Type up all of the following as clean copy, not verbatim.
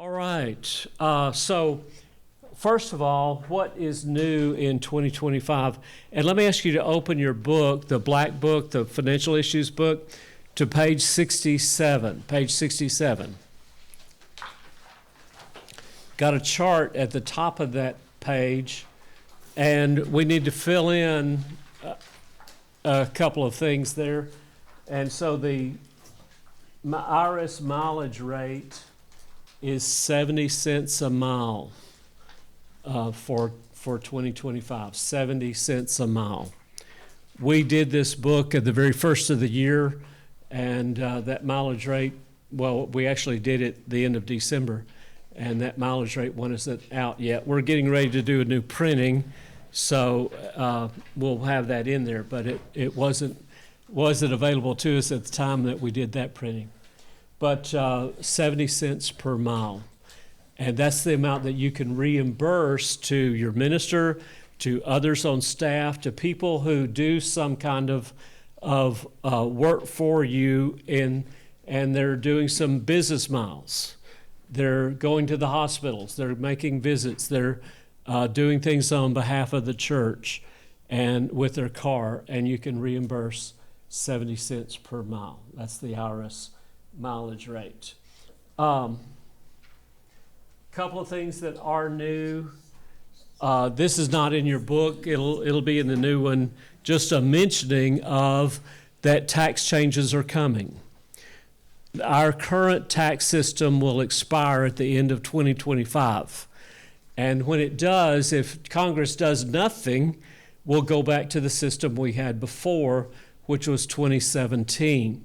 All right. So, first of all, what is new in 2025? And let me ask you to open your book, the black book, the financial issues book, to page 67. Page 67. Got a chart at the top of that page, and we need to fill in a couple of things there. And so the IRS mileage rate is 70 cents a mile for 2025, 70 cents a mile. We did this book at the very first of the year, and that mileage rate, well, we actually did it the end of December, and that mileage rate wasn't out yet. We're getting ready to do a new printing, so we'll have that in there, but it wasn't available to us at the time that we did that printing. But 70 cents per mile. And that's the amount that you can reimburse to your minister, to others on staff, to people who do some kind of work for you, and they're doing some business miles. They're going to the hospitals, they're making visits, they're doing things on behalf of the church and with their car, and you can reimburse 70 cents per mile. That's the IRS mileage rate. Couple of things that are new. This is not in your book. It'll be in the new one. Just a mentioning of that tax changes are coming. Our current tax system will expire at the end of 2025. And when it does, if Congress does nothing, we'll go back to the system we had before, which was 2017.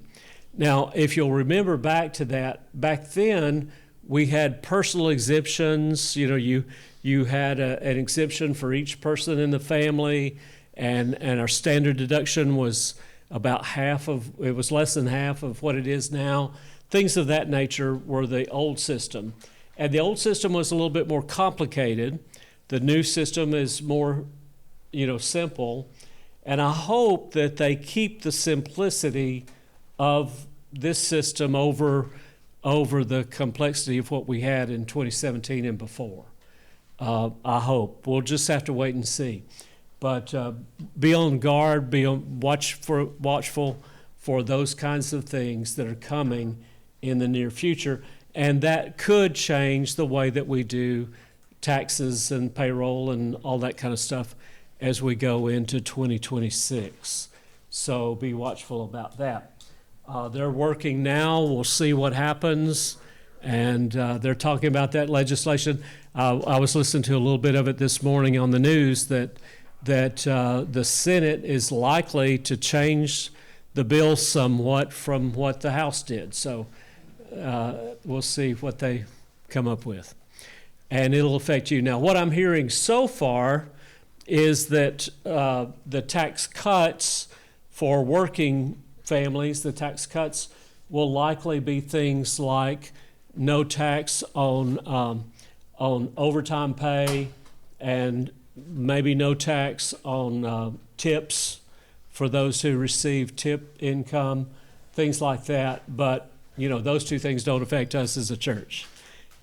Now, if you'll remember back to that, back then we had personal exemptions. You know, you had an exemption for each person in the family, and our standard deduction was about it was less than half of what it is now. Things of that nature were the old system. And the old system was a little bit more complicated. The new system is more, simple. And I hope that they keep the simplicity of this system over the complexity of what we had in 2017 and before. I hope. We'll just have to wait and see. But be on guard, watchful for those kinds of things that are coming in the near future. And that could change the way that we do taxes and payroll and all that kind of stuff as we go into 2026. So be watchful about that. They're working now. We'll see what happens. And they're talking about that legislation. I was listening to a little bit of it this morning on the news that the Senate is likely to change the bill somewhat from what the House did. So we'll see what they come up with. And it'll affect you. Now, what I'm hearing so far is that the tax cuts for working families, the tax cuts will likely be things like no tax on overtime pay, and maybe no tax on tips for those who receive tip income, things like that. But those two things don't affect us as a church,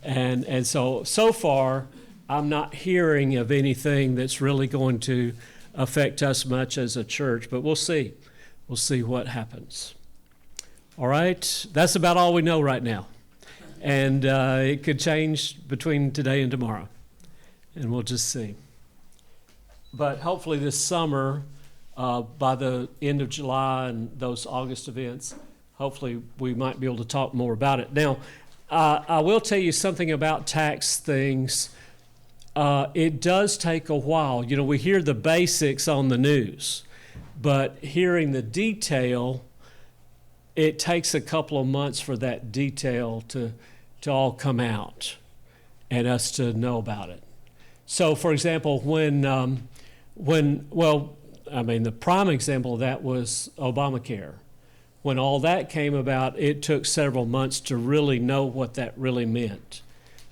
and so far I'm not hearing of anything that's really going to affect us much as a church. But we'll see. We'll see what happens. All right, that's about all we know right now. And it could change between today and tomorrow. And we'll just see. But hopefully this summer, by the end of July and those August events, hopefully we might be able to talk more about it. Now, I will tell you something about tax things. It does take a while. We hear the basics on the news. But hearing the detail, it takes a couple of months for that detail to all come out and us to know about it. So, for example, the prime example of that was Obamacare. When all that came about, it took several months to really know what that really meant.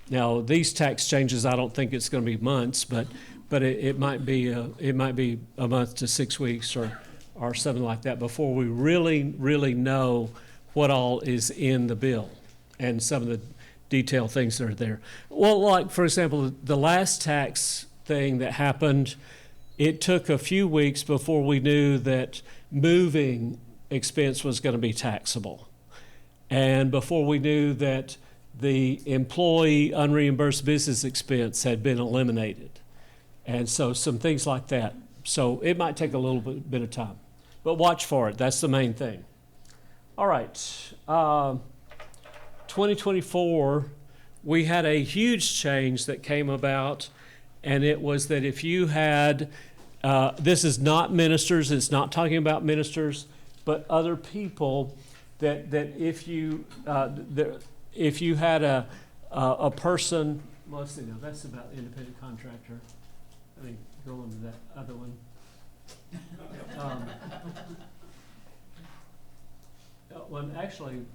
Now, these tax changes, I don't think it's going to be months, but it might be a month to 6 weeks or something like that before we really know what all is in the bill and some of the detail things that are there. Well, like, for example, the last tax thing that happened, it took a few weeks before we knew that moving expense was going to be taxable. And before we knew that the employee unreimbursed business expense had been eliminated. And so some things like that. So it might take a little bit of time. But watch for it. That's the main thing. All right. 2024, we had a huge change that came about, and it was that if you had, this is not ministers, it's not talking about ministers, but other people that if you had a person, well, let's see, now that's about independent contractor. Let me go on to that other one. Well, actually,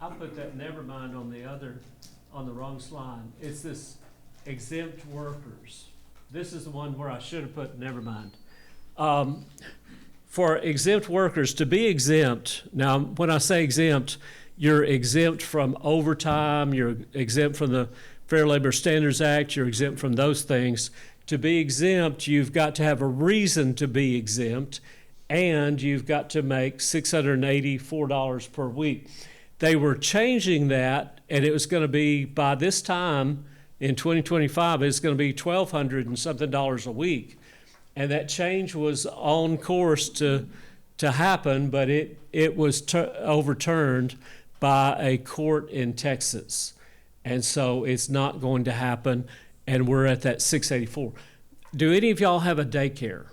I put that never mind on the wrong slide. It's this exempt workers. This is the one where I should have put never mind. For exempt workers, to be exempt, now when I say exempt, you're exempt from overtime, you're exempt from the Fair Labor Standards Act, you're exempt from those things. To be exempt, you've got to have a reason to be exempt, and you've got to make $684 per week. They were changing that, and it was going to be, by this time in 2025, it's going to be $1,200 and something a week. And that change was on course to happen, but it was overturned by a court in Texas. And so it's not going to happen, and we're at that $684. Do any of y'all have a daycare?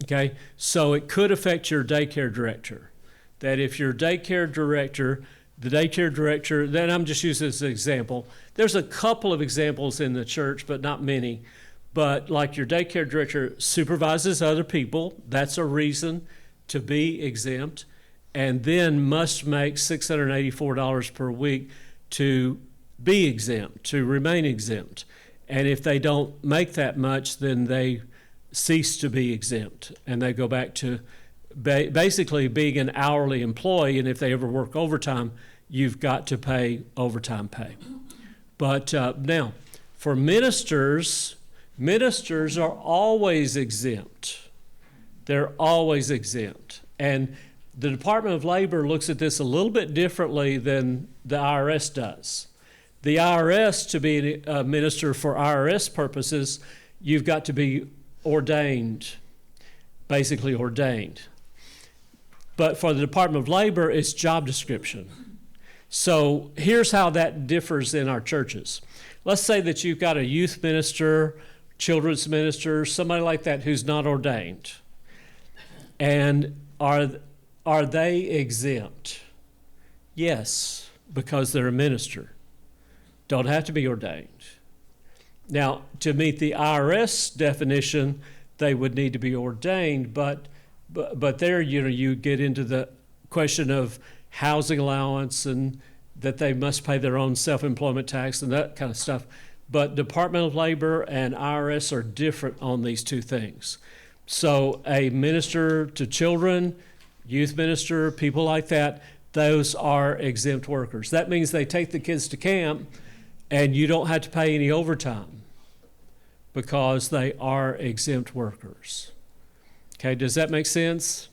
Okay, so it could affect your daycare director. That if your daycare director, the daycare director, then I'm just using this as an example. There's a couple of examples in the church, but not many. But like your daycare director supervises other people, that's a reason to be exempt, and then must make $684 per week to be exempt, to remain exempt. And if they don't make that much, then they cease to be exempt, and they go back to basically being an hourly employee, and if they ever work overtime, you've got to pay overtime pay. But now, for ministers are always exempt. They're always exempt. And the Department of Labor looks at this a little bit differently than the IRS does. The IRS, to be a minister for IRS purposes, you've got to be ordained, basically ordained. But for the Department of Labor, it's job description. So here's how that differs in our churches. Let's say that you've got a youth minister, children's minister, somebody like that who's not ordained. And are they exempt? Yes, because they're a minister. Don't have to be ordained. Now, to meet the IRS definition, they would need to be ordained, but there, you get into the question of housing allowance and that they must pay their own self-employment tax and that kind of stuff. But Department of Labor and IRS are different on these two things. So a minister to children, youth minister, people like that, those are exempt workers. That means they take the kids to camp and you don't have to pay any overtime because they are exempt workers. Okay, does that make sense?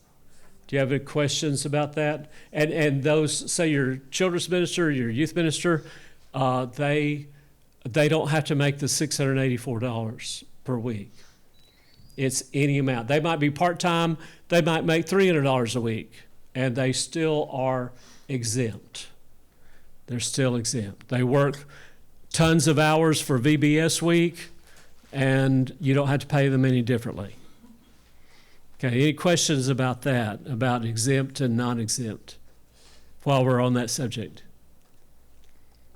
Do you have any questions about that? And those, say your children's minister, your youth minister, they don't have to make the $684 per week. It's any amount. They might be part-time, they might make $300 a week, and they still are exempt. They're still exempt. They work tons of hours for VBS week, and you don't have to pay them any differently. Okay, any questions about that, about exempt and non-exempt, while we're on that subject?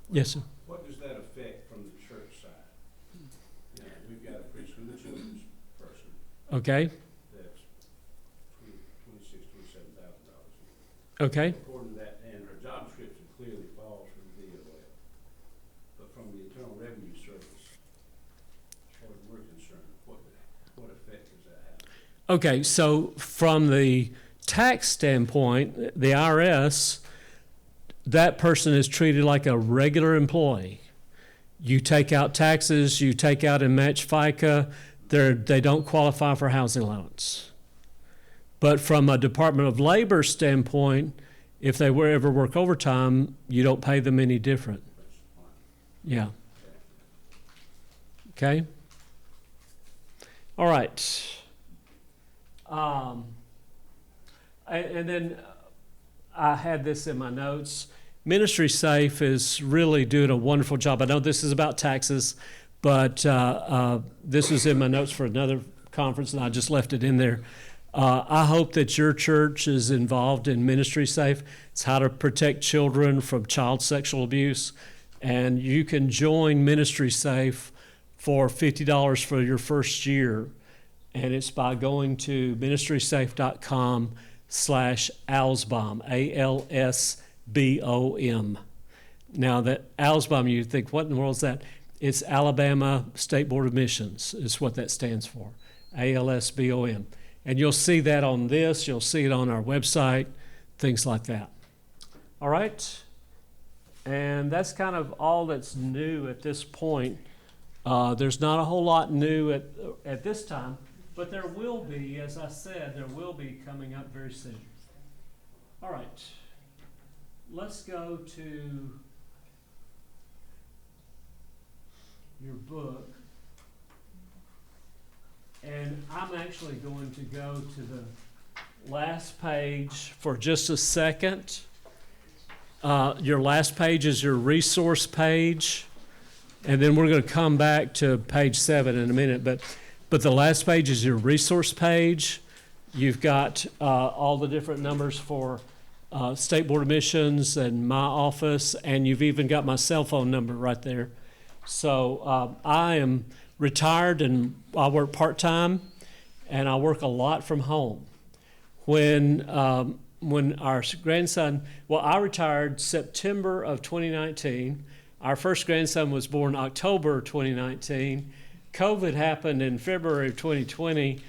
Yes, sir. What does that affect from the church side? You know, we've got a preschool children's person Okay, that's $26,000 to $27,000 a year. okay. According to that, and her job description clearly falls from the DOL. But from the Internal Revenue Service, as far as we're concerned, what effect does that have? Okay, so from the tax standpoint, the IRS, that person is treated like a regular employee. You take out taxes, you take out and match FICA, they don't qualify for housing allowance. But from a Department of Labor standpoint, if they were ever work overtime, you don't pay them any different. Yeah. Okay? All right. And then I had this in my notes. Ministry Safe is really doing a wonderful job. I know this is about taxes, but this was in my notes for another conference, and I just left it in there. I hope that your church is involved in Ministry Safe. It's how to protect children from child sexual abuse. And you can join Ministry Safe for $50 for your first year. And it's by going to ministrysafe.com/Alsbaum, ALSBOM. Now that Alsbaum, you think, what in the world is that? It's Alabama State Board of Missions is what that stands for, ALSBOM. And you'll see that on this, you'll see it on our website, things like that. All right? And that's kind of all that's new at this point. There's not a whole lot new at this time, but there will be, as I said, there will be coming up very soon. All right. Let's go to your book. And I'm actually going to go to the last page for just a second. Your last page is your resource page. And then we're going to come back to page 7 in a minute. But the last page is your resource page. You've got all the different numbers for State Board of Missions and my office, and you've even got my cell phone number right there. So I am retired and I work part-time, and I work a lot from home. When our grandson, well, I retired September of 2019. Our first grandson was born October 2019. COVID happened in February of 2020,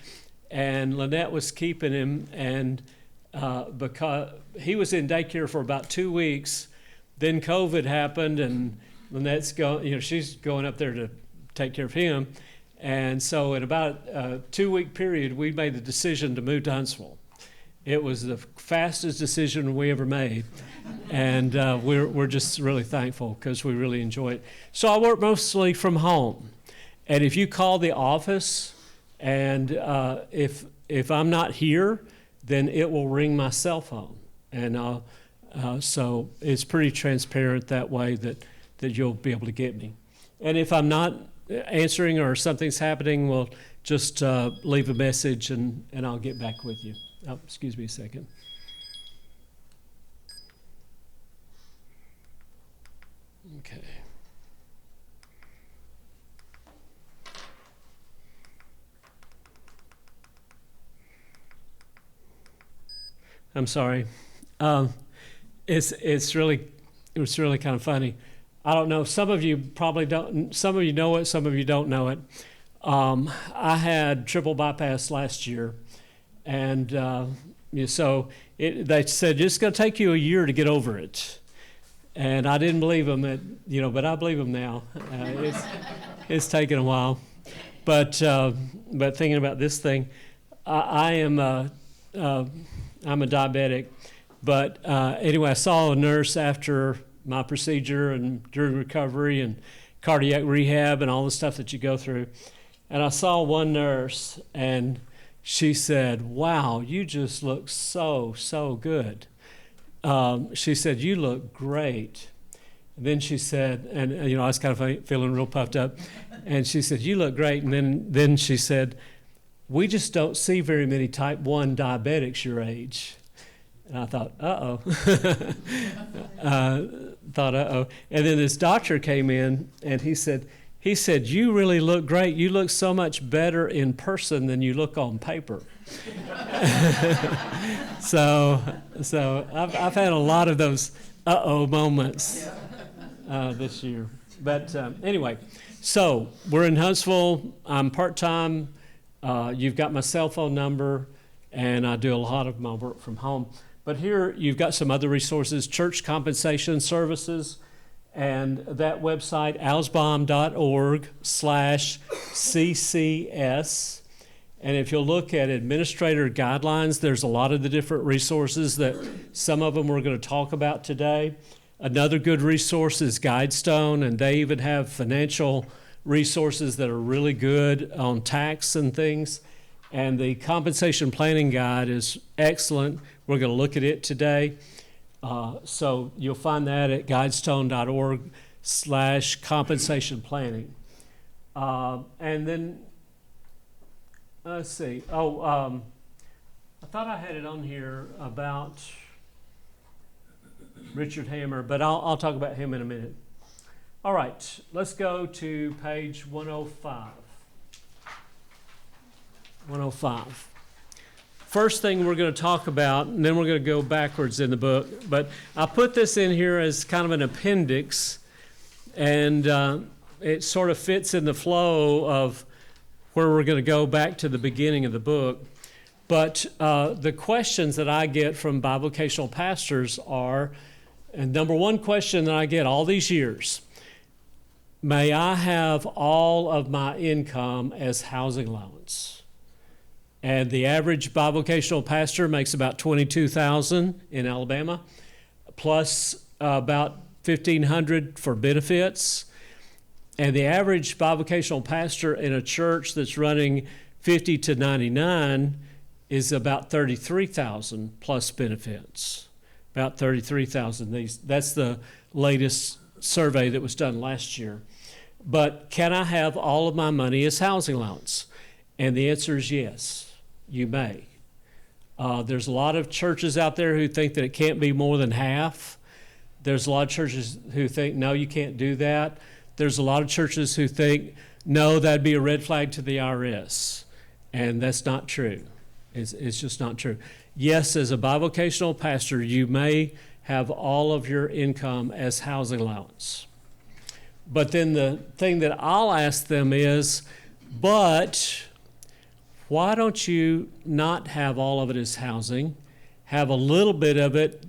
and Lynette was keeping him, and because he was in daycare for about 2 weeks, then COVID happened, and Lynette's she's going up there to take care of him. And so in about a 2-week period, we made the decision to move to Huntsville. It was the fastest decision we ever made. And we're just really thankful because we really enjoy it. So I work mostly from home. And if you call the office and if I'm not here, then it will ring my cell phone. And so it's pretty transparent that way that you'll be able to get me. And if I'm not answering or something's happening, well, just leave a message and I'll get back with you. Oh, excuse me a second. Okay. I'm sorry. It's really kind of funny. I don't know. Some of you probably don't. Some of you know it. Some of you don't know it. I had triple bypass last year, and so they said it's going to take you a year to get over it. And I didn't believe them, but I believe them now. It's taken a while, but thinking about this thing, I'm a diabetic. But anyway, I saw a nurse after my procedure and during recovery and cardiac rehab and all the stuff that you go through. And I saw one nurse, and she said, "Wow, you just look so good." She said, "You look great." And then she said, and I was kind of feeling real puffed up. And she said, "You look great." And then she said, "We just don't see very many type 1 diabetics your age." And I thought, uh-oh. And then this doctor came in, and he said, "You really look great. You look so much better in person than you look on paper." So I've had a lot of those uh-oh moments this year. But anyway, so we're in Huntsville. I'm part-time. You've got my cell phone number, and I do a lot of my work from home. But here you've got some other resources, church compensation services, and that website, alsbaum.org/CCS. And if you'll look at administrator guidelines, there's a lot of the different resources that some of them we're going to talk about today. Another good resource is Guidestone, and they even have financial resources that are really good on tax and things. And the compensation planning guide is excellent. We're going to look at it today. So you'll find that at guidestone.org/compensation planning. And then, let's see. I thought I had it on here about Richard Hammer, but I'll talk about him in a minute. All right, let's go to page 105. 105. First thing we're going to talk about, and then we're going to go backwards in the book, but I put this in here as kind of an appendix, and it sort of fits in the flow of where we're going to go back to the beginning of the book. But the questions that I get from bivocational pastors are, and number one question that I get all these years, may I have all of my income as housing allowance? And the average bivocational pastor makes about $22,000 in Alabama, plus about $1,500 for benefits. And the average bivocational pastor in a church that's running 50 to 99 is about $33,000 plus benefits. About $33,000. That's the latest survey that was done last year. But can I have all of my money as housing allowance? And the answer is yes. You may. There's a lot of churches out there who think that it can't be more than half. There's a lot of churches who think, no, you can't do that. There's a lot of churches who think, no, that'd be a red flag to the IRS. And that's not true. It's just not true. Yes, as a bivocational pastor, you may have all of your income as housing allowance. But then the thing that I'll ask them is, but why don't you not have all of it as housing, have a little bit of it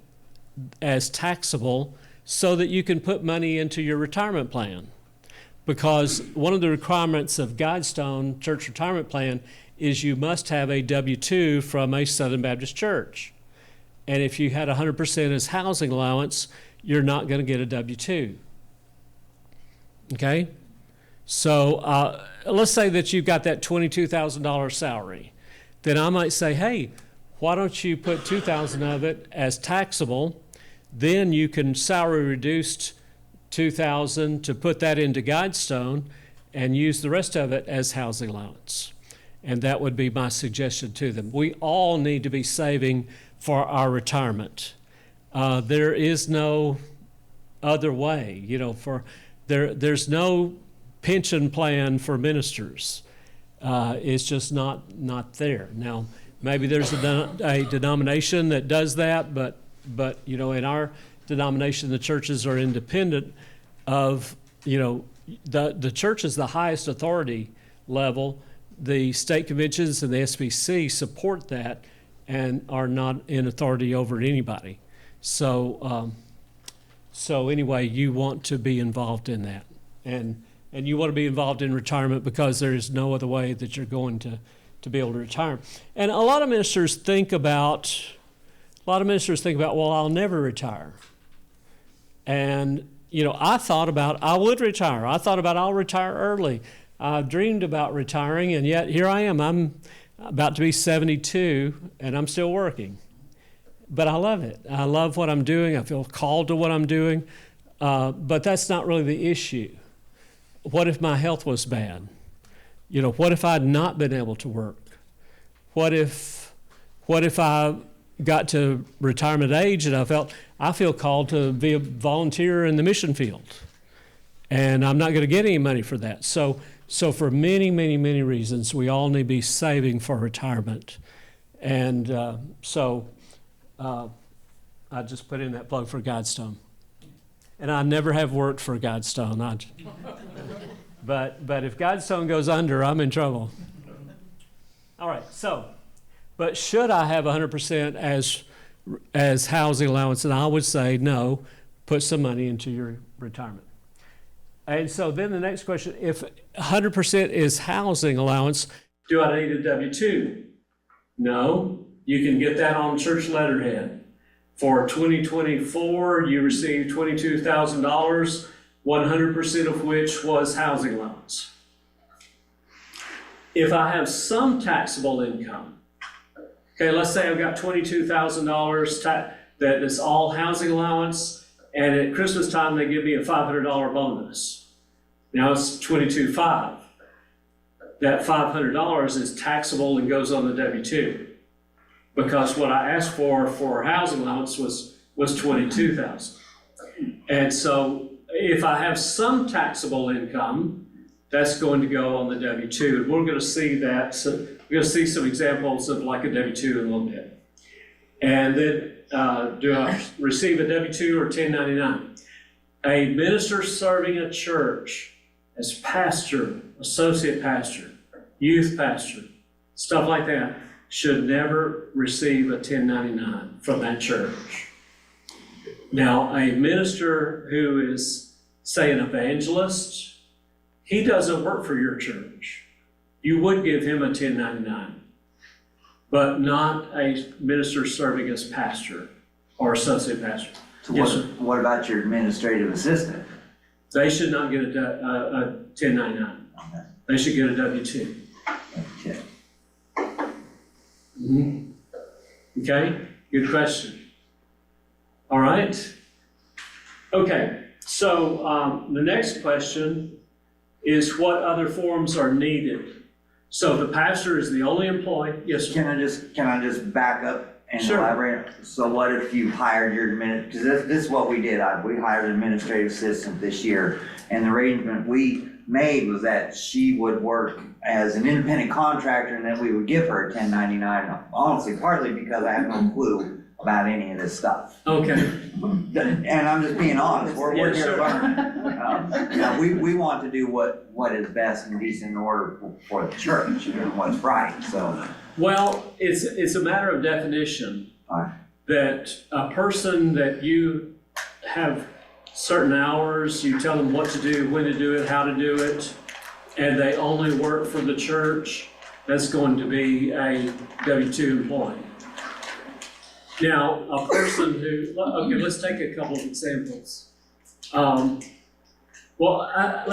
as taxable so that you can put money into your retirement plan? Because one of the requirements of Guidestone Church Retirement Plan is you must have a W-2 from a Southern Baptist church. And if you had 100% as housing allowance, you're not going to get a W-2. Okay? So let's say that you've got that $22,000 salary. Then I might say, hey, why don't you put $2,000 of it as taxable? Then you can salary reduce $2,000 to put that into Guidestone and use the rest of it as housing allowance. And that would be my suggestion to them. We all need to be saving for our retirement. There is no other way, there's no pension plan for ministers. It's just not there. Now, maybe there's a denomination that does that, but in our denomination, the churches are independent of, the church is the highest authority level. The state conventions and the SBC support that and are not in authority over anybody. So anyway, you want to be involved in that. And you want to be involved in retirement because there is no other way that you're going to be able to retire. And a lot of ministers think about, well, I'll never retire. And, I thought about I would retire. I thought about I'll retire early. I dreamed about retiring, and yet here I am. I'm about to be 72, and I'm still working. But I love it. I love what I'm doing. I feel called to what I'm doing. But that's not really the issue. What if my health was bad? What if I'd not been able to work? What if I got to retirement age and I feel called to be a volunteer in the mission field, and I'm not going to get any money for that. So for many, many, many reasons, we all need to be saving for retirement. And I just put in that plug for Guidestone. And I never have worked for Guidestone. But if Guidestone goes under, I'm in trouble. All right, but should I have 100% as as housing allowance, and I would say, no, put some money into your retirement. And so then the next question, if 100% is housing allowance, do I need a W-2? No, you can get that on church letterhead. For 2024, you received $22,000, 100% of which was housing allowance. If I have some taxable income, okay, let's say I've got $22,000 that is all housing allowance, and at Christmas time they give me a $500 bonus. Now it's $22,500. That $500 is taxable and goes on the W-2, because what I asked for housing allowance was $22,000. And so if I have some taxable income, that's going to go on the W-2. We're going to see that. So we're going to see some examples of like a W-2 in a little bit. And then do I receive a W-2 or 1099? A minister serving a church as pastor, associate pastor, youth pastor, stuff like that, should never receive a 1099 from that church. Now, a minister who is, say, an evangelist, he doesn't work for your church. You would give him a 1099, but not a minister serving as pastor or associate pastor. So Yes, sir. what about your administrative assistant? They should not get a 1099. They should get a W-2. Okay. Mhm. Okay, good question. All right. Okay, so the next question is what other forms are needed? So the pastor is the only employee. Yes, sir. Can I just back up and Sure. elaborate? So what if you hired your because this is what we did. We hired an administrative assistant this year, and the arrangement we made was that she would work as an independent contractor, and then we would give her a 1099. Honestly, partly because I have no clue about any of this stuff. Okay, And I'm just being honest, we're Yeah, here sure. to learn. You know, we want to do what is best and decent in order for the church, and what's right, so. well, it's a matter of definition. Alright. That a person that you have certain hours, you tell them what to do, when to do it, how to do it, and they only work for the church, that's going to be a W-2 employee. Now, a person who, okay, let's take a couple of examples. Let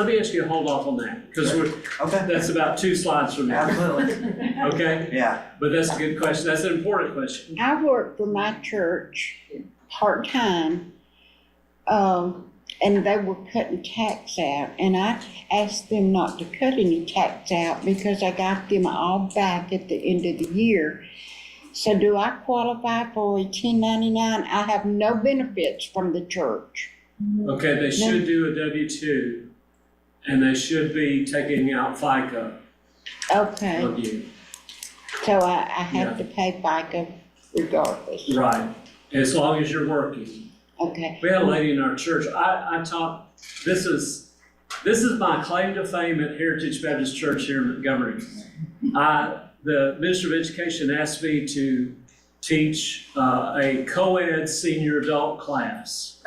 me ask you to hold off on that, because Okay, that's about 2 slides from now, absolutely, okay? yeah. But that's a good question, that's an important question. I work for my church part-time, and they were cutting tax out, and I asked them not to cut any tax out because I got them all back at the end of the year. So do I qualify for a 1099? I have no benefits from the church. Okay, they should do a W-2, and they should be taking out FICA Okay, of you. so I have to pay FICA regardless. Right, as long as you're working. Okay, We had a lady in our church, I taught, this is my claim to fame at Heritage Baptist Church here in Montgomery. The Minister of Education asked me to teach a co-ed senior adult class.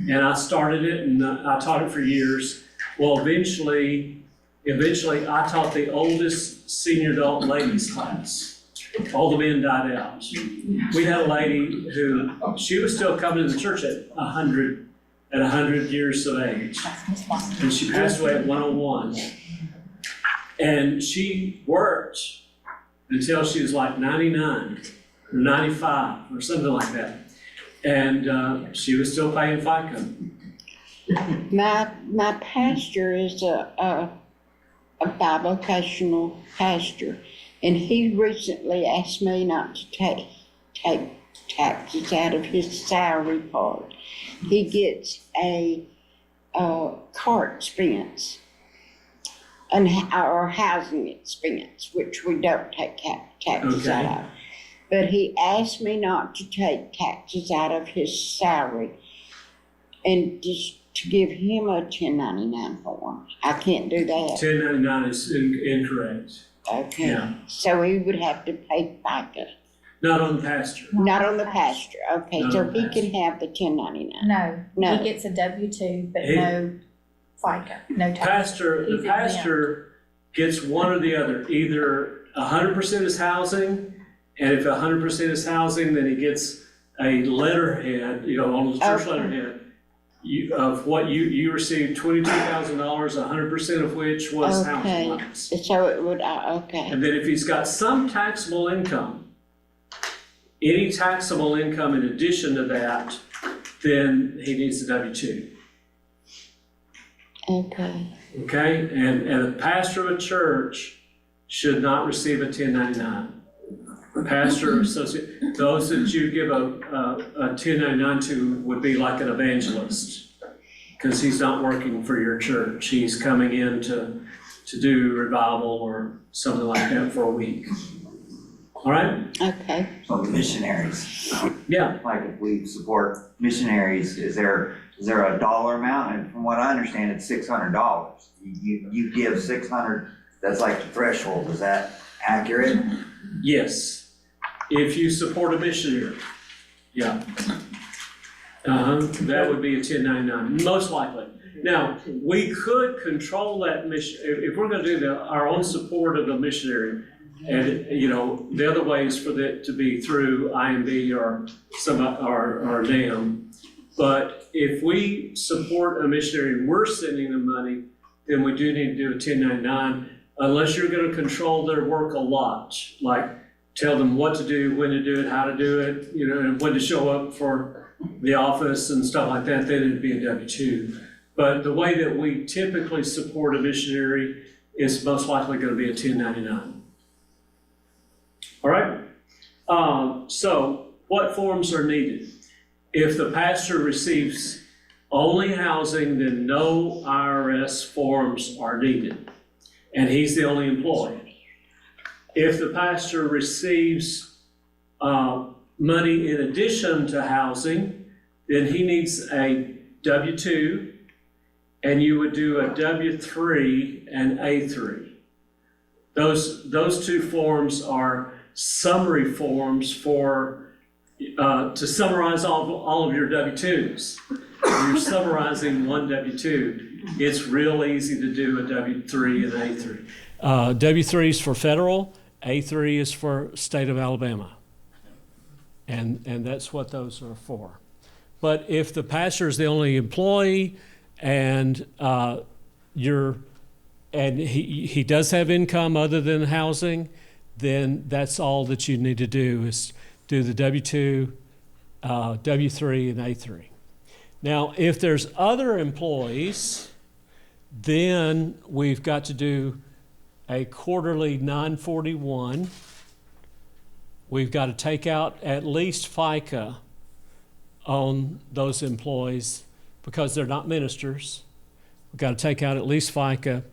And I started it and I taught it for years. Well, eventually I taught the oldest senior adult ladies class. All the men died out. We had a lady who, she was still coming to the church at 100 years of age. And she passed away at 101. And she worked until she was like 99 or 95 or something like that. And she was still paying FICA. my pastor is a bivocational pastor, and he recently asked me not to take taxes out of his salary part. He gets a car expense or housing expense, which we don't take taxes out Okay. of. But he asked me not to take taxes out of his salary and just to give him a 1099 form. I can't do that. 1099 is incorrect. Okay. Yeah. So he would have to pay FICA. Not on the pastor. Not on the pastor, okay, Not so on the he can have the 1099. No, No. he gets a W-2, but He- no FICA, no tax. The He's exempt. pastor gets one or the other, either 100% is housing, and if 100% is housing, then he gets a letterhead, on the church Okay. letterhead, of what you received $22,000, 100% of which was housing Okay. allowance. So it would, okay, And then if he's got some taxable income, any taxable income in addition to that, then he needs a W-2. okay, Okay, and a pastor of a church should not receive a 1099. Pastor, associate, those that you give a 1099 to would be like an evangelist, because he's not working for your church. He's coming in to do revival or something like that for a week. All right? okay. So the missionaries, Yeah, like if we support missionaries, is there a dollar amount? And from what I understand, it's $600. You give 600, that's like the threshold, is that accurate? yes. If you support a missionary, yeah. That would be a 1099, most likely. Now, we could control that mission, if we're gonna do our own support of a missionary, and, the other way is for that to be through IMB or or NAM. But if we support a missionary and we're sending them money, then we do need to do a 1099, unless you're gonna control their work a lot, like tell them what to do, when to do it, how to do it, and when to show up for the office and stuff like that, then it'd be a W-2. But the way that we typically support a missionary is most likely gonna be a 1099. All right? So what forms are needed? If the pastor receives only housing, then no IRS forms are needed, and he's the only employee. If the pastor receives money in addition to housing, then he needs a W-2, and you would do a W-3 and A-3. Those two forms are summary forms for to summarize all of your W-2s. You're summarizing one W-2. It's real easy to do a W-3 and A-3. W-3 is for federal, A-3 is for state of Alabama. And that's what those are for. But if the pastor is the only employee and he does have income other than housing, then that's all that you need to do is do the W-2, W-3, and A-3. Now, if there's other employees, then we've got to do a quarterly 941. We've got to take out at least FICA on those employees because they're not ministers. We've got to take out at least FICA,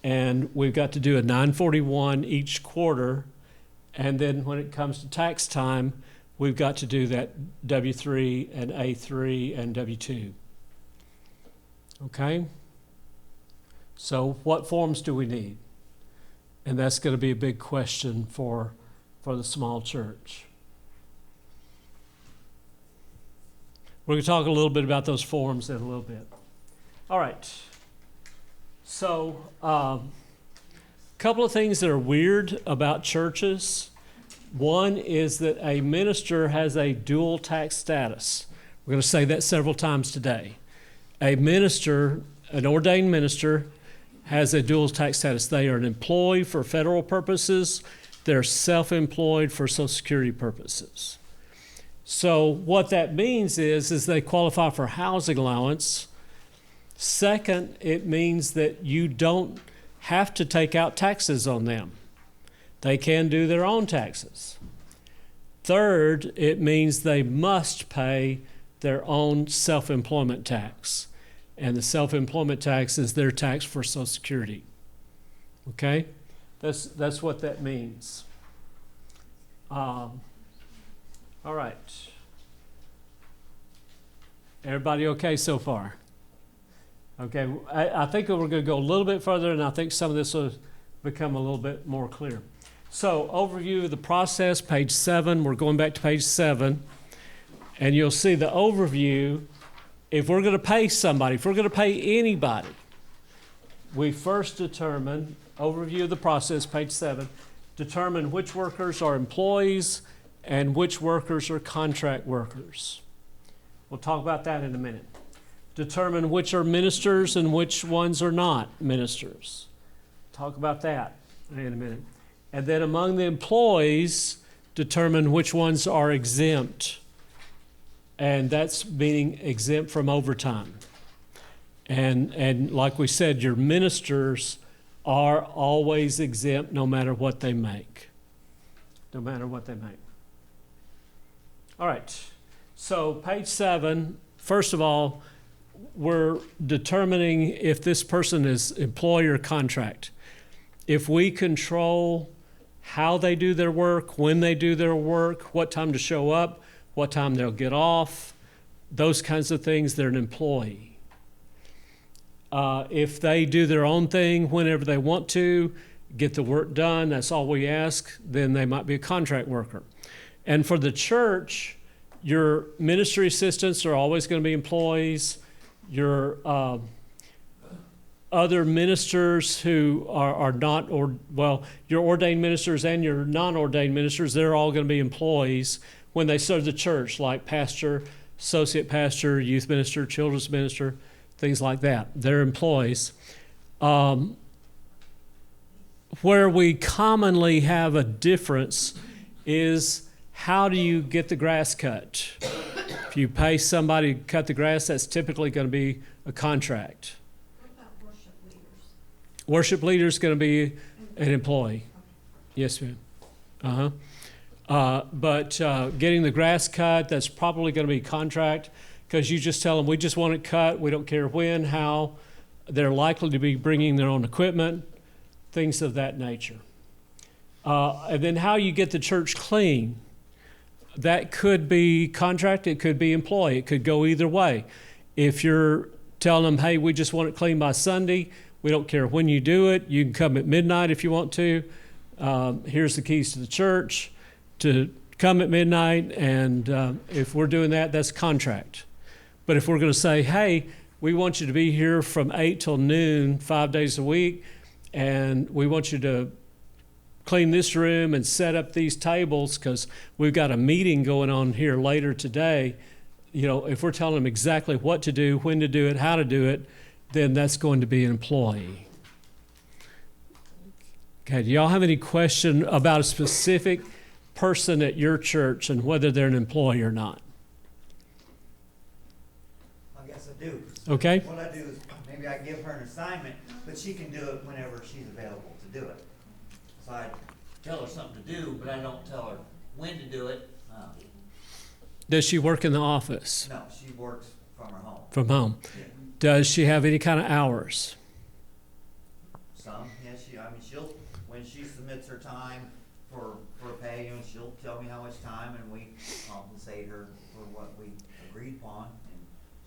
and we've got to do a 941 each quarter. And then when it comes to tax time, we've got to do that W-3 and A-3 and W-2. Okay? So what forms do we need? And that's going to be a big question for the small church. We're going to talk a little bit about those forms in a little bit. All right. So, a couple of things that are weird about churches. One is that a minister has a dual tax status. We're going to say that several times today. A minister, an ordained minister, has a dual tax status. They are an employee for federal purposes. They're self-employed for Social Security purposes. So what that means is they qualify for housing allowance. Second, it means that you don't have to take out taxes on them. They can do their own taxes. Third, it means they must pay their own self-employment tax. And the self-employment tax is their tax for Social Security. Okay? That's what that means. All right. Everybody okay so far? Okay, I think we're going to go a little bit further, and I think some of this will become a little bit more clear. So overview of the process, page 7. We're going back to page 7. And you'll see the overview. If we're going to pay somebody, if we're going to pay anybody, we first determine, overview of the process, page 7, determine which workers are employees and which workers are contract workers. We'll talk about that in a minute. Determine which are ministers and which ones are not ministers. Talk about that in a minute. And then among the employees, determine which ones are exempt. And that's meaning exempt from overtime. And like we said, your ministers are always exempt no matter what they make. No matter what they make. All right. So page 7, first of all, we're determining if this person is employee or contract. If we control how they do their work, when they do their work, what time to show up, what time they'll get off, those kinds of things, they're an employee. If they do their own thing whenever they want to, get the work done, that's all we ask, then they might be a contract worker. And for the church, your ministry assistants are always going to be employees. Your other ministers who are not, your ordained ministers and your non-ordained ministers, they're all going to be employees when they serve the church, like pastor, associate pastor, youth minister, children's minister, things like that. They're employees. Where we commonly have a difference is how do you get the grass cut? If you pay somebody to cut the grass, that's typically going to be a contract. What about worship leaders? Worship leader is going to be an employee. Yes, ma'am. But getting the grass cut, that's probably going to be contract, because you just tell them, we just want it cut. We don't care when, how. They're likely to be bringing their own equipment, things of that nature. And then how you get the church clean. That could be contract, it could be employee. It could go either way. If you're telling them, hey, we just want it clean by Sunday, we don't care when you do it. You can come at midnight if you want to. Here's the keys to the church to come at midnight. And if we're doing that, that's contract. But if we're going to say, hey, we want you to be here from 8 till noon, 5 days a week, and we want you to clean this room and set up these tables because we've got a meeting going on here later today. You know, if we're telling them exactly what to do, when to do it, how to do it, then that's going to be an employee. Okay, do y'all have any question about a specific person at your church and whether they're an employee or not? I guess I do. Okay. What I do is maybe I give her an assignment, but she can do it whenever she's available to do it. So I tell her something to do, but I don't tell her when to do it. Does she work in the office? No, she works from her home. From home? Yeah. Does she have any kind of hours? Some, yeah, she'll, when she submits her time for pay, you know, she'll tell me how much time and we compensate her for what we agreed upon. And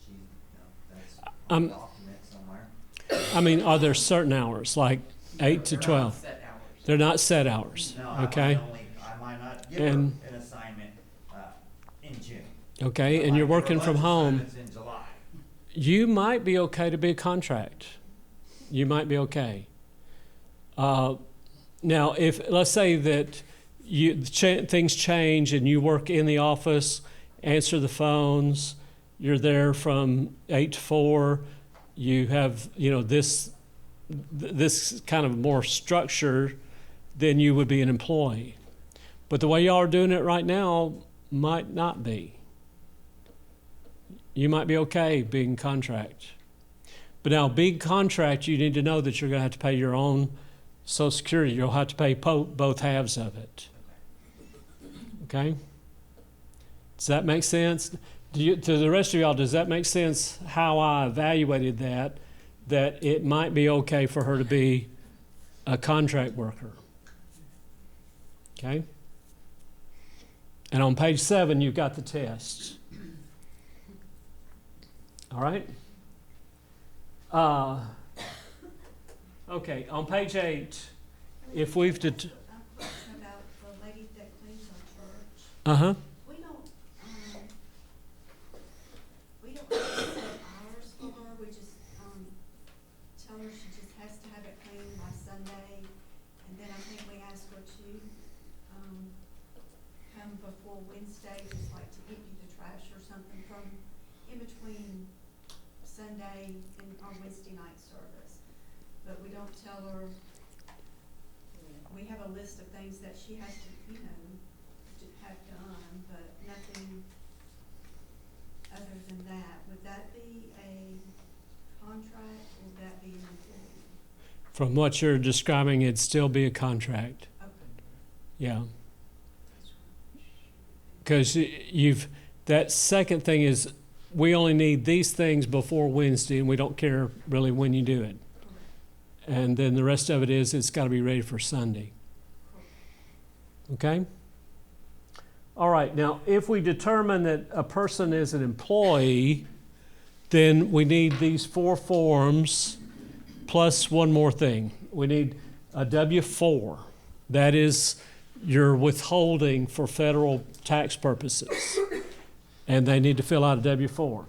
she, you know, that's on a document somewhere. I mean, are there certain hours, like 8 to They're not 12? Set hours. They're not set hours, No, okay? I might not give her And- an assignment in June. Okay, I and you're might give her working from lunch home. assignments in July. You might be okay to be a contract. You might be okay. Now, if, let's say that things change and you work in the office, answer the phones, you're there from 8 to 4, you have, you know, this kind of more structure, then you would be an employee. But the way y'all are doing it right now might not be. You might be okay being contract. But now, being contract, you need to know that you're going to have to pay your own Social Security. You'll have to pay both halves of it. Okay? Does that make sense? To the rest of y'all, does that make sense how I evaluated that it might be okay for her to be a contract worker? Okay? And on page 7, you've got the tests. All right? Okay, on page 8, if we've... Question Uh-huh. We don't, we don't have to set hours for her, we just, tell her she just has to have it cleaned by Sunday. And then I think we ask her to, come before Wednesday, just like to empty the trash or something from in between Sunday and our Wednesday night service. But we don't tell her, we have a list of things that she has to, you know, to have done, but nothing other than that. Would that be a contract, or would that be an employee? From what you're describing, it'd still be a contract. Okay. Yeah. Because that second thing is, we only need these things before Wednesday, and we don't care really when you do it. And then the rest of it is, it's got to be ready for Sunday. Okay? All right, now, if we determine that a person is an employee, then we need these 4 forms plus one more thing. We need a W-4. That is your withholding for federal tax purposes. And they need to fill out a W-4.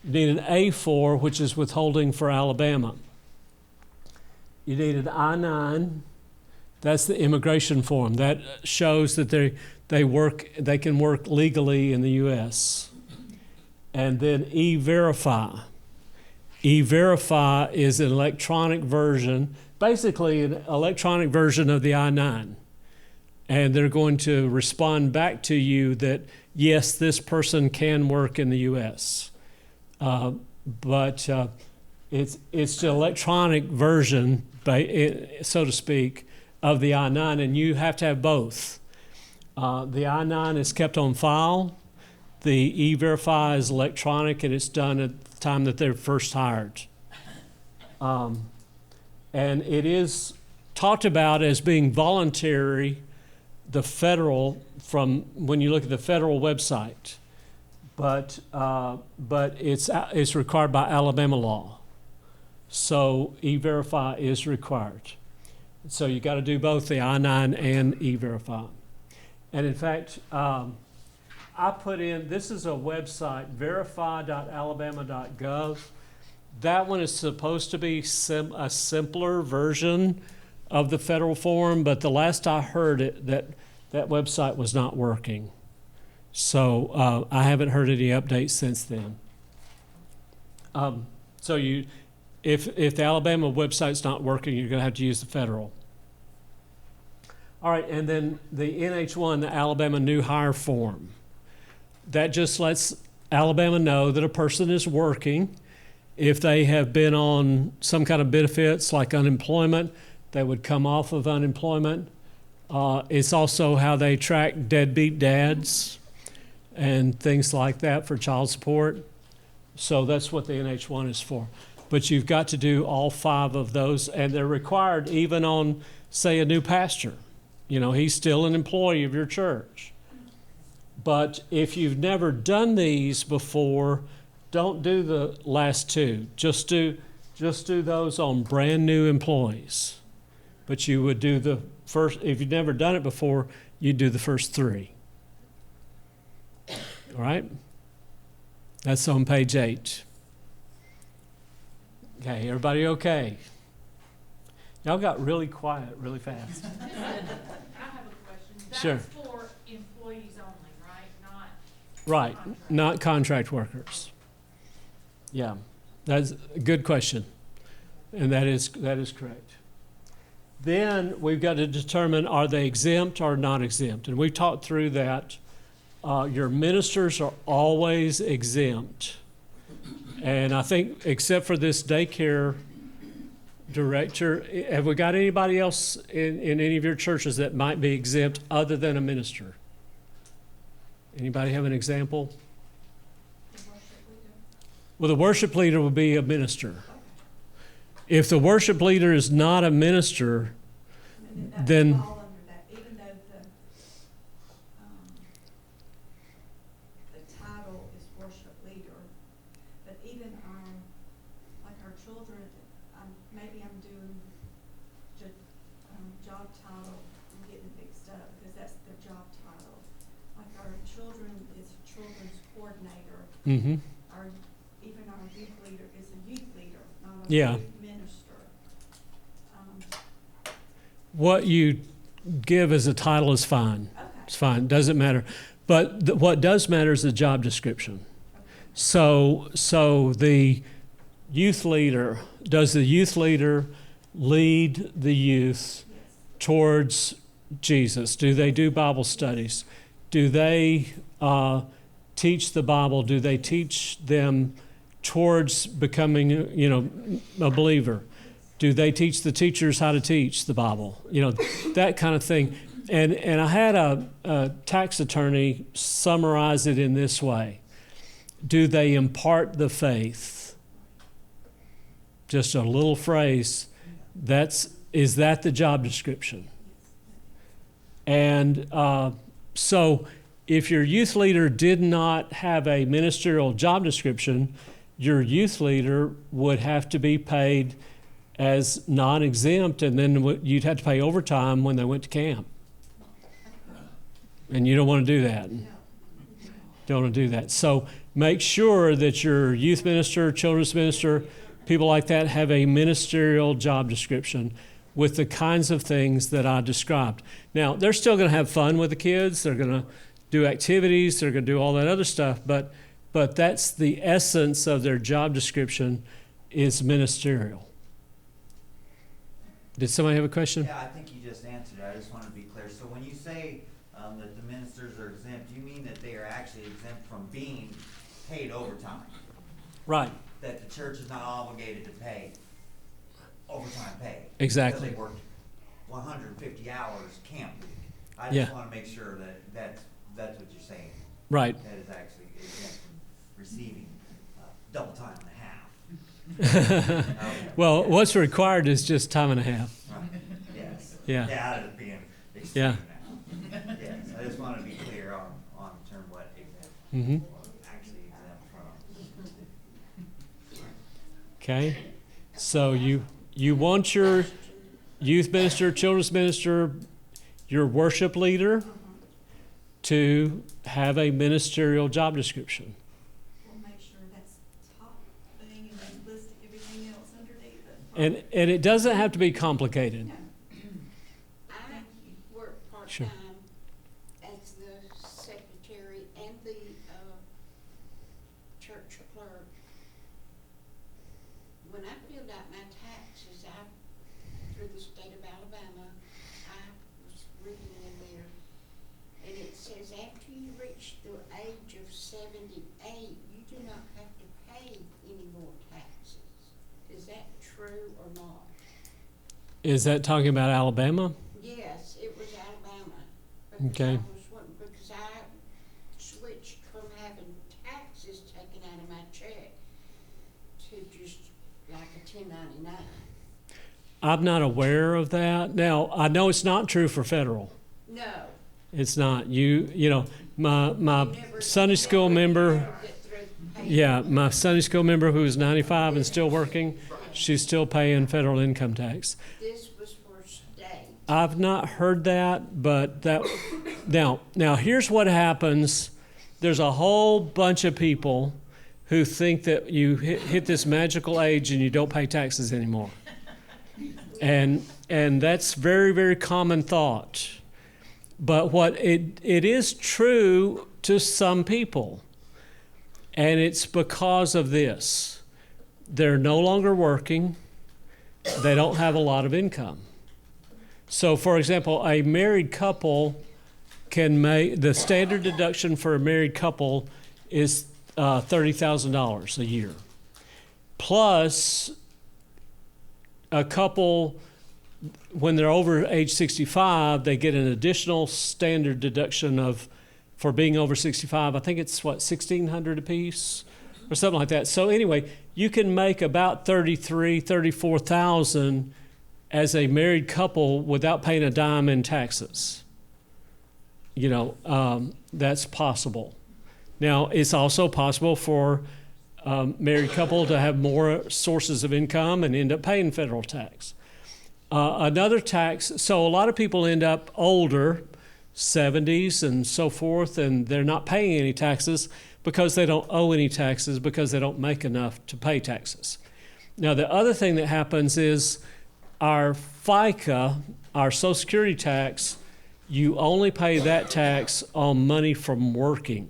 You need an A-4, which is withholding for Alabama. You need an I-9. That's the immigration form. That shows that they can work legally in the U.S. And then E-Verify. E-Verify is an electronic version, basically an electronic version of the I-9. And they're going to respond back to you that, yes, this person can work in the U.S. But it's the electronic version, so to speak, of the I-9, and you have to have both. The I-9 is kept on file. The E-Verify is electronic, and it's done at the time that they're first hired. And it is talked about as being voluntary, the federal, from when you look at the federal website, but it's required by Alabama law. So E-Verify is required. So you got to do both the I-9 and E-Verify. And in fact, I put in, this is a website, verify.alabama.gov. That one is supposed to be a simpler version of the federal form, but the last I heard it, that website was not working. So I haven't heard any updates since then. So if the Alabama website's not working, you're going to have to use the federal. All right, and then the NH1, the Alabama New Hire Form. That just lets Alabama know that a person is working. If they have been on some kind of benefits like unemployment, they would come off of unemployment. It's also how they track deadbeat dads and things like that for child support. So that's what the NH1 is for. But you've got to do all 5 of those, and they're required even on, say, a new pastor. You know, he's still an employee of your church. But if you've never done these before, don't do the last 2. Just do those on brand new employees. But you would do the first, if you've never done it before, you'd do the first 3. All right? That's on page 8. Okay, everybody okay? Y'all got really quiet really fast. I have a question. Sure. That's for employees only, right? Not Right, contract. not contract workers. Yeah, that's a good question. And that is correct. Then we've got to determine, are they exempt or not exempt? And we've talked through that. Your ministers are always exempt. And I think, except for this daycare director, have we got anybody else in any of your churches that might be exempt other than a minister? Anybody have an example? The worship leader? Well, the worship leader would be a minister. If the worship leader is not a minister, And that then would fall under that, even though the title is worship leader, but even like our children, maybe I'm doing job title, I'm getting mixed up, because that's their job title. Like our Mm-hmm. Our, even our youth leader is a youth leader, not a Yeah. youth minister. What you give as a title is fine. Okay. It's fine. Doesn't matter. But what does matter is the job description. So the youth leader, does the youth leader lead the youth towards Jesus? Do they do Bible studies? Do they teach the Bible? Do they teach them towards becoming, a believer? Do they teach the teachers how to teach the Bible? That kind of thing. And I had a tax attorney summarize it in this way. Do they impart the faith? Just a little phrase. Is that the job description? And so if your youth leader did not have a ministerial job description, your youth leader would have to be paid as non-exempt, and then you'd have to pay overtime when they went to camp. And you don't want to do that. Don't want to do that. So make sure that your youth minister, children's minister, people like that have a ministerial job description with the kinds of things that I described. Now, they're still going to have fun with the kids. They're going to do activities. They're going to do all that other stuff. But that's the essence of their job description is ministerial. Did somebody have a question? Yeah, I think you just answered it. I just want to be clear. So when you say that the ministers are exempt, you mean that they are actually exempt from being paid overtime? Right. That the church is not obligated to pay overtime pay? Exactly. Because they worked 150 hours camp week. I Yeah. just want to make sure that's what you're saying. Right. That is actually exempt from receiving double time and a half. Okay. Well, what's required is just time and a half. Right. Yes. Yeah. Yeah, that is being extreme Yeah. now. Yes, I just want to be clear on the term what exempt, Mm-hmm. actually exempt from. Okay. So you want your youth minister, children's minister, your worship leader to have a ministerial job description. We'll make sure that's top thing and then list everything else underneath it. And it doesn't have to be complicated. No. I work Sure. part-time as the secretary and the church clerk. When I filled out my taxes, through the state of Alabama, I was reading in there, and it says after you reach the age of 78, you do not have to pay any more taxes. Is that true or not? Is that talking about Alabama? Yes, it was Alabama. Because Okay. I was wondering, because I switched from having taxes taken out of my check to just like a 1099. I'm not aware of that. Now, I know it's not true for federal. No. It's not. My You never- Sunday you school never member, get through paying. yeah, my Sunday school member who is 95 and still working, she's still paying federal income tax. This was for state. I've not heard that, but now here's what happens. There's a whole bunch of people who think that you hit this magical age and you don't pay taxes anymore. And that's very, very common thought. But what it is true to some people, and it's because of this. They're no longer working. They don't have a lot of income. So, for example, a married couple can make, the standard deduction for a married couple is $30,000 a year. Plus, a couple, when they're over age 65, they get an additional standard deduction for being over 65. I think it's $1,600 apiece or something like that. So anyway, you can make about $34,000 as a married couple without paying a dime in taxes. That's possible. Now, it's also possible for a married couple to have more sources of income and end up paying federal tax. Another tax, so a lot of people end up older, 70s and so forth, and they're not paying any taxes. because they don't owe any taxes, because they don't make enough to pay taxes. Now, the other thing that happens is our FICA, our Social Security tax, you only pay that tax on money from working.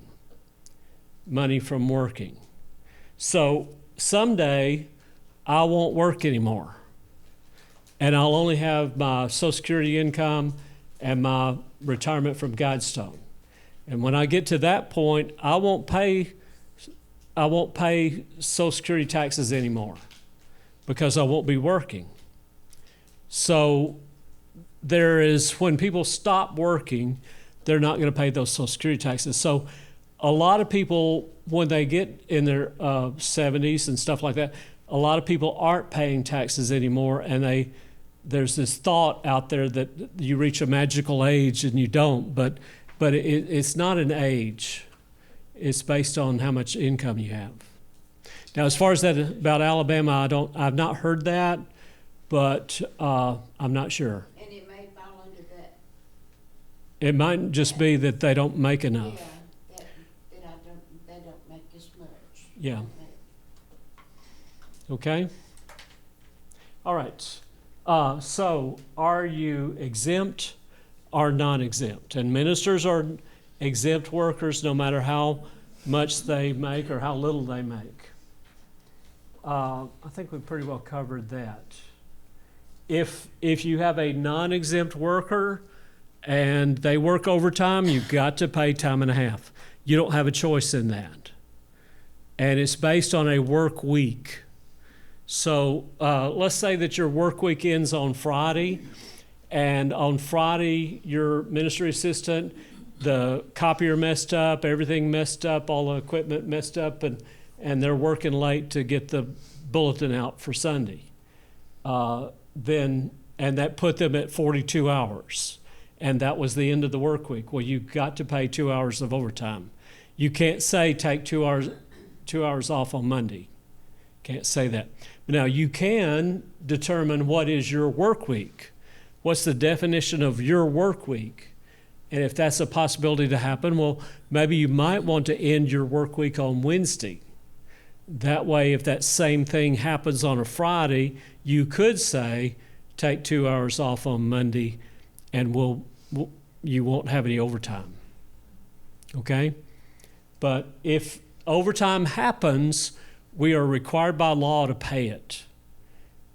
Money from working. So someday I won't work anymore. And I'll only have my Social Security income and my retirement from Guidestone. And when I get to that point, I won't pay Social Security taxes anymore because I won't be working. So when people stop working, they're not going to pay those Social Security taxes. So a lot of people, when they get in their 70s and stuff like that, a lot of people aren't paying taxes anymore, and there's this thought out there that you reach a magical age and you don't, but it's not an age. It's based on how much income you have. Now, as far as that about Alabama, I've not heard that, but I'm not sure. And it may fall under that, It might just be that they don't make enough. they don't make as much. Yeah. Okay? All right. So are you exempt or non-exempt? And ministers are exempt workers no matter how much they make or how little they make. I think we've pretty well covered that. If you have a non-exempt worker and they work overtime, you've got to pay time and a half. You don't have a choice in that. And it's based on a work week. So let's say that your work week ends on Friday, and on Friday your ministry assistant, the copier messed up, everything messed up, all the equipment messed up, and they're working late to get the bulletin out for Sunday. And that put them at 42 hours. And that was the end of the work week. Well, you got to pay 2 hours of overtime. You can't say take 2 hours off on Monday. Can't say that. Now, you can determine what is your work week. What's the definition of your work week? And if that's a possibility to happen, well, maybe you might want to end your work week on Wednesday. That way, if that same thing happens on a Friday, you could say, take 2 hours off on Monday, and you won't have any overtime. Okay? But if overtime happens, we are required by law to pay it.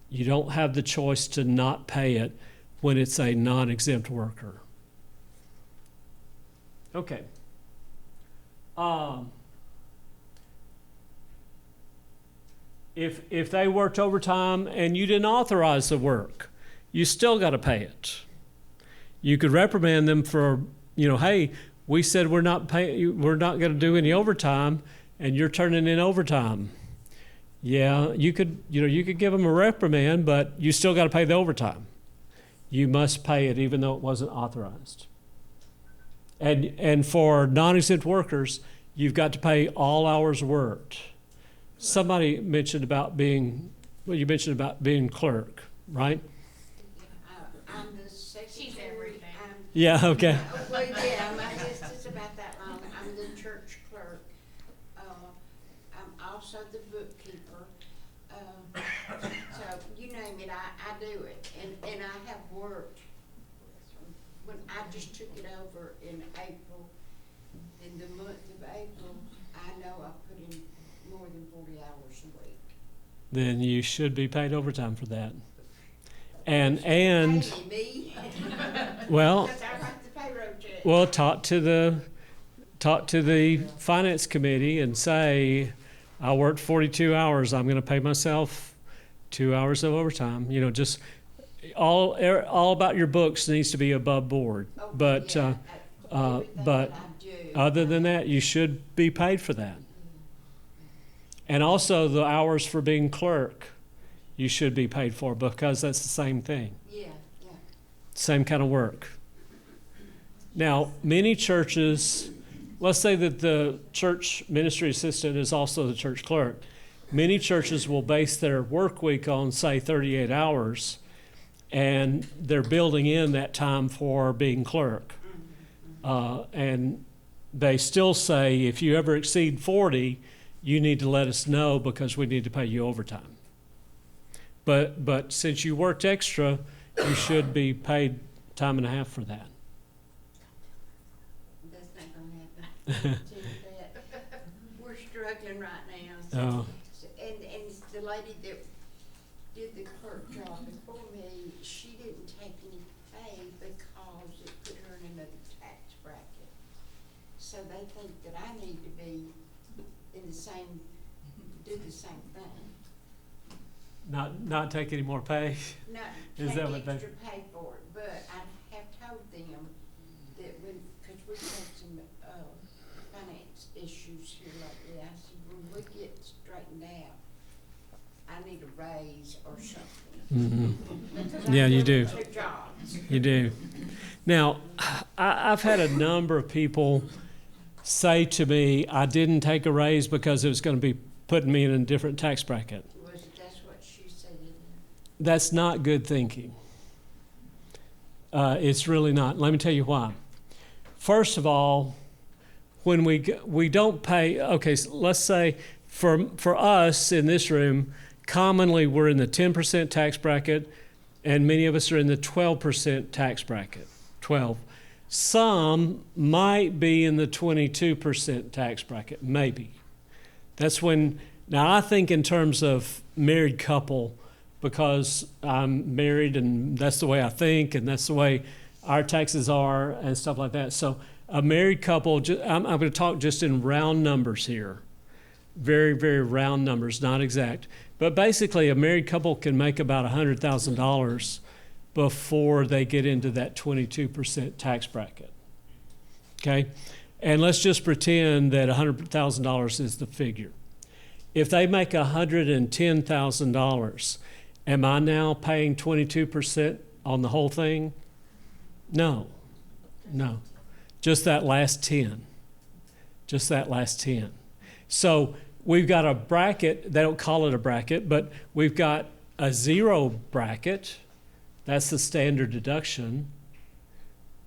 You don't have the choice to not pay it when it's a non-exempt worker. Okay. If they worked overtime and you didn't authorize the work, you still got to pay it. You could reprimand them for, hey, we said we're not going to do any overtime, and you're turning in overtime. Yeah, you could give them a reprimand, but you still got to pay the overtime. You must pay it even though it wasn't authorized. And for non-exempt workers, you've got to pay all hours worked. Somebody mentioned about being clerk, right? I'm the secretary. She's everything. Yeah, okay. Well, yeah, my list is about that long. I'm the church clerk. I'm also the bookkeeper. So you name it, I do it. And I have worked, when I just took it over in April, in the month of April, I know I put in more than 40 hours a week. Then you should be paid overtime for that. And Pay me, well, because I write the payroll check. well, talk to the finance committee and say, I worked 42 hours. I'm going to pay myself 2 hours of overtime. Just all about your books needs to be above board. Oh, But yeah, everything but that I do. other than that, you should be paid for that. And also the hours for being clerk, you should be paid for, because that's the same thing. Yeah. Same kind of work. Now, many churches, let's say that the church ministry assistant is also the church clerk. Many churches will base their work week on, say, 38 hours, and they're building in that time for being clerk. And they still say, if you ever exceed 40, you need to let us know because we need to pay you overtime. But since you worked extra, you should be paid time and a half for that. That's not gonna happen. We're struggling right now. Oh, And the lady that did the clerk job before me, she didn't take any pay because it put her in another tax bracket. So they think that I need to be in the same, do the same thing. not take any more pay? Not Is take that what they- extra pay for it, but I have told them that when, cause we've had some, finance issues here lately, I said, when we get straightened out, I need a raise or something. Because I'm Yeah, you doing do. 2 jobs. You do. Now, I've had a number of people say to me, I didn't take a raise because it was going to be putting me in a different tax bracket. That's what she said. That's not good thinking. It's really not. Let me tell you why. First of all, when we don't pay, okay, so let's say for us in this room, commonly we're in the 10% tax bracket, and many of us are in the 12% tax bracket. 12. Some might be in the 22% tax bracket, maybe. That's when, now I think in terms of married couple, because I'm married and that's the way I think and that's the way our taxes are and stuff like that. So a married couple, I'm going to talk just in round numbers here. Very, very round numbers, not exact. But basically a married couple can make about $100,000 before they get into that 22% tax bracket. Okay? And let's just pretend that $100,000 is the figure. If they make $110,000, am I now paying 22% on the whole thing? No. Just that last 10. Just that last 10. So we've got a bracket, they don't call it a bracket, but we've got a 0 bracket. That's the standard deduction.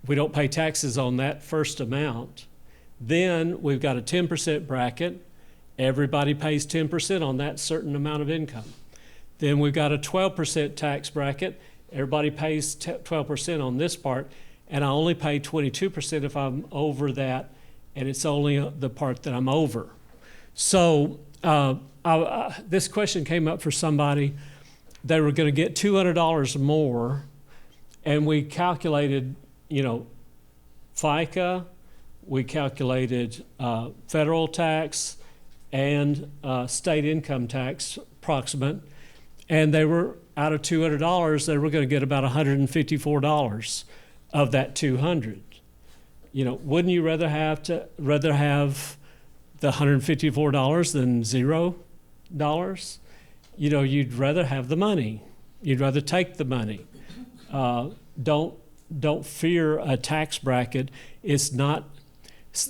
We don't pay taxes on that first amount. Then we've got a 10% bracket. Everybody pays 10% on that certain amount of income. Then we've got a 12% tax bracket. Everybody pays 12% on this part, and I only pay 22% if I'm over that, and it's only the part that I'm over. So this question came up for somebody. They were going to get $200 more, and we calculated, FICA, we calculated federal tax and state income tax approximate, and they were out of $200, they were going to get about $154 of that $200. Wouldn't you rather have the $154 than $0? You'd rather have the money. You'd rather take the money. Don't fear a tax bracket. It's not.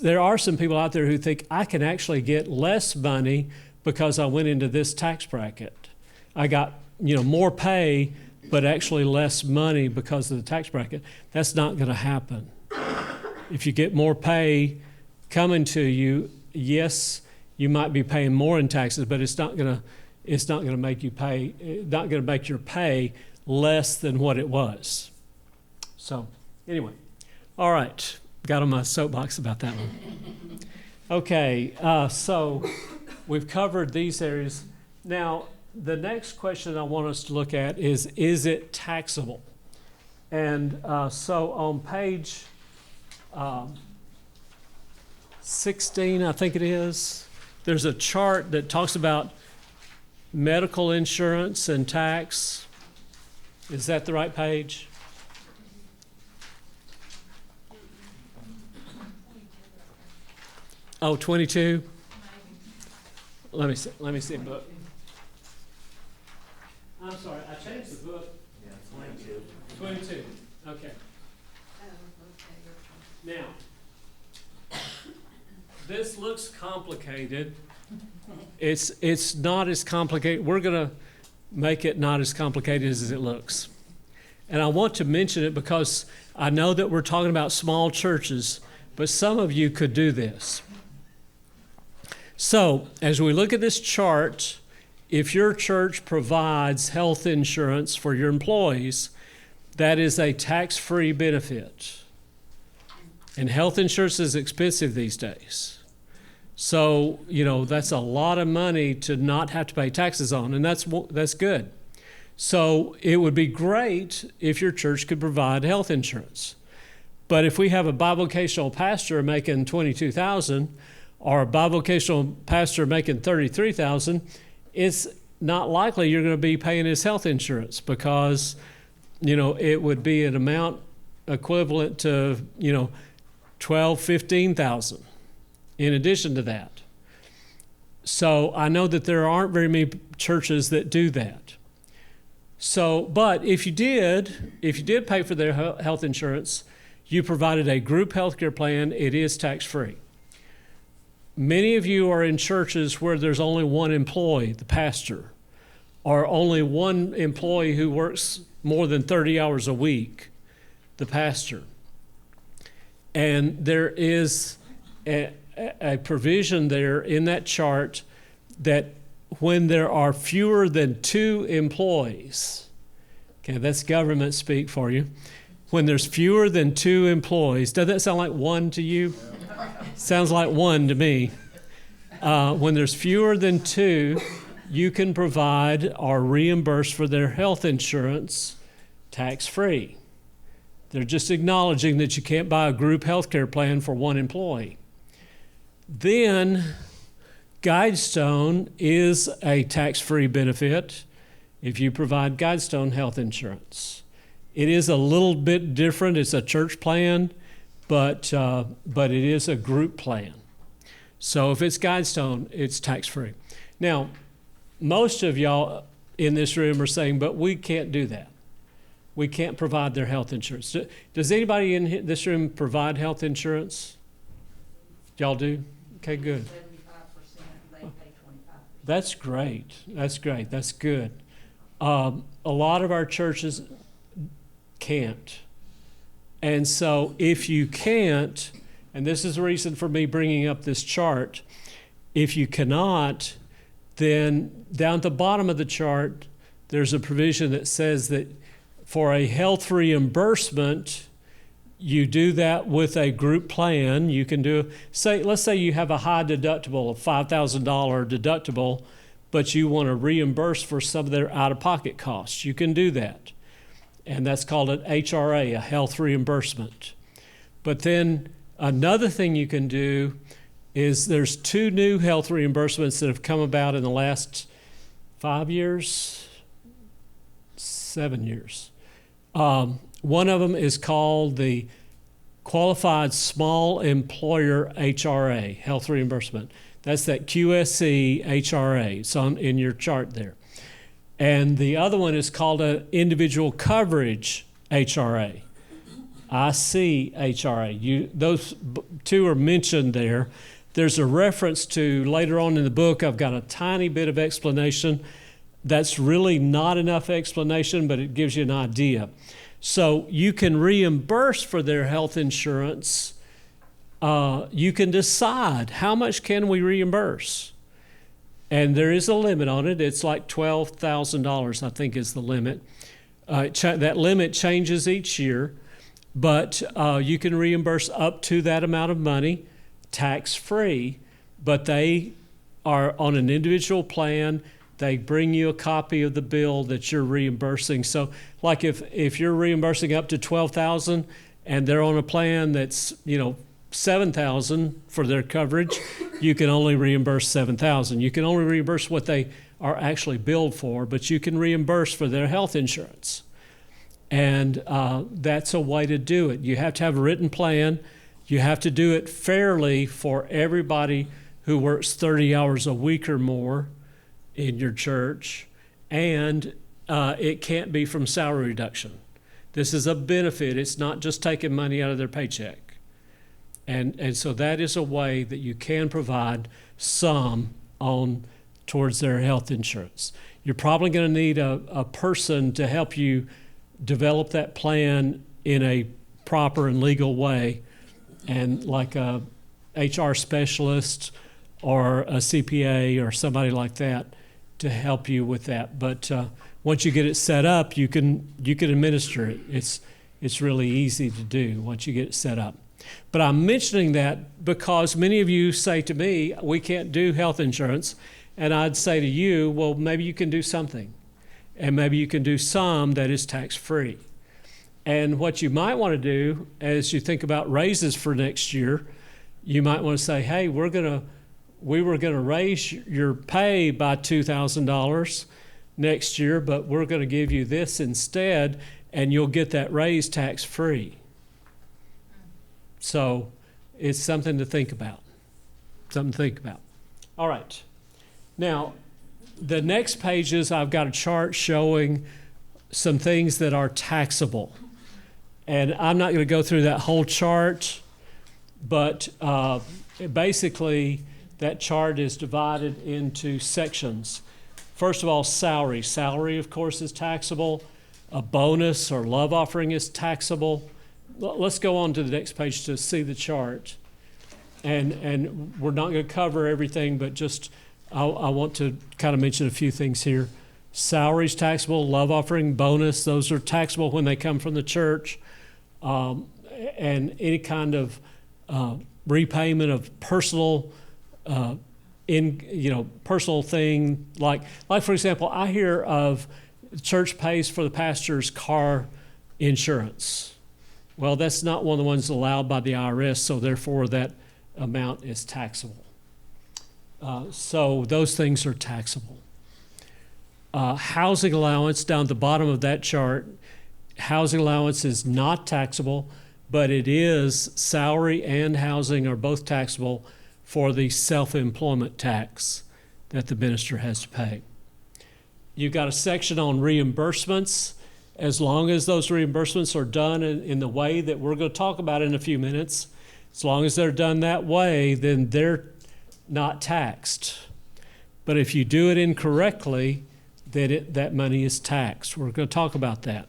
There are some people out there who think I can actually get less money because I went into this tax bracket. I got more pay, but actually less money because of the tax bracket. That's not going to happen. If you get more pay coming to you, yes, you might be paying more in taxes, but it's not going to make you pay. Not going to make your pay less than what it was. So, anyway, all right, got on my soapbox about that one. Okay, so we've covered these areas. Now, the next question I want us to look at is it taxable? And so on page 16, I think it is, there's a chart that talks about medical insurance and tax. Is that the right page? Oh, 22? Let me see the book. I'm sorry, I changed the book. Yeah, 22. 22, okay. Now, this looks complicated. It's not as complicated. We're going to make it not as complicated as it looks. And I want to mention it because I know that we're talking about small churches, but some of you could do this. So, as we look at this chart, if your church provides health insurance for your employees, that is a tax-free benefit. And health insurance is expensive these days. So, that's a lot of money to not have to pay taxes on, and that's good. So it would be great if your church could provide health insurance. But if we have a bivocational pastor making $22,000 or a bivocational pastor making $33,000, it's not likely you're going to be paying his health insurance because, it would be an amount equivalent to, $12,000, $15,000 in addition to that. So I know that there aren't very many churches that do that. So, but if you did pay for their health insurance, you provided a group healthcare plan, it is tax-free. Many of you are in churches where there's only one employee, the pastor, or only one employee who works more than 30 hours a week, the pastor. And there is a provision there in that chart that when there are fewer than 2 employees, okay, that's government speak for you. When there's fewer than 2 employees, does that sound like 1 to you? Sounds like 1 to me. When there's fewer than 2, you can provide or reimburse for their health insurance tax-free. They're just acknowledging that you can't buy a group healthcare plan for 1 employee. Then Guidestone is a tax-free benefit if you provide Guidestone health insurance. It is a little bit different. It's a church plan, but it is a group plan. So if it's Guidestone, it's tax-free. Now, most of y'all in this room are saying, but we can't do that. We can't provide their health insurance. Does anybody in this room provide health insurance? Y'all do? Okay, good. 75%, they pay 25%. That's great. That's great. That's good. A lot of our churches can't. And so if you can't, and this is the reason for me bringing up this chart, if you cannot, then down at the bottom of the chart, there's a provision that says that for a health reimbursement, you do that with a group plan. You can do, let's say you have a high deductible, a $5,000 deductible, but you want to reimburse for some of their out-of-pocket costs. You can do that. And that's called an HRA, a health reimbursement. But then another thing you can do is there's 2 new health reimbursements that have come about in the last 5 years, 7 years. One of them is called the Qualified Small Employer HRA, health reimbursement. That's that QSC HRA. It's in your chart there. And the other one is called an Individual Coverage HRA, ICHRA. Those 2 are mentioned there. There's a reference to, later on in the book, I've got a tiny bit of explanation. That's really not enough explanation, but it gives you an idea. So you can reimburse for their health insurance. You can decide how much can we reimburse. And there is a limit on it. It's like $12,000, I think, is the limit. That limit changes each year, but you can reimburse up to that amount of money, tax-free, but they are on an individual plan. They bring you a copy of the bill that you're reimbursing. So like if you're reimbursing up to $12,000 and they're on a plan that's, $7,000 for their coverage, you can only reimburse $7,000. You can only reimburse what they are actually billed for, but you can reimburse for their health insurance. And that's a way to do it. You have to have a written plan. You have to do it fairly for everybody who works 30 hours a week or more in your church, and it can't be from salary reduction. This is a benefit. It's not just taking money out of their paycheck. And so that is a way that you can provide some towards their health insurance. You're probably going to need a person to help you develop that plan in a proper and legal way. and like a HR specialist or a CPA or somebody like that to help you with that. But once you get it set up, you can administer it. It's really easy to do once you get it set up. But I'm mentioning that because many of you say to me, we can't do health insurance. And I'd say to you, well, maybe you can do something. And maybe you can do some that is tax-free. And what you might want to do as you think about raises for next year, you might want to say, hey, we were going to raise your pay by $2,000 next year, but we're going to give you this instead, and you'll get that raise tax-free. So it's something to think about. All right. Now, the next pages, I've got a chart showing some things that are taxable. And I'm not going to go through that whole chart, but basically that chart is divided into sections. First of all, salary. Salary, of course, is taxable. A bonus or love offering is taxable. Let's go on to the next page to see the chart. And we're not going to cover everything, but just I want to kind of mention a few things here. Salary is taxable, love offering, bonus, those are taxable when they come from the church. And any kind of repayment of personal personal thing, like for example, I hear of the church pays for the pastor's car insurance. Well, that's not one of the ones allowed by the IRS, so therefore that amount is taxable. So those things are taxable. Housing allowance down at the bottom of that chart, housing allowance is not taxable, but it is salary and housing are both taxable for the self-employment tax that the minister has to pay. You've got a section on reimbursements. As long as those reimbursements are done in the way that we're going to talk about in a few minutes, as long as they're done that way, then they're not taxed. But if you do it incorrectly, then that money is taxed. We're going to talk about that.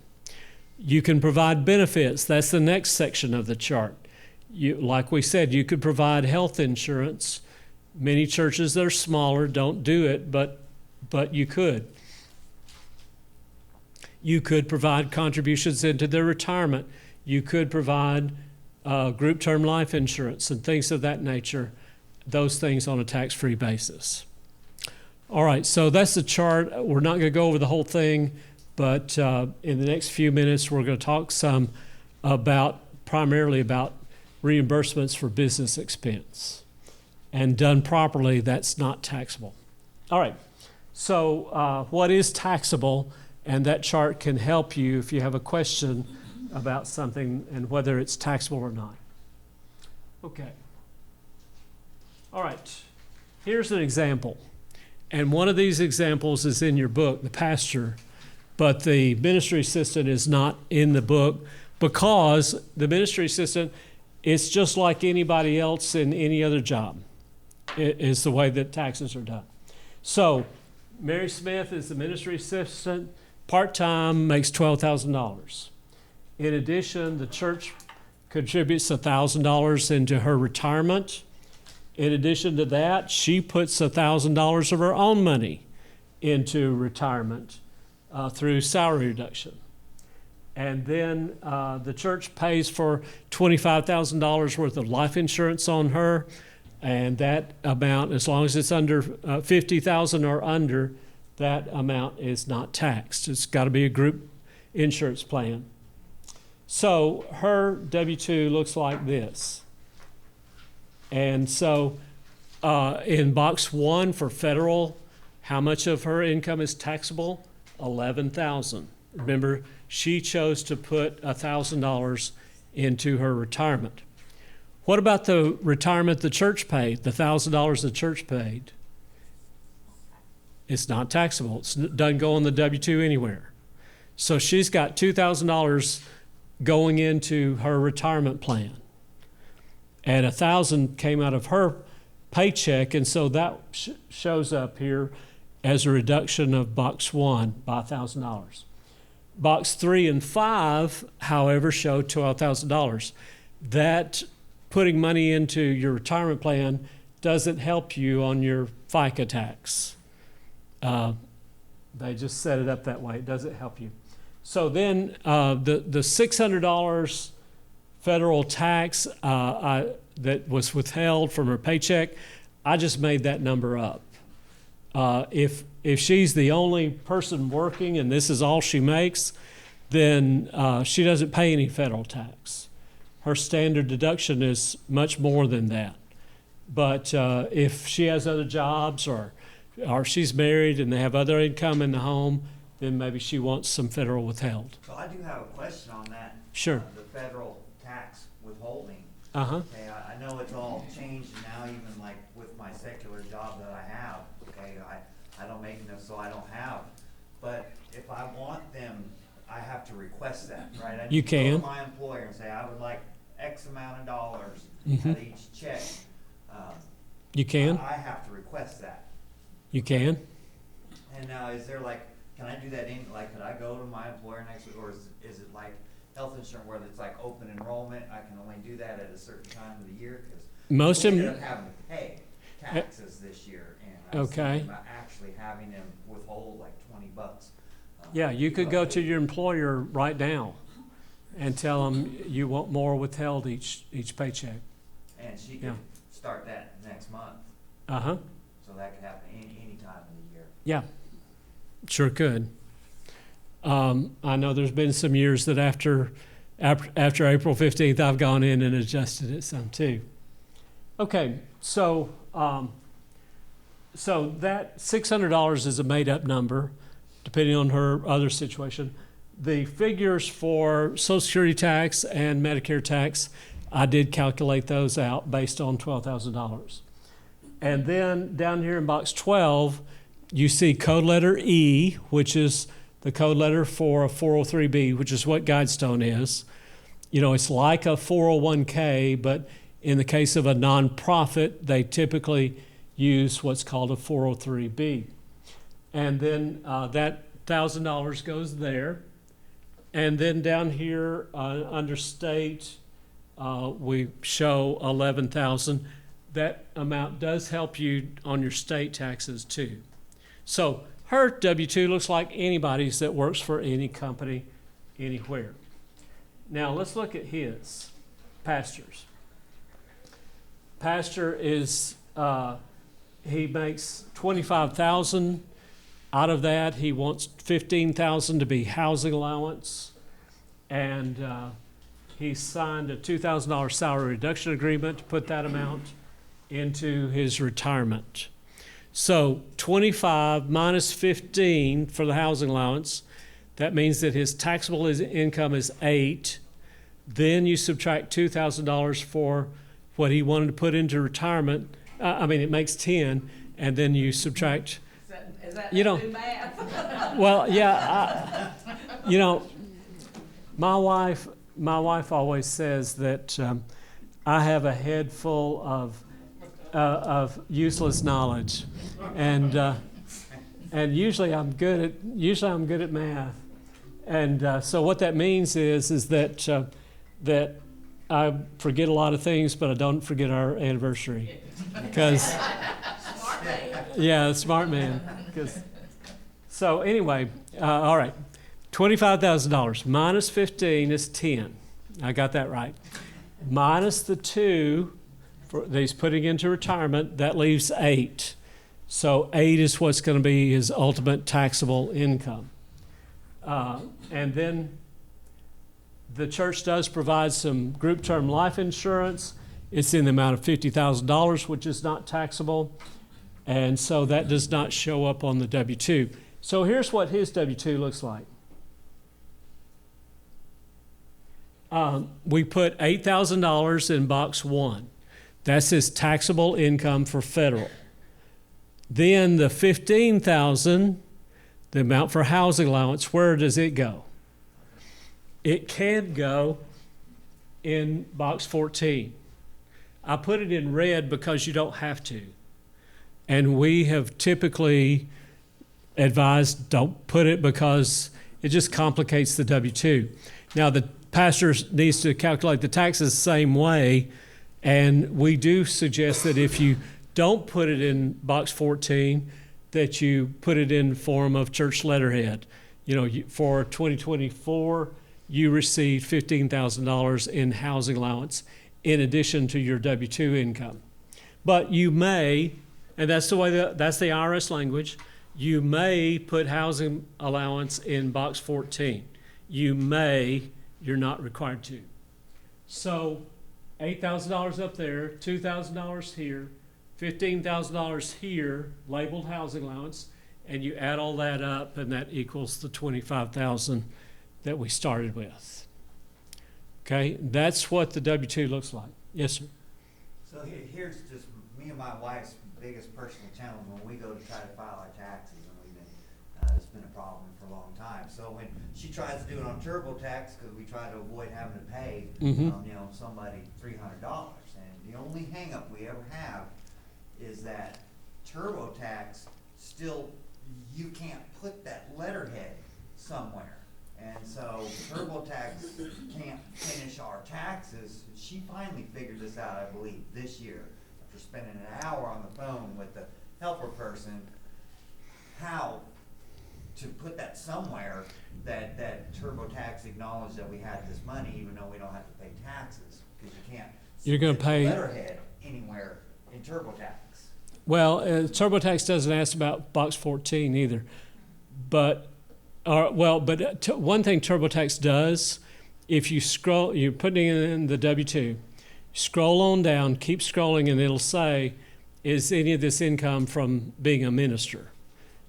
You can provide benefits. That's the next section of the chart. Like we said, you could provide health insurance. Many churches that are smaller don't do it, but you could. You could provide contributions into their retirement. You could provide group term life insurance and things of that nature, those things on a tax-free basis. All right, so that's the chart. We're not going to go over the whole thing, but in the next few minutes, we're going to talk some primarily about reimbursements for business expense. And done properly, that's not taxable. All right, so what is taxable? And that chart can help you if you have a question about something and whether it's taxable or not. Okay. All right. Here's an example. And one of these examples is in your book, The Pastor, but the ministry assistant is not in the book because the ministry assistant is just like anybody else in any other job. It is the way that taxes are done. So Mary Smith is the ministry assistant. Part-time, makes $12,000. In addition, the church contributes $1,000 into her retirement. In addition to that, she puts $1,000 of her own money into retirement through salary reduction. And then the church pays for $25,000 worth of life insurance on her, and that amount, as long as it's under $50,000 or under, that amount is not taxed. It's got to be a group insurance plan. So her W-2 looks like this. And so in box 1 for federal, how much of her income is taxable? $11,000. Remember, she chose to put $1,000 into her retirement. What about the retirement the church paid, the $1,000 the church paid? It's not taxable. It doesn't go on the W-2 anywhere. So she's got $2,000 going into her retirement plan. And $1,000 came out of her paycheck, and so that shows up here as a reduction of box 1 by $1,000. Box 3 and 5, however, show $12,000. That putting money into your retirement plan doesn't help you on your FICA tax. They just set it up that way. It doesn't help you. So then the $600 federal tax that was withheld from her paycheck, I just made that number up. If she's the only person working and this is all she makes, then she doesn't pay any federal tax. Her standard deduction is much more than that. But if she has other jobs or she's married and they have other income in the home, then maybe she wants some federal withheld. So I do have a question on that. Sure. The federal tax withholding. Uh-huh. Okay, I know it's all changed now, even like with my secular job that I have, okay, I don't make enough, so I don't have. But if I want them, I have to request that, right? I You need to go can. to my employer and say, I would like X amount of dollars Mhm. at each check. You can. I have to request that. You can. And now, is there like, can I do that could I go to my employer next week, or is it like health insurance where it's like open enrollment, I can only do that at a certain time of the year? Because Most we of ended them. up having to pay taxes this year, and I was Okay. thinking about actually having them withhold like $20. Yeah, you could go to your employer right now and tell them you want more withheld each paycheck. And she Yeah. could start that next month, Uh-huh. so that could happen any time of the year. Yeah, sure could. I know there's been some years that after April 15th, I've gone in and adjusted it some too. Okay, so that $600 is a made-up number, depending on her other situation. The figures for Social Security tax and Medicare tax, I did calculate those out based on $12,000. And then down here in box 12, you see code letter E, which is the code letter for a 403B, which is what Guidestone is. You know, it's like a 401k, but in the case of a nonprofit, they typically use what's called a 403B. And then that $1,000 goes there. And then down here under state, we show 11,000. That amount does help you on your state taxes too. So her W-2 looks like anybody's that works for any company, anywhere. Now let's look at his, Pastor's. Pastor is, he makes $25,000. Out of that, he wants $15,000 to be housing allowance, and he signed a $2,000 salary reduction agreement to put that amount into his retirement. So 25 minus 15 for the housing allowance, that means that his taxable income is 8. Then you subtract $2,000 for what he wanted to put into retirement. It makes 10, and then you subtract. Is that You know- new math? Well, yeah, my wife always says that I have a head full of useless knowledge, and usually I'm good at math, and so what that means is that that I forget a lot of things, but I don't forget our anniversary, because yeah, smart man. So anyway, all right, $25,000 minus 15 is 10. I got that right. Minus the 2 that he's putting into retirement, that leaves 8. So 8 is what's going to be his ultimate taxable income. And then the church does provide some group term life insurance. It's in the amount of $50,000, which is not taxable. And so that does not show up on the W-2. So here's what his W-2 looks like. We put $8,000 in box 1. That's his taxable income for federal. Then the $15,000, the amount for housing allowance, where does it go? It can go in box 14. I put it in red because you don't have to. And we have typically advised don't put it because it just complicates the W-2. Now the pastor needs to calculate the taxes the same way, And we do suggest that if you don't put it in box 14, that you put it in form of church letterhead. You know, for 2024, you received $15,000 in housing allowance in addition to your W-2 income. But you may, and that's the way that's the IRS language, you may put housing allowance in box 14. You may, you're not required to. So $8,000 up there, $2,000 here, $15,000 here, labeled housing allowance, and you add all that up, and that equals the $25,000 that we started with. Okay, that's what the W-2 looks like. Yes, sir. So here's just me and my wife's biggest personal challenge when we go to try to file our taxes, and we've been, it's been a problem for a long time. So when she tries to do it on TurboTax, because we try to avoid having to pay, you know, somebody $300, and the only hangup we ever have is that TurboTax still, you can't put that letterhead somewhere. And so TurboTax can't finish our taxes. She finally figured this out, I believe, this year, after spending an hour on the phone with the helper person, how to put that somewhere that TurboTax acknowledged that we had this money, even though we don't have to pay taxes, because you can't You're gonna submit the pay- letterhead anywhere in TurboTax. Well, TurboTax doesn't ask about box 14 either. But, one thing TurboTax does, if you scroll, you're putting it in the W-2, scroll on down, keep scrolling, and it'll say, is any of this income from being a minister?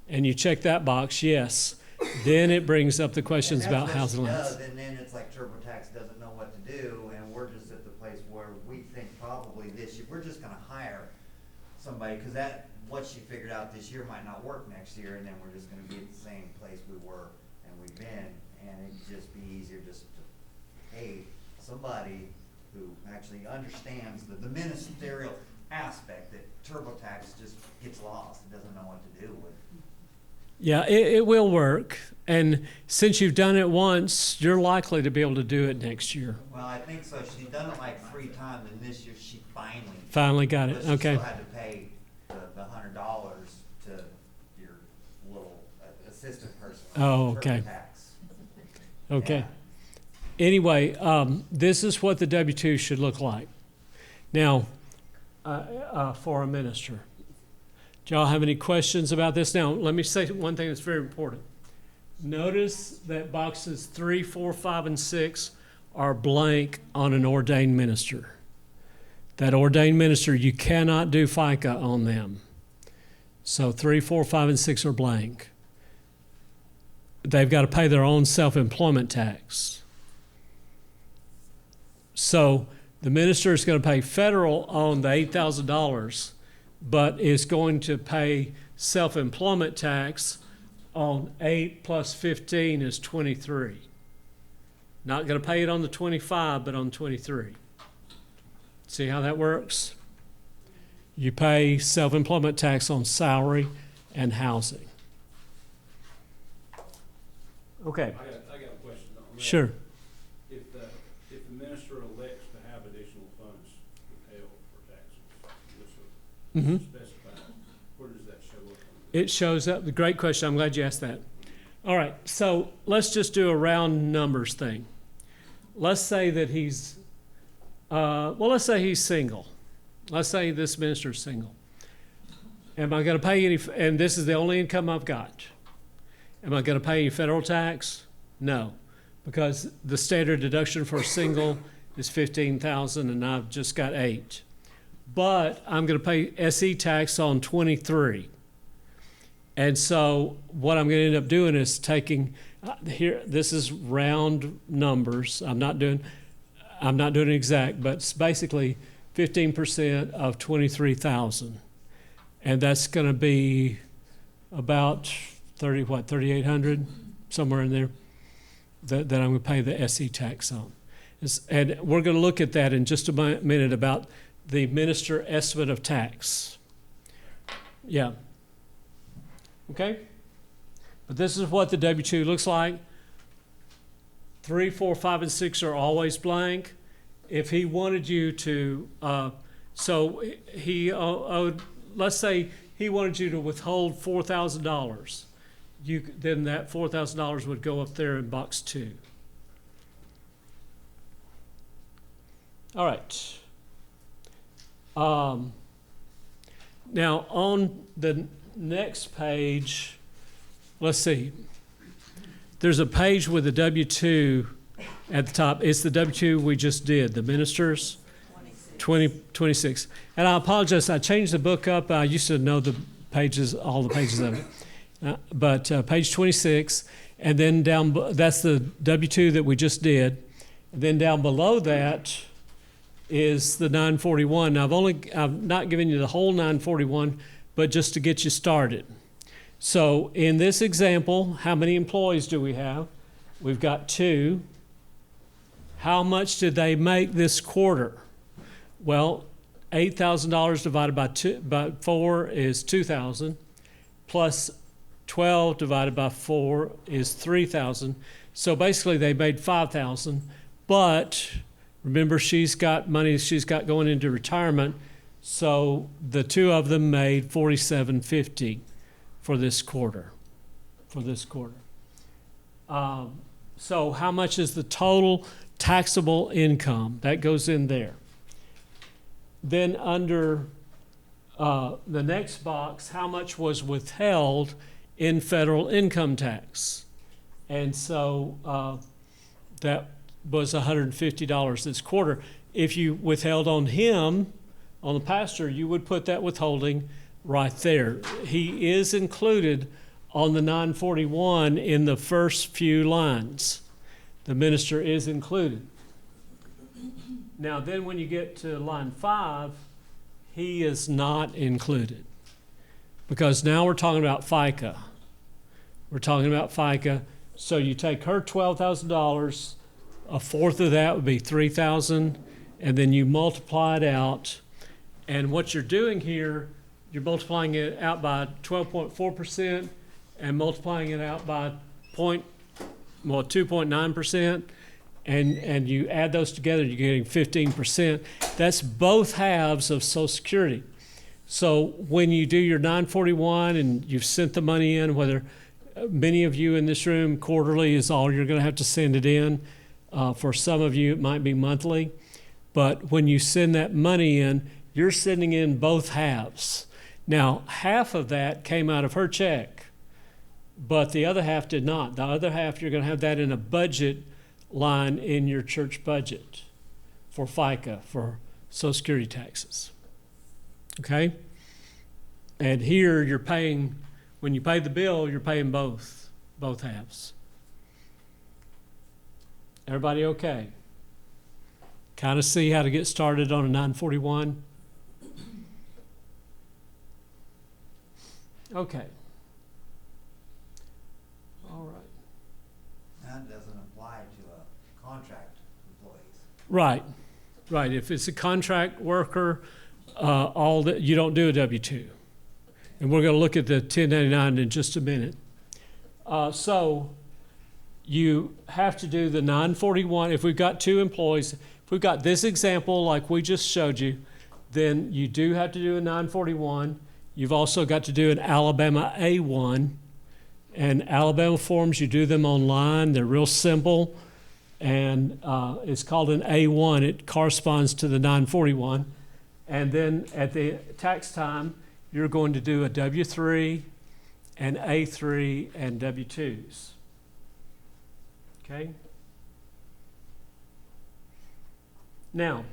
And you check that box, yes. Then it brings up the questions And that's about what housing she allowance. does, and then it's like TurboTax doesn't know what to do, and we're just at the place where we think probably this year, we're just gonna hire somebody, cause what she figured out this year might not work next year, and then we're just gonna be at the same place we were and we've been, and it'd just be easier just to pay somebody who actually understands the ministerial aspect that TurboTax just gets lost, it doesn't know what to do with. Yeah, it will work. And since you've done it once, you're likely to be able to do it next year. Well, I think so. She's done it like 3 times, and this year she Finally got but it, she okay. still had to pay the $100 to your little assistant person. on Oh, okay. TurboTax. Okay. Yeah. Anyway, this is what the W-2 should look like. Now, for a minister. Do y'all have any questions about this? Now, let me say one thing that's very important. Notice that boxes 3, 4, 5, and 6 are blank on an ordained minister. That ordained minister, you cannot do FICA on them. So 3, 4, 5, and 6 are blank. They've got to pay their own self-employment tax. So the minister is going to pay federal on the $8,000, but is going to pay self-employment tax on 8 plus 15 is 23. Not going to pay it on the 25, but on 23. See how that works? You pay self-employment tax on salary and housing. Okay, I got a question on that. sure. If the minister elects to have additional funds withheld for taxes, Mhm. specified, where does that show up? It shows up, great question, I'm glad you asked that. All right, so let's just do a round numbers thing. Let's say that he's, let's say he's single. Let's say this minister's single. Am I gonna pay any, and this is the only income I've got. Am I gonna pay any federal tax? No, because the standard deduction for a single is $15,000 and I've just got 8. But I'm gonna pay SE tax on 23. And so what I'm going to end up doing is taking here. This is round numbers. I'm not doing exact, but it's basically 15% of 23,000, and that's going to be about 3,800, somewhere in there. That I'm going to pay the SE tax on, and we're going to look at that in just a minute about the minister estimate of tax. Yeah. Okay? But this is what the W-2 looks like. 3, 4, 5, and 6 are always blank. if he wanted you to, so he owed, let's say he wanted you to withhold $4,000, then that $4,000 would go up there in box 2. All right. Now on the next page, let's see. There's a page with a W-2 at the top. It's the W-2 we just did, the ministers. 26. And I apologize, I changed the book up. I used to know the pages, all the pages of it. But page 26, and then that's the W-2 that we just did. And then down below that is the 941. Now I've not given you the whole 941, but just to get you started. So in this example, how many employees do we have? We've got 2. How much did they make this quarter? Well, $8,000 divided by 4 is $2,000, plus 12 divided by 4 is $3,000. So basically they made $5,000, but remember she's got money she's got going into retirement, so the 2 of them made $47.50 for this quarter. So how much is the total taxable income? That goes in there. Then under the next box, how much was withheld in federal income tax? And so that was $150 this quarter. If you withheld on him, on the pastor, you would put that withholding right there. He is included on the 941 in the first few lines. The minister is included. Now then when you get to line 5, he is not included. Because now we're talking about FICA. So you take her $12,000, a fourth of that would be $3,000, and then you multiply it out. And what you're doing here, you're multiplying it out by 12.4% and multiplying it out by 2.9%. And you add those together, you're getting 15%. That's both halves of Social Security. So when you do your 941 and you've sent the money in, whether many of you in this room quarterly is all you're going to have to send it in. For some of you, it might be monthly. But when you send that money in, you're sending in both halves. Now, half of that came out of her check, but the other half did not. The other half, you're going to have that in a budget line in your church budget for FICA, for Social Security taxes. Okay? And here you're paying, when you pay the bill, you're paying both halves. Everybody okay? Kind of see how to get started on a 941? Okay. All right. That doesn't apply to contract employees. Right. If it's a contract worker, all that you don't do a W-2. And we're going to look at the 1099 in just a minute. So you have to do the 941. If we've got 2 employees, if we've got this example like we just showed you, then you do have to do a 941. You've also got to do an Alabama A1. And Alabama forms, you do them online. They're real simple. And it's called an A1. It corresponds to the 941. And then at the tax time, you're going to do a W-3 and A3 and W-2s. Okay? Now,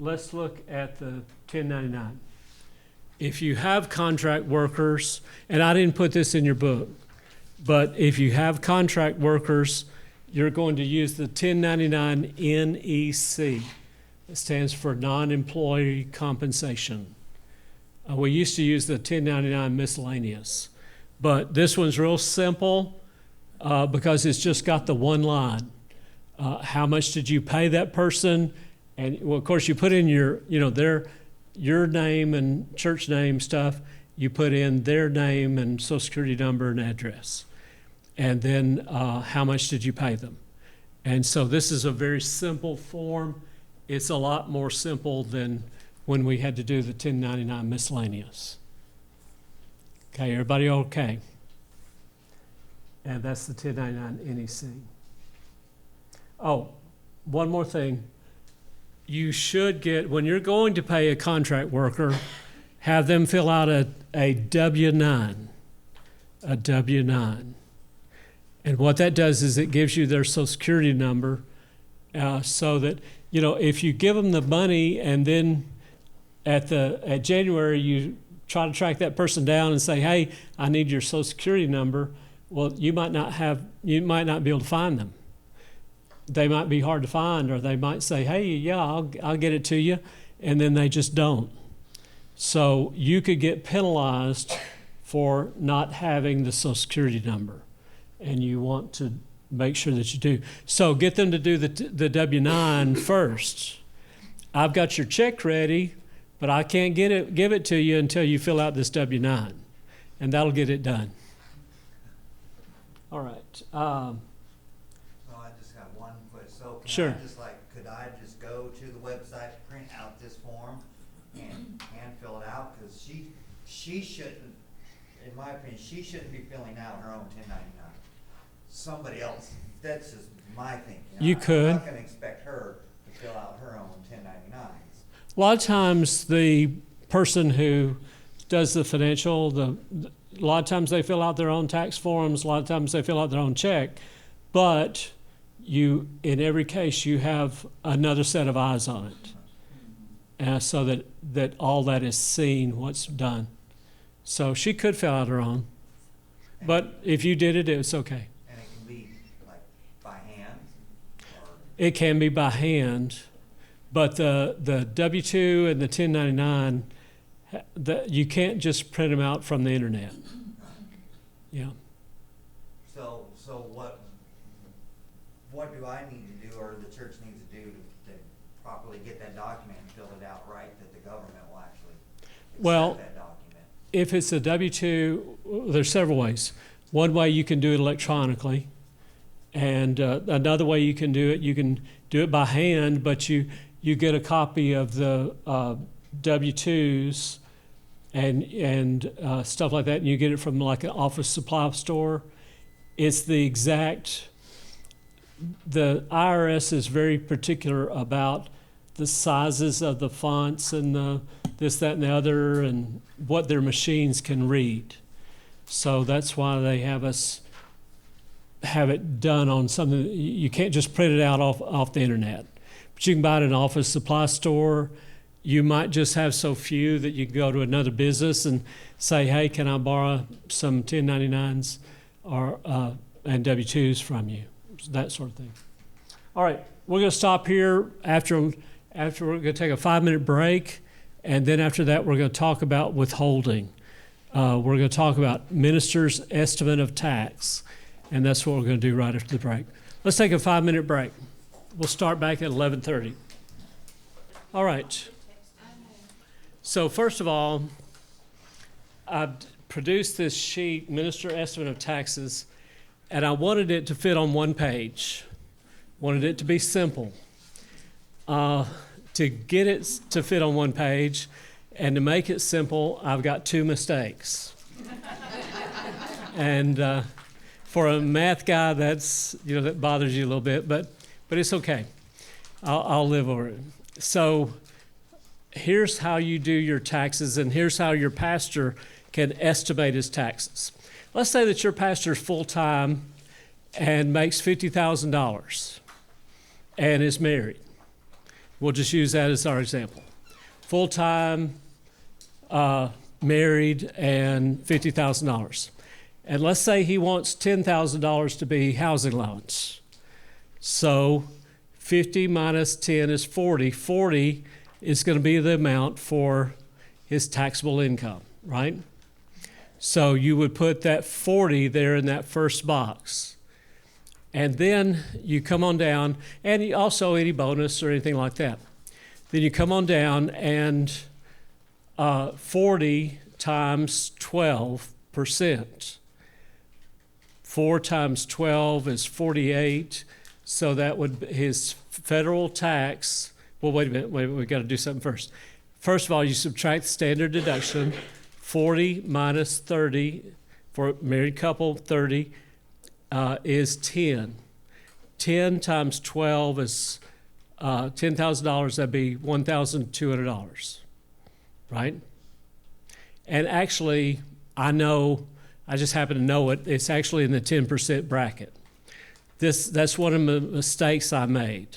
let's look at the 1099. If you have contract workers, and I didn't put this in your book, but if you have contract workers, you're going to use the 1099 NEC. It stands for non-employee compensation. We used to use the 1099 miscellaneous, but this one's real simple because it's just got the one line. How much did you pay that person? And well, of course, you put in your name and church name stuff. You put in their name and Social Security number and address, and then how much did you pay them? And so this is a very simple form. It's a lot more simple than when we had to do the 1099 miscellaneous. Okay, everybody okay? And that's the 1099 NEC. Oh, one more thing. You should get, when you're going to pay a contract worker, have them fill out a W-9. A W-9. And what that does is it gives you their social security number so that, you know, if you give them the money and then at January you try to track that person down and say, hey, I need your social security number, well, you might not be able to find them. They might be hard to find, or they might say, hey, yeah, I'll get it to you, and then they just don't. So you could get penalized for not having the social security number, and you want to make sure that you do. So get them to do the W-9 first. I've got your check ready, but I can't give it to you until you fill out this W-9, and that'll get it done. All right. So I just got one question. So Sure. could I just go to the website, print out this form and fill it out? Cause she shouldn't, in my opinion, she shouldn't be filling out her own 1099. Somebody else, that's just my thinking. You could. I'm not gonna expect her to fill out her own 1099s. A lot of times the person who does the financial, a lot of times they fill out their own tax forms, a lot of times they fill out their own check, but in every case, you have another set of eyes on it, so that all that is seen, what's done. So she could fill out her own, but if you did it, it's okay. And it can be like by hand or? It can be by hand, but the W-2 and the 1099, you can't just print them out from the internet. Yeah. So what do I need to do, or the church needs to do to properly get that document and fill it out right, that the government will actually Well, accept that document? if it's a W-2, there's several ways. One way you can do it electronically, and another way you can do it by hand, but you get a copy of the W-2s and stuff like that, and you get it from like an office supply store. It's the IRS is very particular about the sizes of the fonts and the this, that, and the other, and what their machines can read. So that's why they have us have it done on something. You can't just print it out off the internet. But you can buy it at an office supply store. You might just have so few that you can go to another business and say, hey, can I borrow some 1099s and W-2s from you? That sort of thing. All right, we're going to stop here after we're going to take a 5-minute break, and then after that we're going to talk about withholding. We're going to talk about minister's estimate of tax, and that's what we're going to do right after the break. Let's take a 5-minute break. We'll start back at 11:30. All right. So first of all, I've produced this sheet, Minister Estimate of Taxes, and I wanted it to fit on one page. Wanted it to be simple. To get it to fit on one page and to make it simple, I've got 2 mistakes. And for a math guy, that bothers you a little bit, but it's okay. I'll live over it. So here's how you do your taxes, and here's how your pastor can estimate his taxes. Let's say that your pastor's full-time and makes $50,000 and is married. We'll just use that as our example. Full-time, married, and $50,000. And let's say he wants $10,000 to be housing allowance. So 50 minus 10 is 40. 40 is going to be the amount for his taxable income, right? So you would put that 40 there in that first box. And then you come on down, and also any bonus or anything like that. Then you come on down, and 40 times 12%. 4 times 12 is 48. So that would, his federal tax, well, wait a minute, we got to do something first. First of all, you subtract the standard deduction, 40 minus 30, for a married couple, 30, is 10. 10 times 12 is $10,000, that'd be $1,200, right? And actually, I just happen to know it, it's actually in the 10% bracket. That's one of the mistakes I made,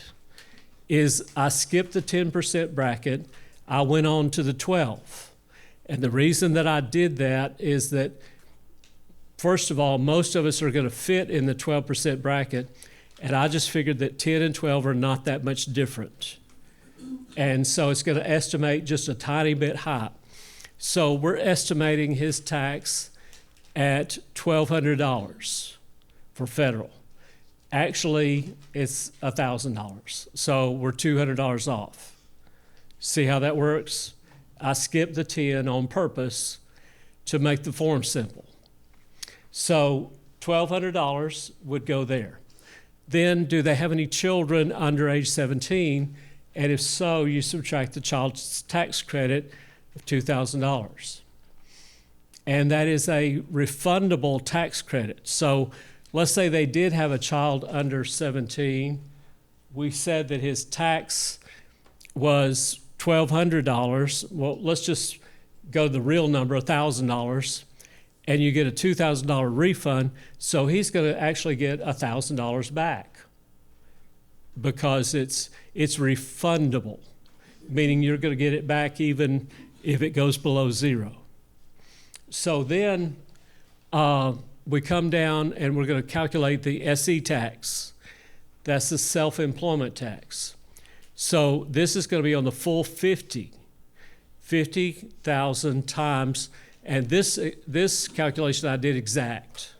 is I skipped the 10% bracket, I went on to the 12. And the reason that I did that is that, first of all, most of us are gonna fit in the 12% bracket, and I just figured that 10 and 12 are not that much different. And so it's gonna estimate just a tiny bit high. So we're estimating his tax at $1,200 for federal. Actually, it's $1,000, so we're $200 off. See how that works? I skipped the 10 on purpose to make the form simple. So $1,200 would go there. Then, do they have any children under age 17? And if so, you subtract the child's tax credit of $2,000. And that is a refundable tax credit. So let's say they did have a child under 17. We said that his tax was $1,200. Well, let's just go to the real number, $1,000, and you get a $2,000 refund. So he's going to actually get $1,000 back because it's refundable, meaning you're going to get it back even if it goes below zero. So then we come down and we're going to calculate the SE tax. That's the self-employment tax. So this is going to be on the full 50,000 times, and this calculation I did exact.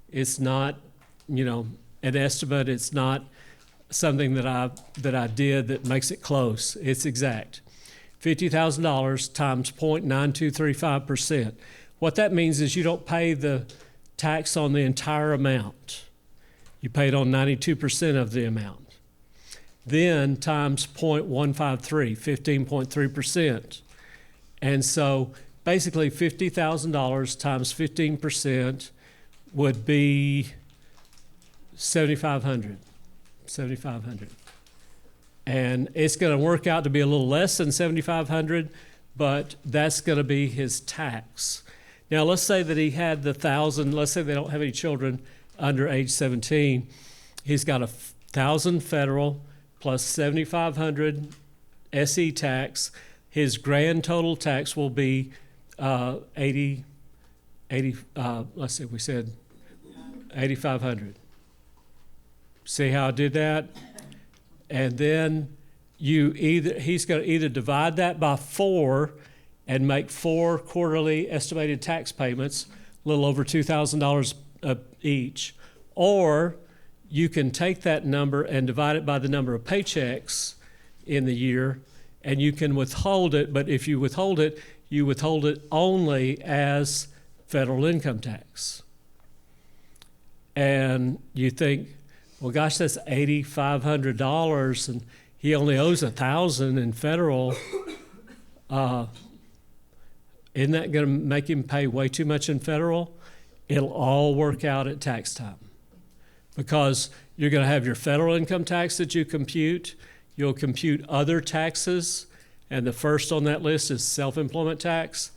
It's not, an estimate. It's not something that I did that makes it close. It's exact. $50,000 times 0.9235%. What that means is you don't pay the tax on the entire amount. You pay it on 92% of the amount. Then times 0.153, 15.3%. And so basically $50,000 times 15% would be $7,500. And it's going to work out to be a little less than $7,500, but that's going to be his tax. Now, let's say that he had the 1,000, let's say they don't have any children under age 17. He's got 1,000 federal plus 7,500 SE tax. His grand total tax will be 80, let's see, we said 8,500. See how I did that? And then he's going to either divide that by 4 and make 4 quarterly estimated tax payments, a little over $2,000 each, or you can take that number and divide it by the number of paychecks in the year, and you can withhold it, but if you withhold it, you withhold it only as federal income tax. And you think, well, gosh, that's $8,500, and he only owes $1,000 in federal. Isn't that going to make him pay way too much in federal? It'll all work out at tax time, because you're going to have your federal income tax that you compute. You'll compute other taxes, and the first on that list is self-employment tax.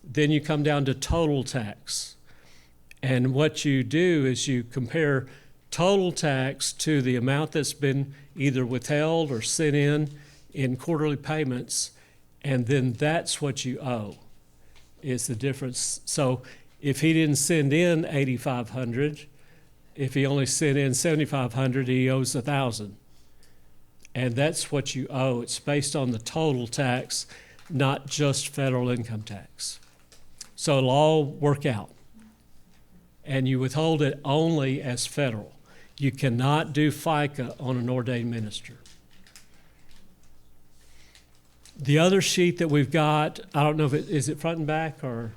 Then you come down to total tax. And what you do is you compare total tax to the amount that's been either withheld or sent in quarterly payments, and then that's what you owe, is the difference. So if he didn't send in $8,500, if he only sent in $7,500, he owes $1,000. And that's what you owe. It's based on the total tax, not just federal income tax. So it'll all work out. And you withhold it only as federal. You cannot do FICA on an ordained minister. The other sheet that we've got, I don't know if is it front and back, or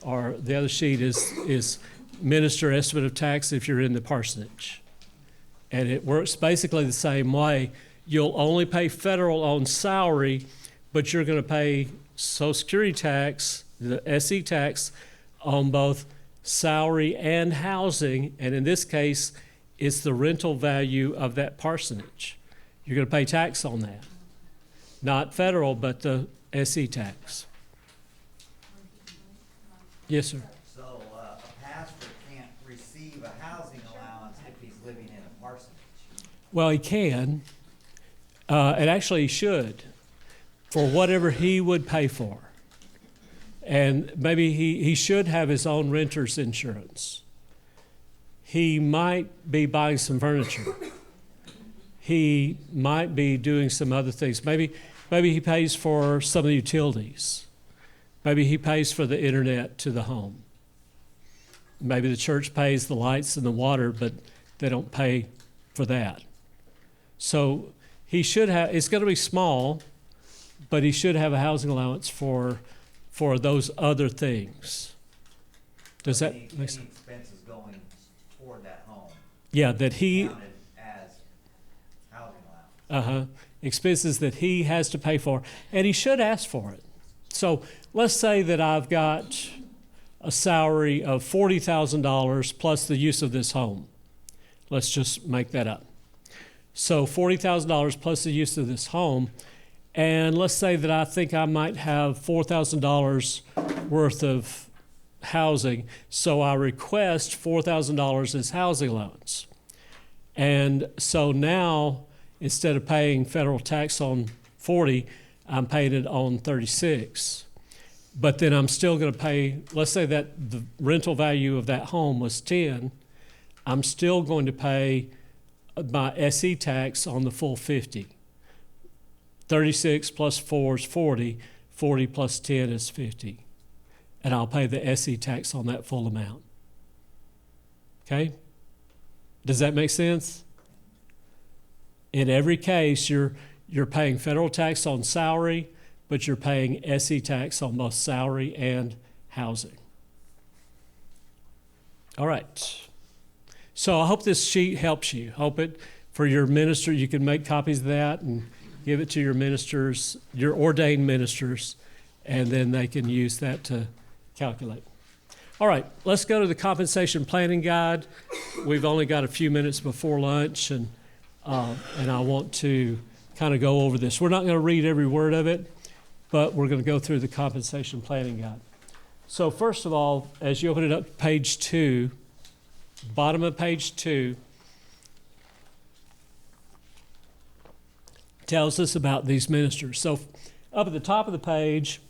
the other sheet is minister estimate of tax if you're in the parsonage. And it works basically the same way. You'll only pay federal on salary, but you're going to pay Social Security tax, the SE tax, on both salary and housing. And in this case, it's the rental value of that parsonage. You're going to pay tax on that. Not federal, but the SE tax. Yes, sir. So, a pastor can't receive a housing allowance if he's living in a parsonage. Well, he can, and actually he should, for whatever he would pay for. And maybe he should have his own renter's insurance. He might be buying some furniture. He might be doing some other things. Maybe he pays for some of the utilities. Maybe he pays for the internet to the home. Maybe the church pays the lights and the water, but they don't pay for that. So he should have, it's going to be small, but he should have a housing allowance for those other things. Does that Any make sense? expenses going toward that home Yeah, that he, counted as housing allowance. expenses that he has to pay for, and he should ask for it. So let's say that I've got a salary of $40,000 plus the use of this home. Let's just make that up. So $40,000 plus the use of this home, and let's say that I think I might have $4,000 worth of housing, so I request $4,000 as housing allowance. And so now, instead of paying federal tax on 40, I'm paying it on 36. But then I'm still going to pay, let's say that the rental value of that home was 10, I'm still going to pay my SE tax on the full 50. 36 plus 4 is 40, 40 plus 10 is 50. And I'll pay the SE tax on that full amount. Okay? Does that make sense? In every case, you're paying federal tax on salary, but you're paying SE tax on both salary and housing. All right. So I hope this sheet helps you. Hope it, for your minister, you can make copies of that and give it to your ministers, your ordained ministers, and then they can use that to calculate. All right, let's go to the compensation planning guide. We've only got a few minutes before lunch, and I want to kind of go over this. We're not going to read every word of it, but we're going to go through the compensation planning guide. So first of all, as you open it up, page 2, bottom of page 2, tells us about these ministers. So up at the top of the page,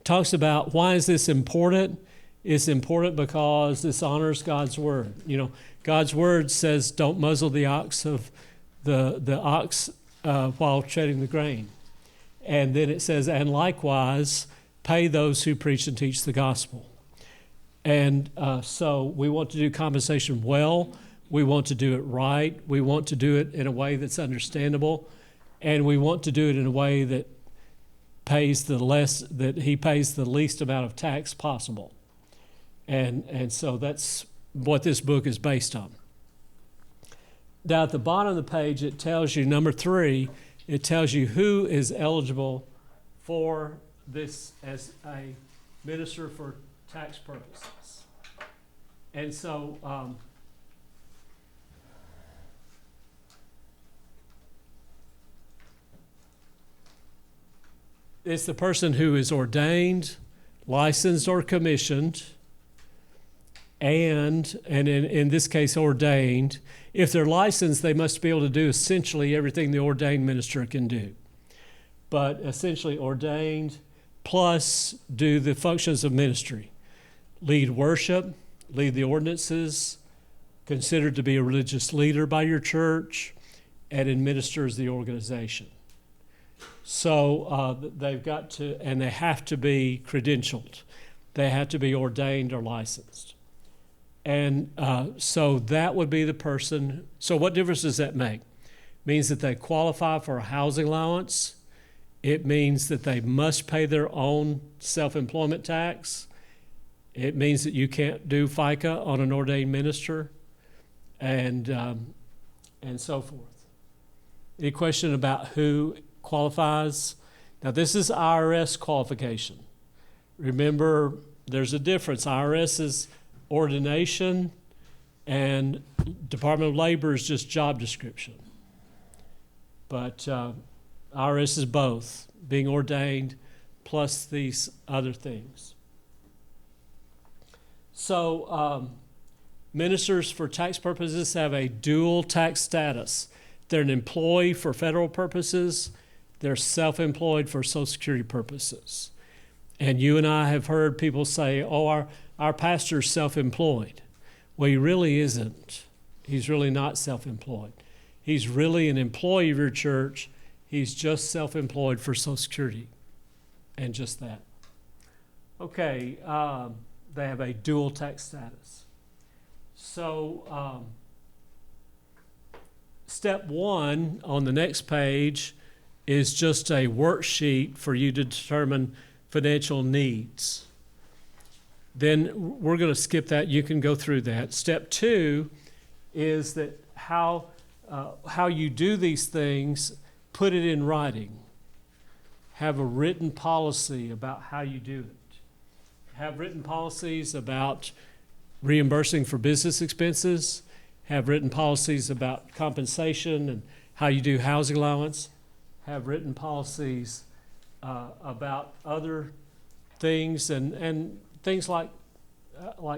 talks about why is this important. It's important because this honors God's word. You know, God's word says don't muzzle the ox while treading the grain. And then it says, and likewise, pay those who preach and teach the gospel. And so we want to do compensation well. We want to do it right. We want to do it in a way that's understandable. And we want to do it in a way that he pays the least amount of tax possible. And so that's what this book is based on. Down at the bottom of the page, it tells you, number 3, it tells you who is eligible for this as a minister for tax purposes. And so it's the person who is ordained, licensed, or commissioned, and in this case, ordained. If they're licensed, they must be able to do essentially everything the ordained minister can do. But essentially ordained plus do the functions of ministry. Lead worship, lead the ordinances, considered to be a religious leader by your church, and administers the organization. So they've got to, and they have to be credentialed. They have to be ordained or licensed. And so that would be the person. So what difference does that make? It means that they qualify for a housing allowance. It means that they must pay their own self-employment tax. It means that you can't do FICA on an ordained minister. and so forth. Any question about who qualifies? Now, this is IRS qualification. Remember, there's a difference. IRS is ordination, and Department of Labor is just job description. But IRS is both, being ordained plus these other things. So ministers for tax purposes have a dual tax status. They're an employee for federal purposes. They're self-employed for Social Security purposes. And you and I have heard people say, oh, our pastor's self-employed. Well, he really isn't. He's really not self-employed. He's really an employee of your church. He's just self-employed for Social Security, and just that. Okay, they have a dual tax status. So step one on the next page is just a worksheet for you to determine financial needs. Then we're going to skip that. You can go through that. Step two is that how you do these things, put it in writing. Have a written policy about how you do it. Have written policies about reimbursing for business expenses. Have written policies about compensation and how you do housing allowance. Have written policies about other things and things like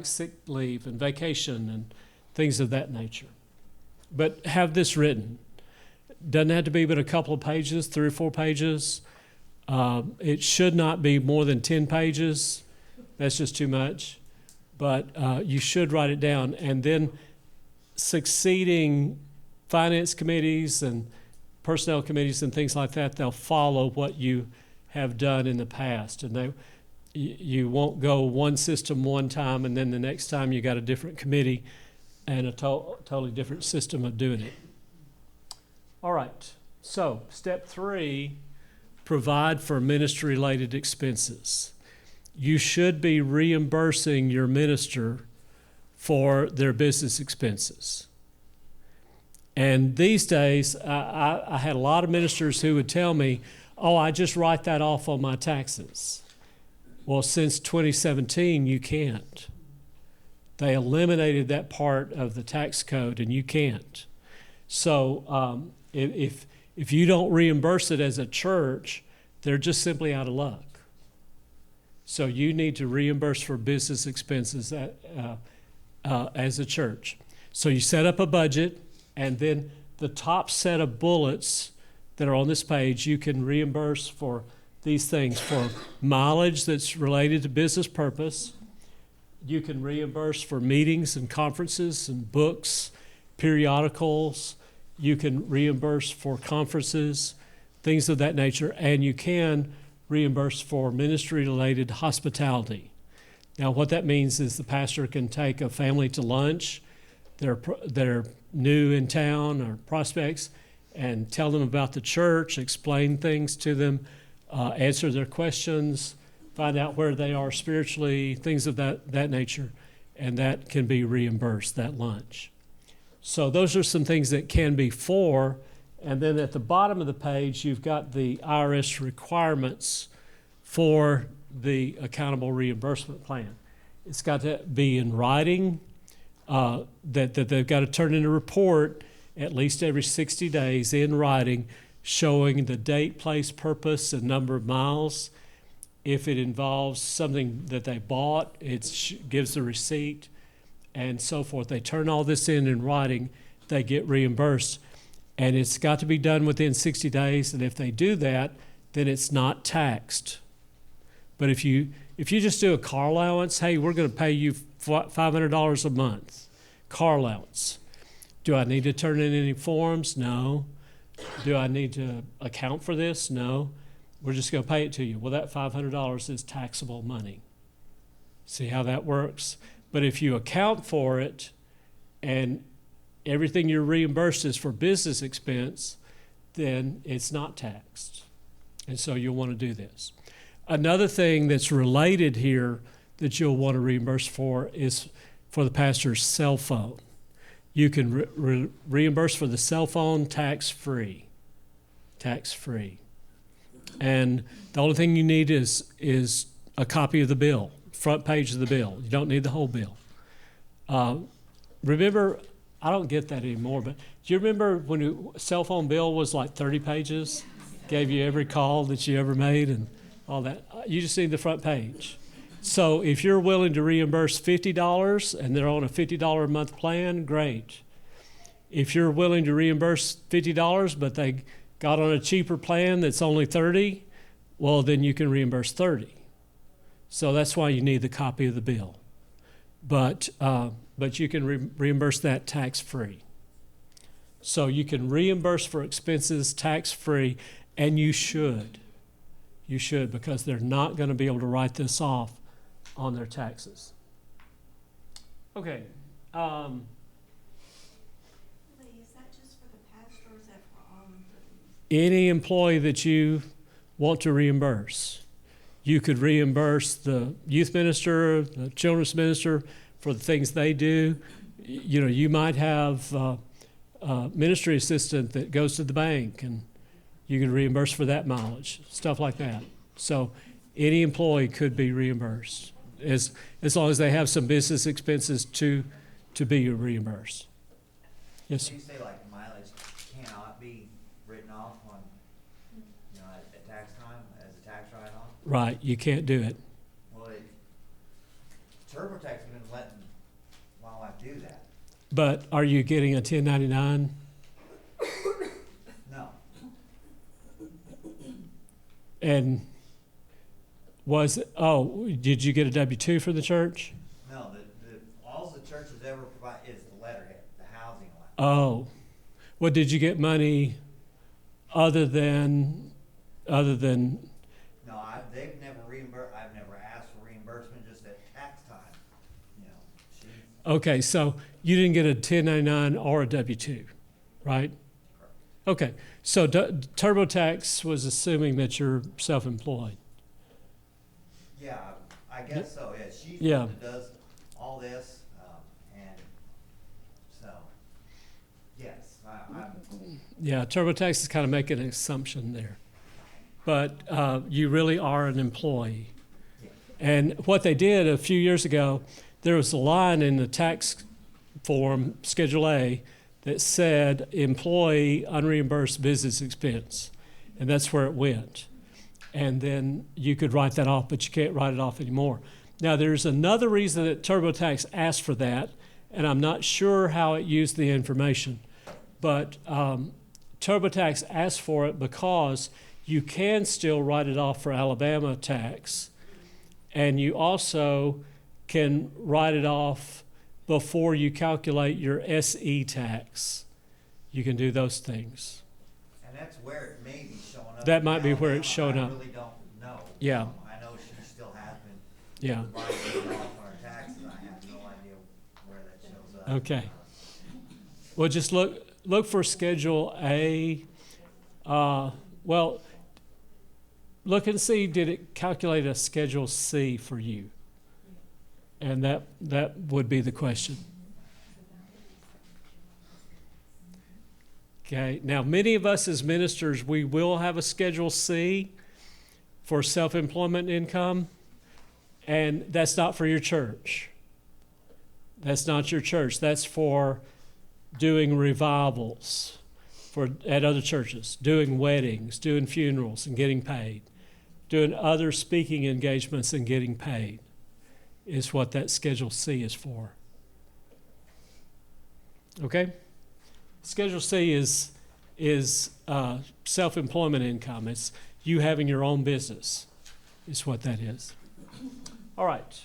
sick leave and vacation and things of that nature. But have this written. Doesn't have to be but a couple of pages, 3 or 4 pages. It should not be more than 10 pages. That's just too much. But you should write it down. And then succeeding finance committees and personnel committees and things like that, they'll follow what you have done in the past. And you won't go one system one time and then the next time you got a different committee and a totally different system of doing it. All right, so step 3, provide for ministry-related expenses. You should be reimbursing your minister for their business expenses. And these days, I had a lot of ministers who would tell me, oh, I just write that off on my taxes. Well, since 2017, you can't. They eliminated that part of the tax code, and you can't. So if you don't reimburse it as a church, they're just simply out of luck. So you need to reimburse for business expenses as a church. So you set up a budget, and then the top set of bullets that are on this page, you can reimburse for these things. For mileage that's related to business purpose, you can reimburse for meetings and conferences and books, periodicals. You can reimburse for conferences, things of that nature, and you can reimburse for ministry-related hospitality. Now, what that means is the pastor can take a family to lunch. They're new in town or prospects, and tell them about the church, explain things to them, answer their questions, find out where they are spiritually, things of that nature, and that can be reimbursed, that lunch. So those are some things that can be for, and then at the bottom of the page, you've got the IRS requirements for the accountable reimbursement plan. It's got to be in writing, that they've got to turn in a report at least every 60 days in writing, showing the date, place, purpose, and number of miles. If it involves something that they bought, it gives the receipt and so forth. They turn all this in writing, they get reimbursed. And it's got to be done within 60 days, and if they do that, then it's not taxed. But if you just do a car allowance, hey, we're going to pay you $500 a month, car allowance. Do I need to turn in any forms? No. Do I need to account for this? No. We're just going to pay it to you. Well, that $500 is taxable money. See how that works? But if you account for it and everything you're reimbursed is for business expense, then it's not taxed. And so you'll want to do this. Another thing that's related here that you'll want to reimburse for is for the pastor's cell phone. You can reimburse for the cell phone tax-free. Tax-free. And the only thing you need is a copy of the bill, front page of the bill. You don't need the whole bill. Remember, I don't get that anymore, but do you remember when a cell phone bill was like 30 pages? Gave you every call that you ever made and all that. You just need the front page. So if you're willing to reimburse $50 and they're on a $50 a month plan, great. If you're willing to reimburse $50 but they got on a cheaper plan that's only $30, well, then you can reimburse $30. So that's why you need the copy of the bill. But you can reimburse that tax-free. So you can reimburse for expenses tax-free, and you should. You should, because they're not going to be able to write this off on their taxes. Okay. Lee, is that just for the pastor or is that for all employees? Any employee that you want to reimburse. You could reimburse the youth minister, the children's minister for the things they do. You know, you might have a ministry assistant that goes to the bank and you can reimburse for that mileage, stuff like that. So any employee could be reimbursed as long as they have some business expenses to be reimbursed. Yes, sir. You say like mileage cannot be written off on, you know, at tax time as a tax write-off? Right, you can't do it. Well, TurboTax has been letting my wife do that. But are you getting a 1099? No. And did you get a W-2 for the church? No, all the church has ever provided is the letterhead, the housing allowance. Oh, well, did you get money other than? No, they've never reimbursed, I've never asked for reimbursement, just at tax time, you know. Okay, so you didn't get a 1099 or a W-2, right? Okay, so TurboTax was assuming that you're self-employed. Yeah, I guess so, yeah, she's the Yeah. one that does all this, and so, yes, I'm, Yeah, TurboTax is kind of making an assumption there. But you really are an employee. yeah. And what they did a few years ago, there was a line in the tax form, Schedule A, that said employee unreimbursed business expense. And that's where it went. And then you could write that off, but you can't write it off anymore. Now, there's another reason that TurboTax asked for that, and I'm not sure how it used the information. But TurboTax asked for it because you can still write it off for Alabama tax, and you also can write it off before you calculate your SE tax. You can do those things. And that's where it may be showing up. That in might be where it's Alabama. showing up. I really don't know. Yeah. I know she still has been Yeah. providing it off on her taxes, I have no idea where that shows up. Okay. Well, just look for Schedule A. Well, look and see, did it calculate a Schedule C for you? And that would be the question. Okay, now many of us as ministers, we will have a Schedule C for self-employment income, and that's not for your church. That's not your church. That's for doing revivals at other churches, doing weddings, doing funerals and getting paid, doing other speaking engagements and getting paid is what that Schedule C is for. Okay? Schedule C is self-employment income. It's you having your own business is what that is. All right.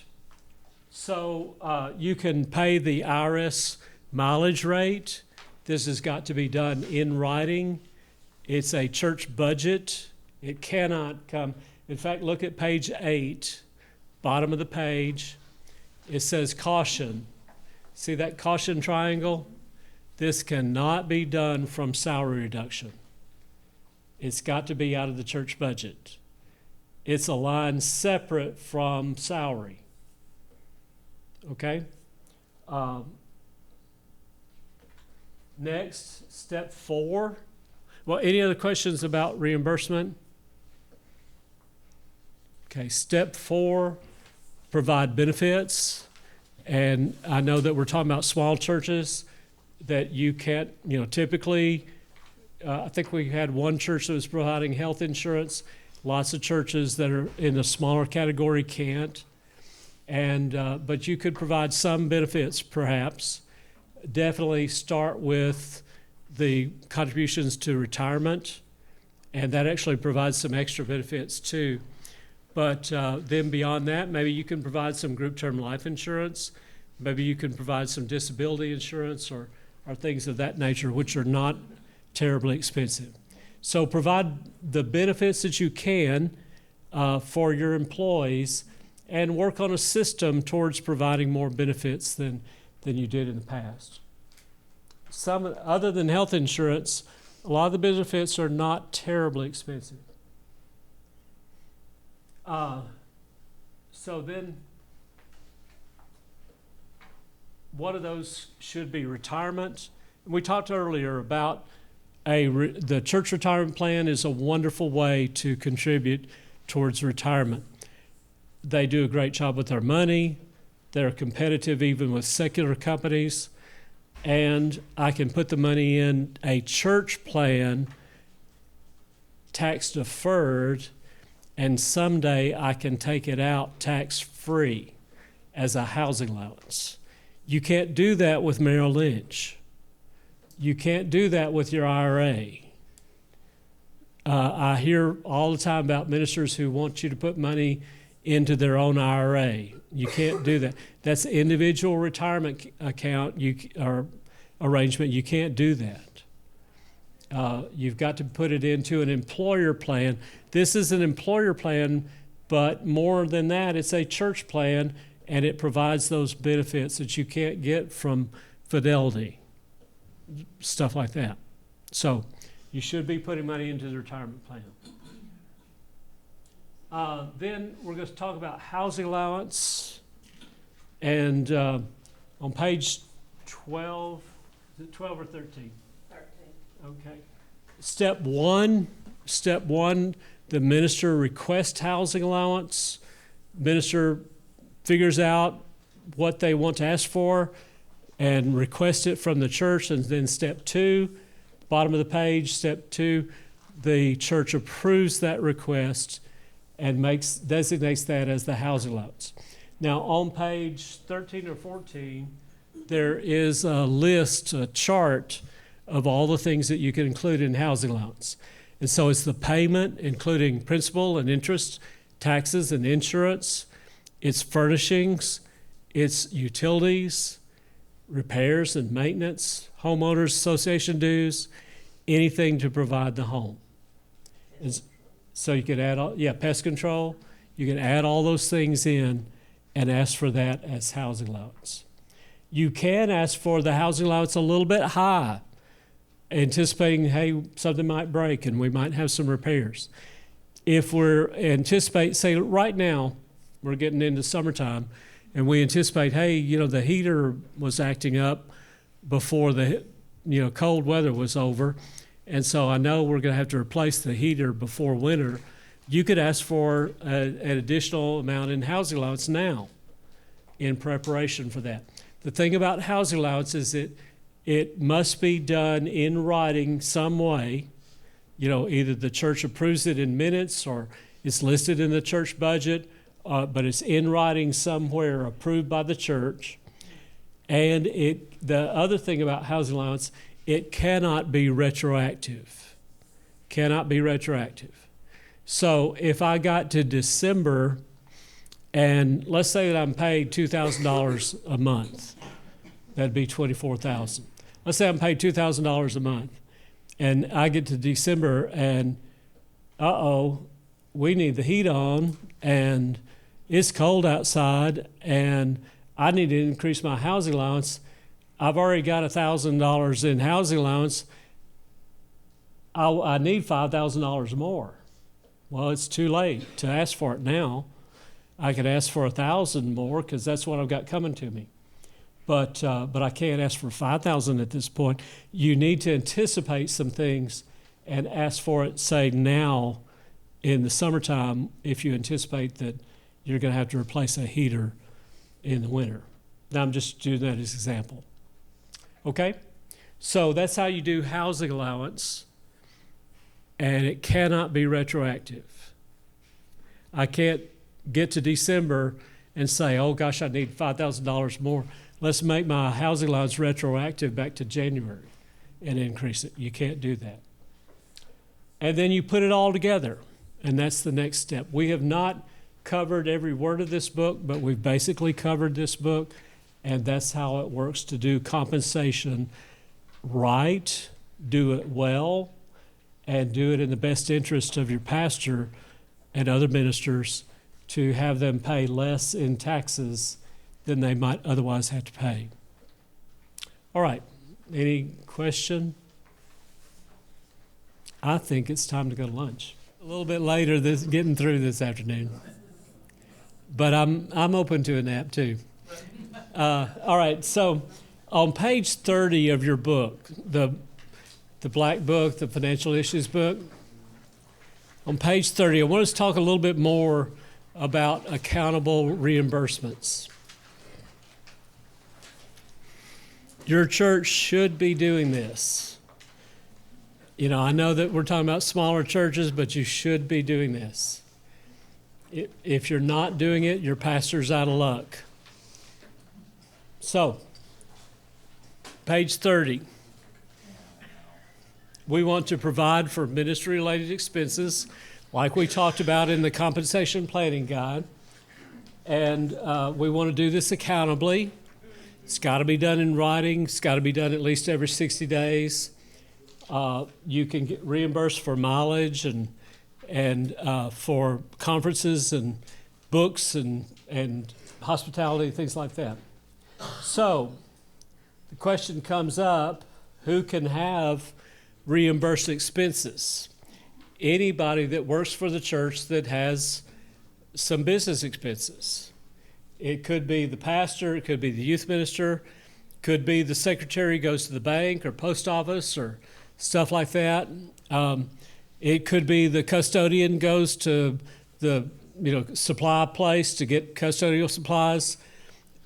So you can pay the IRS mileage rate. This has got to be done in writing. It's a church budget. It cannot come. In fact, look at page 8, bottom of the page. It says caution. See that caution triangle? This cannot be done from salary reduction. It's got to be out of the church budget. It's a line separate from salary. Okay? Next, step 4. Well, any other questions about reimbursement? Okay, step 4, provide benefits. And I know that we're talking about small churches that you can't, typically, I think we had one church that was providing health insurance. Lots of churches that are in the smaller category can't. And, but you could provide some benefits, perhaps. Definitely start with the contributions to retirement, and that actually provides some extra benefits too. But then beyond that, maybe you can provide some group term life insurance. Maybe you can provide some disability insurance or things of that nature, which are not terribly expensive. So provide the benefits that you can for your employees, and work on a system towards providing more benefits than you did in the past. Some, other than health insurance, a lot of the benefits are not terribly expensive. So then, one of those should be retirement. We talked earlier about the church retirement plan is a wonderful way to contribute towards retirement. They do a great job with their money. They're competitive even with secular companies. And I can put the money in a church plan, tax deferred, and someday I can take it out tax-free as a housing allowance. You can't do that with Merrill Lynch. You can't do that with your IRA. I hear all the time about ministers who want you to put money into their own IRA. You can't do that. That's an individual retirement account or arrangement. You can't do that. You've got to put it into an employer plan. This is an employer plan, but more than that, it's a church plan, and it provides those benefits that you can't get from Fidelity, stuff like that. So you should be putting money into the retirement plan. Then we're going to talk about housing allowance. And on page 12, is it 12 or 13? 13. Okay. Step one, the minister requests housing allowance. Minister figures out what they want to ask for and request it from the church. And then step 2, bottom of the page, step 2, the church approves that request and designates that as the housing allowance. Now on page 13 or 14, there is a list, a chart of all the things that you can include in housing allowance. And so it's the payment, including principal and interest, taxes and insurance, it's furnishings, it's utilities, repairs and maintenance, homeowners association dues, anything to provide the home. And so you can add pest control, you can add all those things in and ask for that as housing allowance. You can ask for the housing allowance a little bit high, anticipating, hey, something might break and we might have some repairs. If we're say right now, we're getting into summertime, and we anticipate, hey, the heater was acting up before the, cold weather was over, and so I know we're going to have to replace the heater before winter. You could ask for an additional amount in housing allowance now in preparation for that. The thing about housing allowance is it must be done in writing some way. Either the church approves it in minutes or it's listed in the church budget, but it's in writing somewhere approved by the church. And the other thing about housing allowance, it cannot be retroactive. Cannot be retroactive. So if I got to December, and let's say that I'm paid $2,000 a month, that'd be $24,000. Let's say I'm paid $2,000 a month, and I get to December, and we need the heat on, and it's cold outside, and I need to increase my housing allowance. I've already got $1,000 in housing allowance. I need $5,000 more. Well, it's too late to ask for it now. I could ask for $1,000 more because that's what I've got coming to me. but I can't ask for 5,000 at this point. You need to anticipate some things and ask for it, say now in the summertime, if you anticipate that you're going to have to replace a heater in the winter. Now I'm just doing that as an example. Okay? So that's how you do housing allowance, and it cannot be retroactive. I can't get to December and say, oh gosh, I need $5,000 more. Let's make my housing allowance retroactive back to January and increase it. You can't do that. And then you put it all together, and that's the next step. We have not covered every word of this book, but we've basically covered this book, and that's how it works to do compensation right, do it well, and do it in the best interest of your pastor and other ministers to have them pay less in taxes than they might otherwise have to pay. All right, any question? I think it's time to go to lunch. A little bit later, getting through this afternoon. But I'm open to a nap too. All right, so on page 30 of your book, the black book, the financial issues book, on page 30, I want us to talk a little bit more about accountable reimbursements. Your church should be doing this. You know, I know that we're talking about smaller churches, but you should be doing this. If you're not doing it, your pastor's out of luck. So, page 30. We want to provide for ministry-related expenses, like we talked about in the compensation planning guide. And we want to do this accountably. It's got to be done in writing. It's got to be done at least every 60 days. You can get reimbursed for mileage and for conferences and books and hospitality, things like that. So the question comes up, who can have reimbursed expenses? Anybody that works for the church that has some business expenses. It could be the pastor, it could be the youth minister, could be the secretary goes to the bank or post office or stuff like that. It could be the custodian goes to the supply place to get custodial supplies.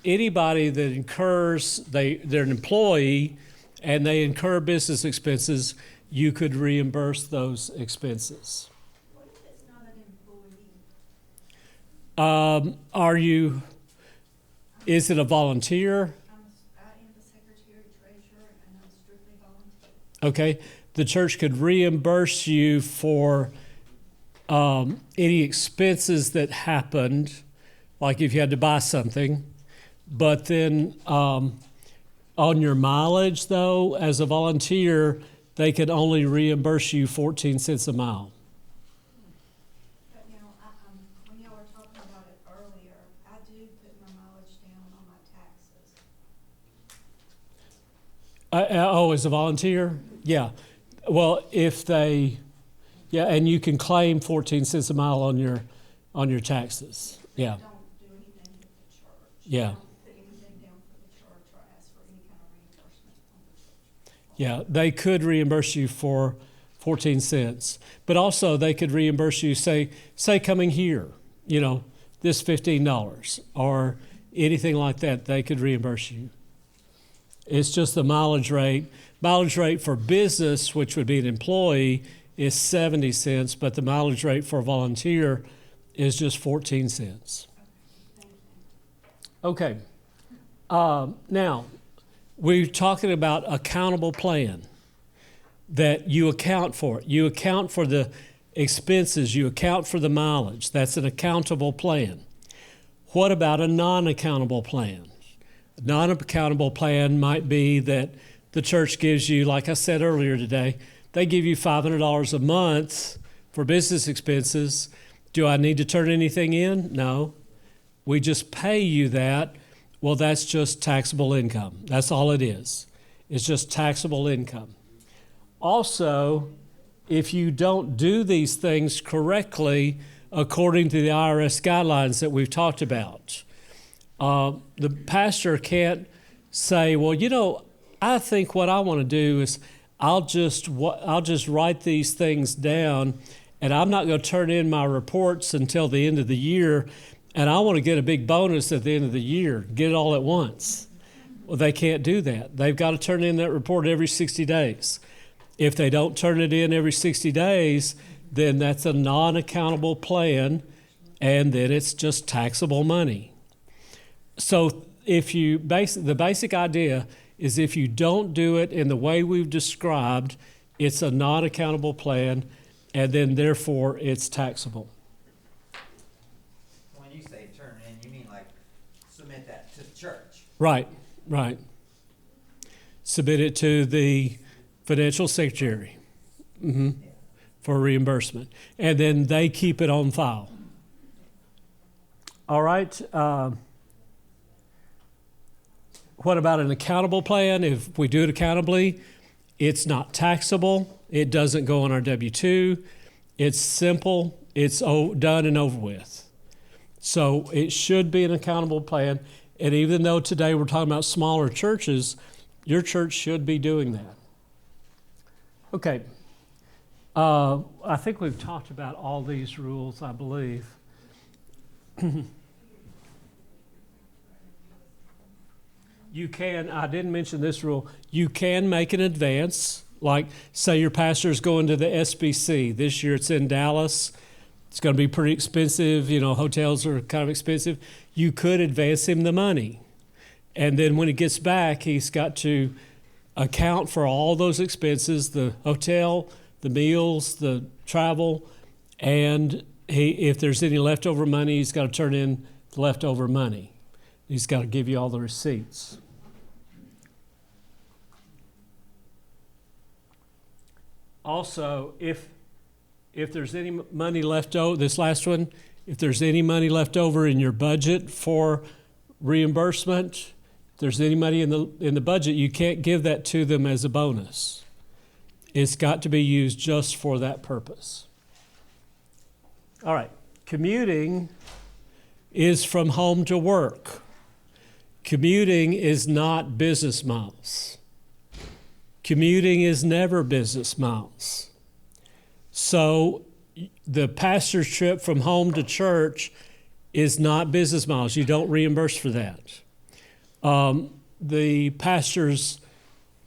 Anybody that incurs, they're an employee and they incur business expenses, you could reimburse those expenses. What if it's not an employee? Is it a volunteer? I am the secretary treasurer and I'm strictly volunteer. Okay, the church could reimburse you for any expenses that happened, like if you had to buy something. But then on your mileage, though, as a volunteer, they could only reimburse you 14 cents a mile. But now, when y'all were talking about it earlier, I do put my mileage down on my taxes. As a volunteer? Yeah. Well, and you can claim 14 cents a mile on your taxes. Yeah. Don't do anything with the church. Yeah. Don't put anything down for the church or ask for any kind of reimbursement from the church. Yeah, they could reimburse you for 14 cents. But also they could reimburse you, say coming here, this $15 or anything like that, they could reimburse you. It's just the mileage rate. Mileage rate for business, which would be an employee, is 70 cents, but the mileage rate for a volunteer is just 14 cents. Okay. Now, we're talking about accountable plan, that you account for it. You account for the expenses, you account for the mileage. That's an accountable plan. What about a non-accountable plan? A non-accountable plan might be that the church gives you, like I said earlier today, they give you $500 a month for business expenses. Do I need to turn anything in? No. We just pay you that. Well, that's just taxable income. That's all it is. It's just taxable income. Also, if you don't do these things correctly according to the IRS guidelines that we've talked about, the pastor can't say, well, I think what I want to do is I'll just write these things down, and I'm not going to turn in my reports until the end of the year, and I want to get a big bonus at the end of the year, get it all at once. Well, they can't do that. They've got to turn in that report every 60 days. If they don't turn it in every 60 days, then that's a non-accountable plan, and then it's just taxable money. So the basic idea is if you don't do it in the way we've described, it's a non-accountable plan, and then therefore it's taxable. When you say turn in, you mean like submit that to the church? Right. Submit it to the financial secretary for reimbursement, and then they keep it on file. All right. What about an accountable plan? If we do it accountably, it's not taxable. It doesn't go on our W-2. It's simple. It's done and over with. So it should be an accountable plan. And even though today we're talking about smaller churches, your church should be doing that. Okay. I think we've talked about all these rules, I believe. You can, I didn't mention this rule, you can make an advance, like say your pastor is going to the SBC. This year it's in Dallas. It's going to be pretty expensive. Hotels are kind of expensive. You could advance him the money. And then when he gets back, he's got to account for all those expenses, the hotel, the meals, the travel, and if there's any leftover money, he's got to turn in the leftover money. He's got to give you all the receipts. Also, if there's any money left over, this last one, if there's any money left over in your budget for reimbursement, if there's any money in the budget, you can't give that to them as a bonus. It's got to be used just for that purpose. All right, commuting is from home to work. Commuting is not business miles. Commuting is never business miles. So the pastor's trip from home to church is not business miles. You don't reimburse for that. The pastor's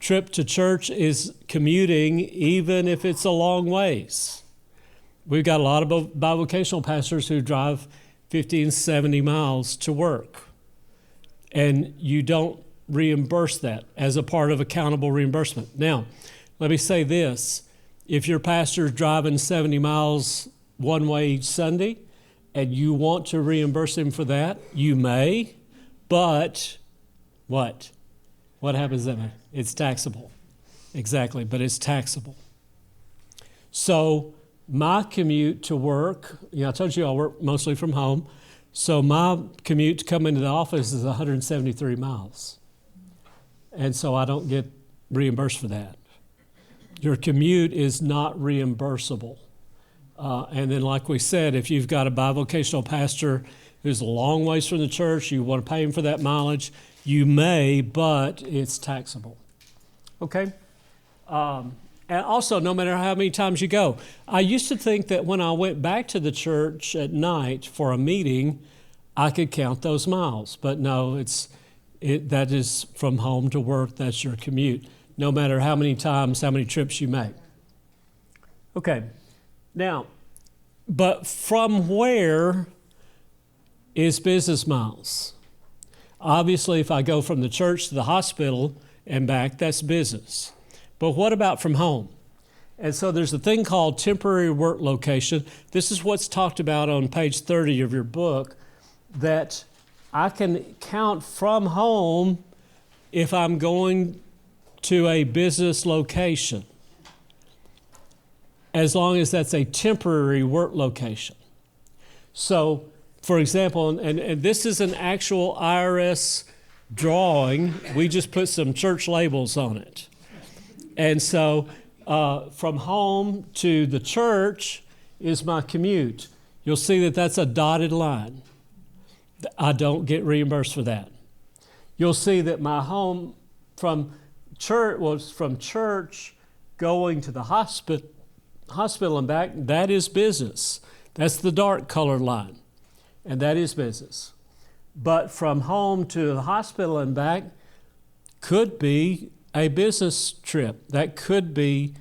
trip to church is commuting even if it's a long ways. We've got a lot of bivocational pastors who drive 50 and 70 miles to work. And you don't reimburse that as a part of accountable reimbursement. Now, let me say this. If your pastor is driving 70 miles one way each Sunday and you want to reimburse him for that, you may, but what? What happens then? It's taxable. Exactly, but it's taxable. So my commute to work, I told you I work mostly from home, so my commute to come into the office is 173 miles. And so I don't get reimbursed for that. Your commute is not reimbursable. And then like we said, if you've got a bivocational pastor who's a long ways from the church, you want to pay him for that mileage, you may, but it's taxable. Okay? And also, no matter how many times you go. I used to think that when I went back to the church at night for a meeting, I could count those miles. But no, that is from home to work. That's your commute, no matter how many times, how many trips you make. Okay. Now, but from where is business miles? Obviously, if I go from the church to the hospital and back, that's business. But what about from home? And so there's a thing called temporary work location. This is what's talked about on page 30 of your book, that I can count from home if I'm going to a business location, as long as that's a temporary work location. So, for example, and this is an actual IRS drawing. We just put some church labels on it. And so from home to the church is my commute. You'll see that that's a dotted line. I don't get reimbursed for that. you'll see that my home from church was from church going to the hospital and back. That is business. That's the dark colored line, and that is business. But from home to the hospital and back could be a business trip. That could be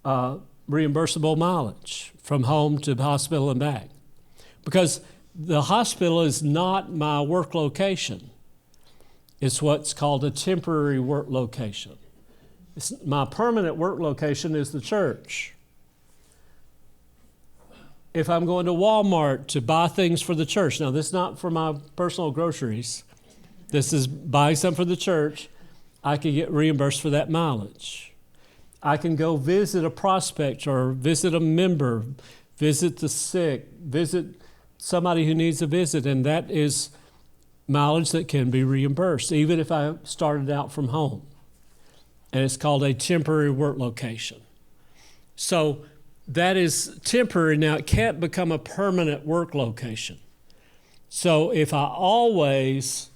reimbursable mileage from home to the hospital and back. Because the hospital is not my work location. It's what's called a temporary work location. My permanent work location is the church. If I'm going to Walmart to buy things for the church, now this is not for my personal groceries, this is buying something for the church, I can get reimbursed for that mileage. I can go visit a prospect or visit a member, visit the sick, visit somebody who needs a visit, and that is mileage that can be reimbursed, even if I started out from home. And it's called a temporary work location. So that is temporary. Now, it can't become a permanent work location. So if I always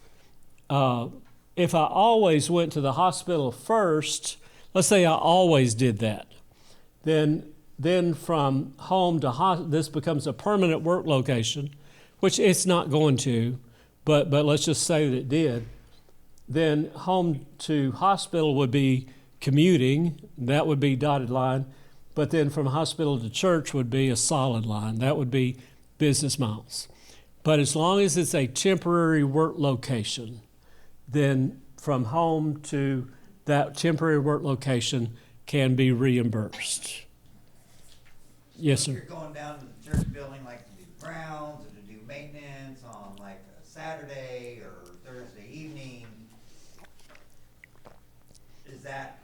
went to the hospital first, let's say I always did that, then from home to this becomes a permanent work location, which it's not going to, but let's just say that it did. Then home to hospital would be commuting, that would be dotted line, but then from hospital to church would be a solid line, that would be business miles. But as long as it's a temporary work location, then from home to that temporary work location can be reimbursed. Yes, If sir. you're going down to the church building, like to do grounds or to do maintenance on like a Saturday or Thursday evening, is that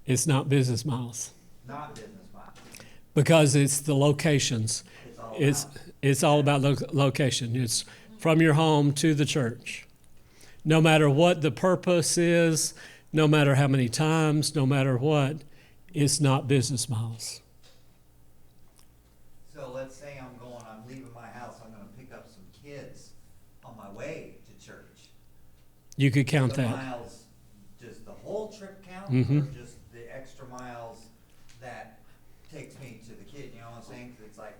It's not business miles not business miles? because it's the locations. It's all about. It's all about location. It's from your home to the church. No matter what the purpose is, no matter how many times, no matter what, it's not business miles. So let's say I'm leaving my house, I'm gonna pick up some kids on my way to church. You could count The that. miles, does the whole trip count, Mhm. or just the extra miles that takes me to the kid, you know what I'm saying? 'Cause it's like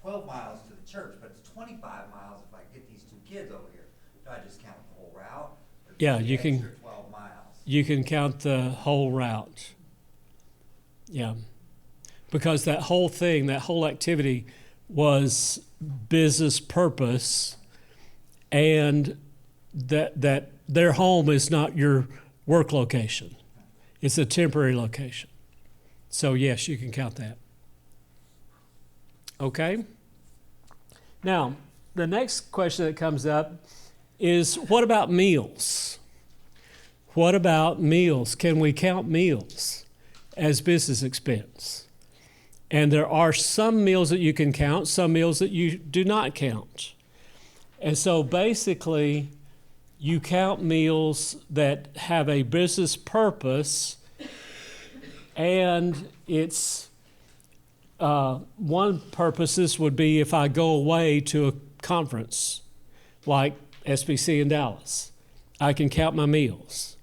12 miles to the church, but it's 25 miles if I get these two kids over here. Do I just count the whole route? Or Yeah, just the you can- extra 12 miles? You can count the whole route. Yeah. Because that whole thing, that whole activity was business purpose, and that their home is not your work location. It's a temporary location. So yes, you can count that. Okay? Now, the next question that comes up is, what about meals? What about meals? Can we count meals as business expense? And there are some meals that you can count, some meals that you do not count. And so basically, you count meals that have a business purpose, and it's one purposes would be if I go away to a conference like SBC in Dallas, I can count my meals.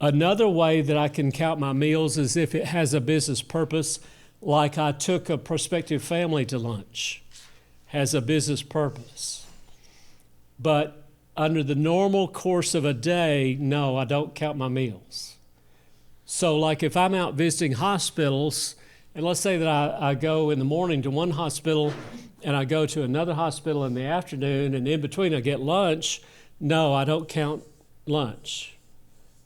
Another way that I can count my meals is if it has a business purpose, like I took a prospective family to lunch, has a business purpose. But under the normal course of a day, no, I don't count my meals. So like if I'm out visiting hospitals, and let's say that I go in the morning to one hospital and I go to another hospital in the afternoon, and in between I get lunch, no, I don't count lunch.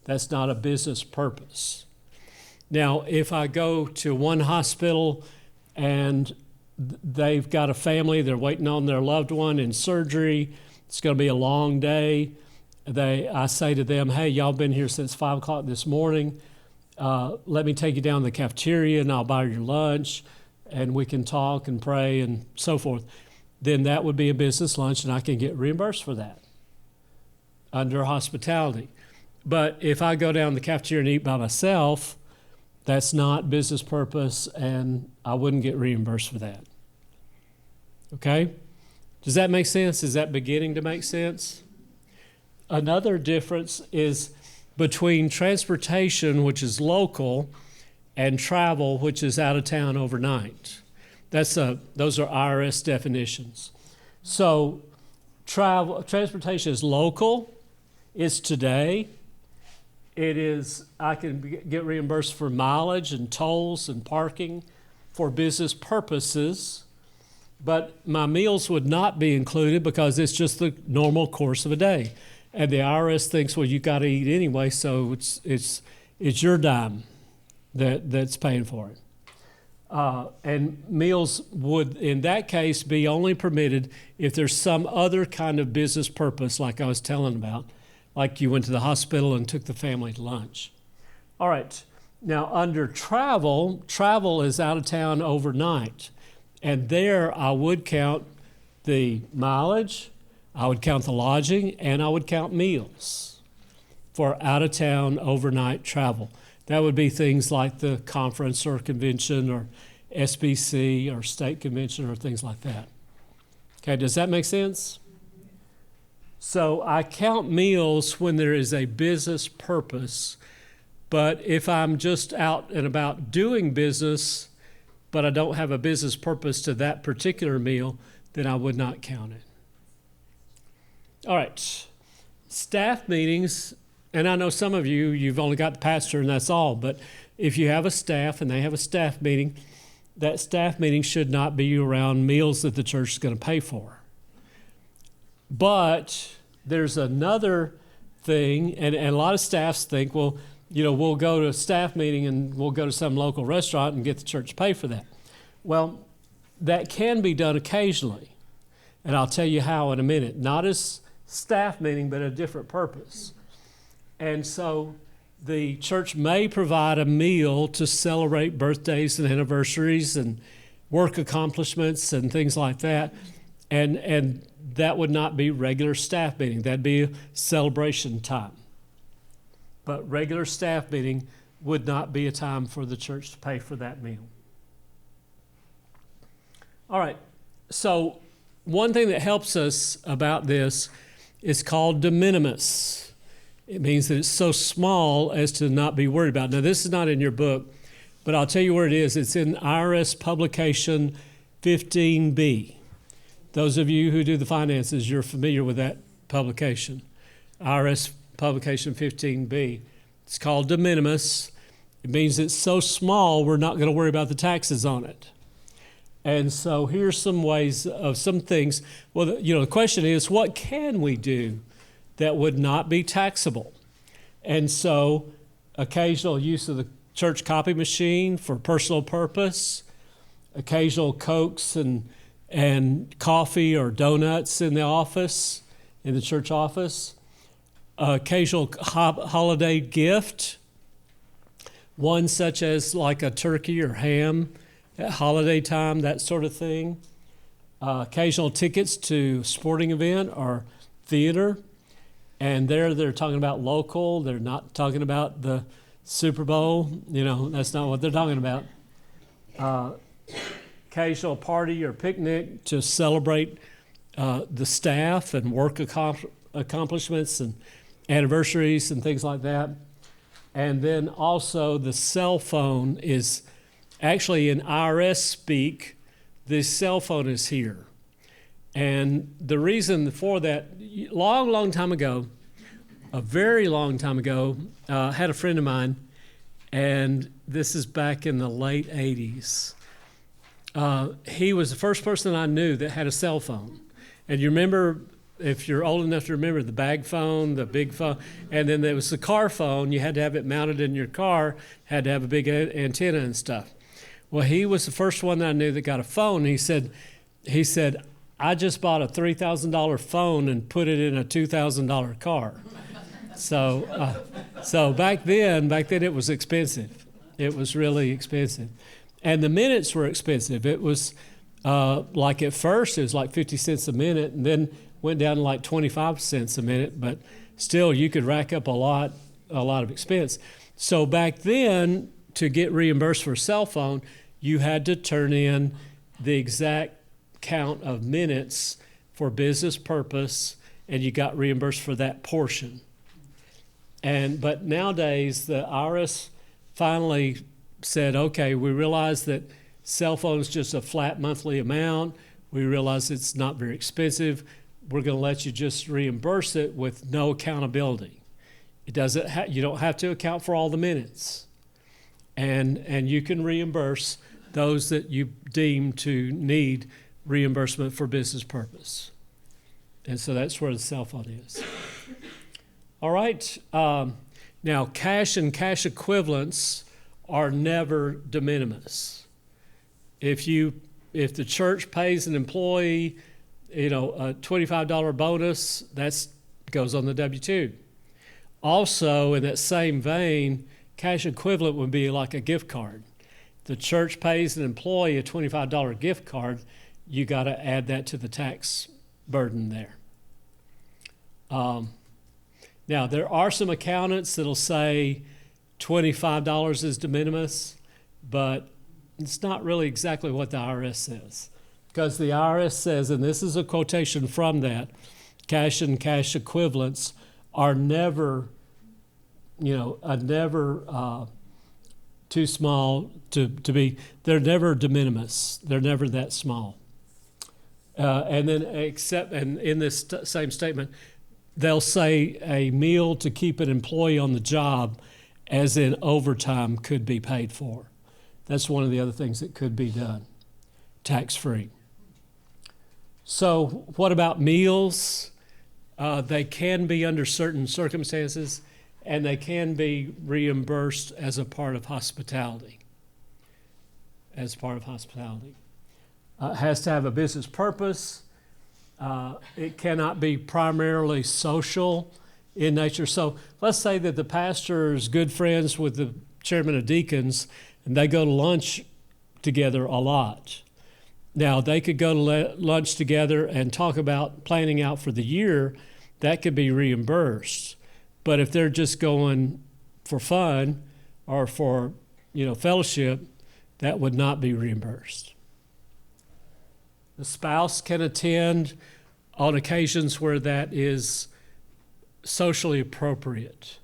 That's not a business purpose. Now, if I go to one hospital and they've got a family, they're waiting on their loved one in surgery, it's going to be a long day. I say to them, hey, y'all been here since 5 o'clock this morning. Let me take you down to the cafeteria and I'll buy your lunch and we can talk and pray and so forth. Then that would be a business lunch and I can get reimbursed for that under hospitality. But if I go down to the cafeteria and eat by myself, that's not business purpose and I wouldn't get reimbursed for that. Okay? Does that make sense? Is that beginning to make sense? Another difference is between transportation, which is local, and travel, which is out of town overnight. Those are IRS definitions. So transportation is local, it's today. I can get reimbursed for mileage and tolls and parking for business purposes, but my meals would not be included because it's just the normal course of a day. And the IRS thinks, well, you got to eat anyway, so it's your dime that's paying for it. And meals would, in that case, be only permitted if there's some other kind of business purpose, like I was telling about, like you went to the hospital and took the family to lunch. All right, now under travel is out of town overnight. And there I would count the mileage, I would count the lodging, and I would count meals for out of town overnight travel. That would be things like the conference or convention or SBC or state convention or things like that. Okay, does that make sense? So I count meals when there is a business purpose, but if I'm just out and about doing business, but I don't have a business purpose to that particular meal, then I would not count it. All right, staff meetings, and I know some of you've only got the pastor and that's all, but if you have a staff and they have a staff meeting, that staff meeting should not be around meals that the church is going to pay for. But there's another thing, and a lot of staffs think, well, we'll go to a staff meeting and we'll go to some local restaurant and get the church to pay for that. Well, that can be done occasionally, and I'll tell you how in a minute. Not as staff meeting, but a different purpose. And so the church may provide a meal to celebrate birthdays and anniversaries and work accomplishments and things like that. And that would not be regular staff meeting. That'd be a celebration time. But regular staff meeting would not be a time for the church to pay for that meal. All right, so one thing that helps us about this is called de minimis. It means that it's so small as to not be worried about. Now, this is not in your book, but I'll tell you where it is. It's in IRS publication 15B. Those of you who do the finances, you're familiar with that publication. IRS publication 15B. It's called de minimis. It means it's so small we're not going to worry about the taxes on it. And so here's some ways of some things. Well, the question is, what can we do that would not be taxable? And so occasional use of the church copy machine for personal purpose, occasional Cokes and coffee or donuts in the office, in the church office, occasional holiday gift, one such as like a turkey or ham at holiday time, that sort of thing, occasional tickets to sporting event or theater. And they're talking about local. They're not talking about the Super Bowl. That's not what they're talking about. Occasional party or picnic to celebrate the staff and work accomplishments and anniversaries and things like that. And then also the cell phone is actually in IRS speak, the cell phone is here. And the reason for that, long time ago, a very long time ago, I had a friend of mine, and this is back in the late 80s. He was the first person I knew that had a cell phone. And you remember, if you're old enough to remember, the bag phone, the big phone, and then there was the car phone. You had to have it mounted in your car, had to have a big antenna and stuff. Well, he was the first one that I knew that got a phone. He said, I just bought a $3,000 phone and put it in a $2,000 car. So back then it was expensive. It was really expensive. And the minutes were expensive. It was like at first it was like 50 cents a minute, and then went down to like 25 cents a minute, but still you could rack up a lot of expense. So back then, to get reimbursed for a cell phone, you had to turn in the exact count of minutes for business purpose, and you got reimbursed for that portion. But nowadays, the IRS finally said, okay, we realize that cell phone's just a flat monthly amount. We realize it's not very expensive. We're going to let you just reimburse it with no accountability. It doesn't. You don't have to account for all the minutes, and you can reimburse those that you deem to need reimbursement for business purpose. And so that's where the cell phone is. All right. Now, cash and cash equivalents are never de minimis. If the church pays an employee, a $25 bonus, that goes on the W-2. Also, in that same vein, cash equivalent would be like a gift card. The church pays an employee a $25 gift card, you got to add that to the tax burden there. Now, there are some accountants that'll say $25 is de minimis, but it's not really exactly what the IRS says. Because the IRS says, and this is a quotation from that, cash and cash equivalents are never, too small to be, they're never de minimis. They're never that small. And in this same statement, they'll say a meal to keep an employee on the job, as in overtime, could be paid for. That's one of the other things that could be done, tax-free. So what about meals? They can be under certain circumstances, and they can be reimbursed as a part of hospitality. It has to have a business purpose. It cannot be primarily social in nature. So let's say that the pastor is good friends with the chairman of deacons, and they go to lunch together a lot. Now, they could go to lunch together and talk about planning out for the year. That could be reimbursed. But if they're just going for fun or for, fellowship, that would not be reimbursed. The spouse can attend on occasions where that is socially appropriate,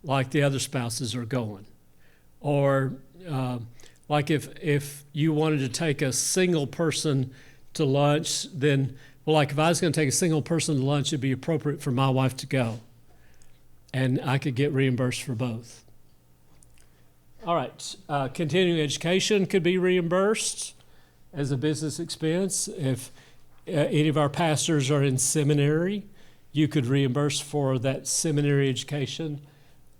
like the other spouses are going. Or like if you wanted to take a single person to lunch, then, like if I was going to take a single person to lunch, it'd be appropriate for my wife to go. And I could get reimbursed for both. All right, continuing education could be reimbursed as a business expense. If any of our pastors are in seminary, you could reimburse for that seminary education.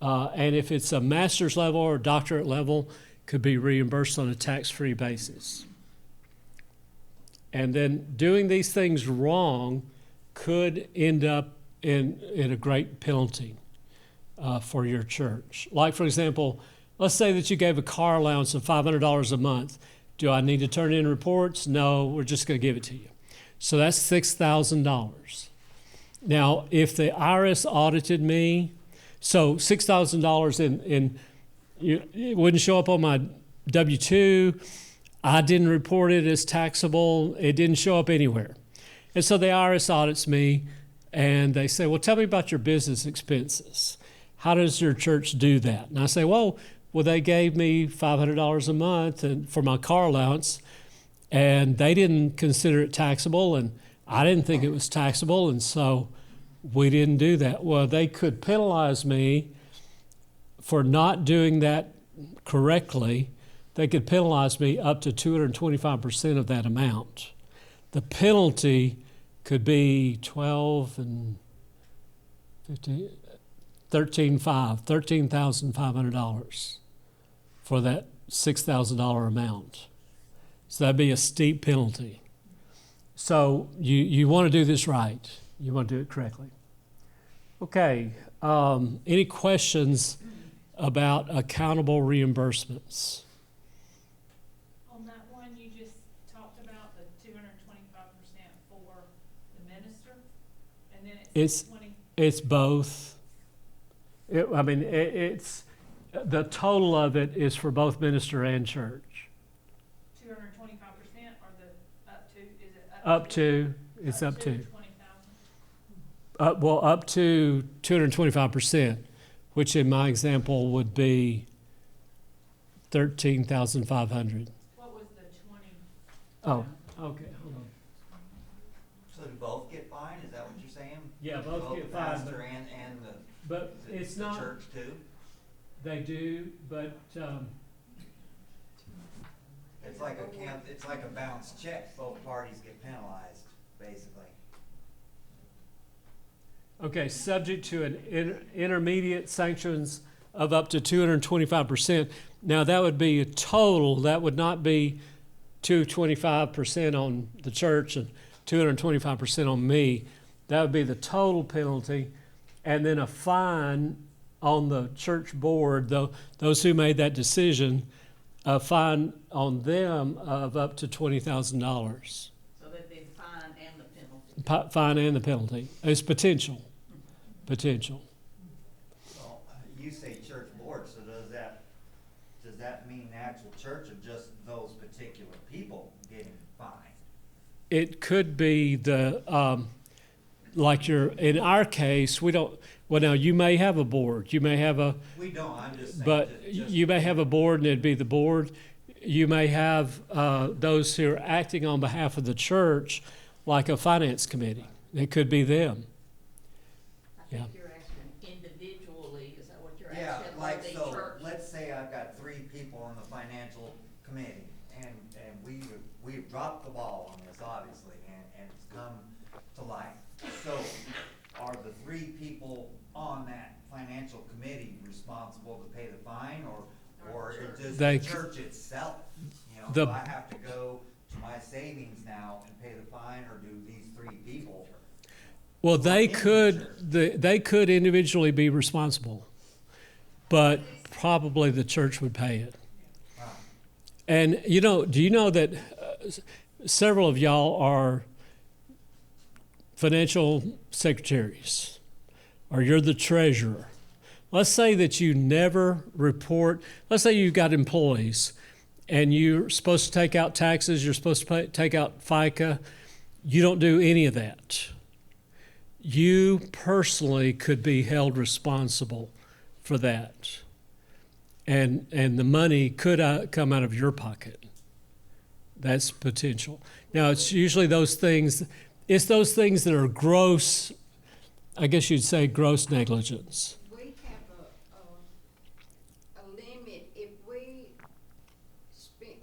And if it's a master's level or doctorate level, could be reimbursed on a tax-free basis. And then doing these things wrong could end up in a great penalty for your church. Like, for example, let's say that you gave a car allowance of $500 a month. Do I need to turn in reports? No, we're just going to give it to you. So that's $6,000. Now, if the IRS audited me, so $6,000 it wouldn't show up on my W-2. I didn't report it as taxable. It didn't show up anywhere. And so the IRS audits me, and they say, well, tell me about your business expenses. How does your church do that? And I say, well, they gave me $500 a month for my car allowance, and they didn't consider it taxable, and I didn't think it was taxable, and so we didn't do that. Well, they could penalize me for not doing that correctly. They could penalize me up to 225% of that amount. The penalty could be $13,500 for that $6,000 amount. So that'd be a steep penalty. So you want to do this right. You want to do it correctly. Okay, any questions about accountable reimbursements? On that one, you just talked about the 225% for the minister, and then it's 20. It's both. It's the total of it is for both minister and church. 225% or the up to? Is it Up to, It's up to. 20,000. Well, up to 225%, which in my example would be 13,500. What was the 20? Oh, okay, hold on. So do both get fined, is that what you're saying? Yeah, both get the fined, pastor and the, but the it's the not, church too? they do, but, It's like it's like a bounced check, both parties get penalized, basically. okay, subject to an intermediate sanctions of up to 225%. Now, that would be a total, that would not be 225% on the church and 225% on me. That would be the total penalty, and then a fine on the church board, those who made that decision, a fine on them of up to $20,000. So that'd be the fine and the penalty. Fine and the penalty. It's potential. Well, you say church board, so does that mean the actual church or just those particular people getting fined? It could be like in our case, we don't, well, now you may have a board, you may have We don't, I'm just saying. but just- you may have a board and it'd be the board. You may have those who are acting on behalf of the church, like a finance committee. It could be them. I think you're asking individually, is that what you're Yeah, asking? like, Or the so, church? let's say I've got 3 people on the financial committee, and we've dropped the ball on this, obviously, and it's come to light. So, are the 3 people on that financial committee responsible to pay the fine, or is just They the c- church itself? You know, The- do I have to go to my savings now and pay the fine, or do these 3 people? Well, they in the could, they could individually be responsible, but probably the church would pay it. Wow. And do you know that several of y'all are financial secretaries, or you're the treasurer? Let's say that you never report, let's say you've got employees and you're supposed to take out taxes, you're supposed to take out FICA, you don't do any of that. You personally could be held responsible for that. And the money could come out of your pocket. That's potential. Now, it's usually those things that are gross, I guess you'd say gross negligence. We have a limit, if we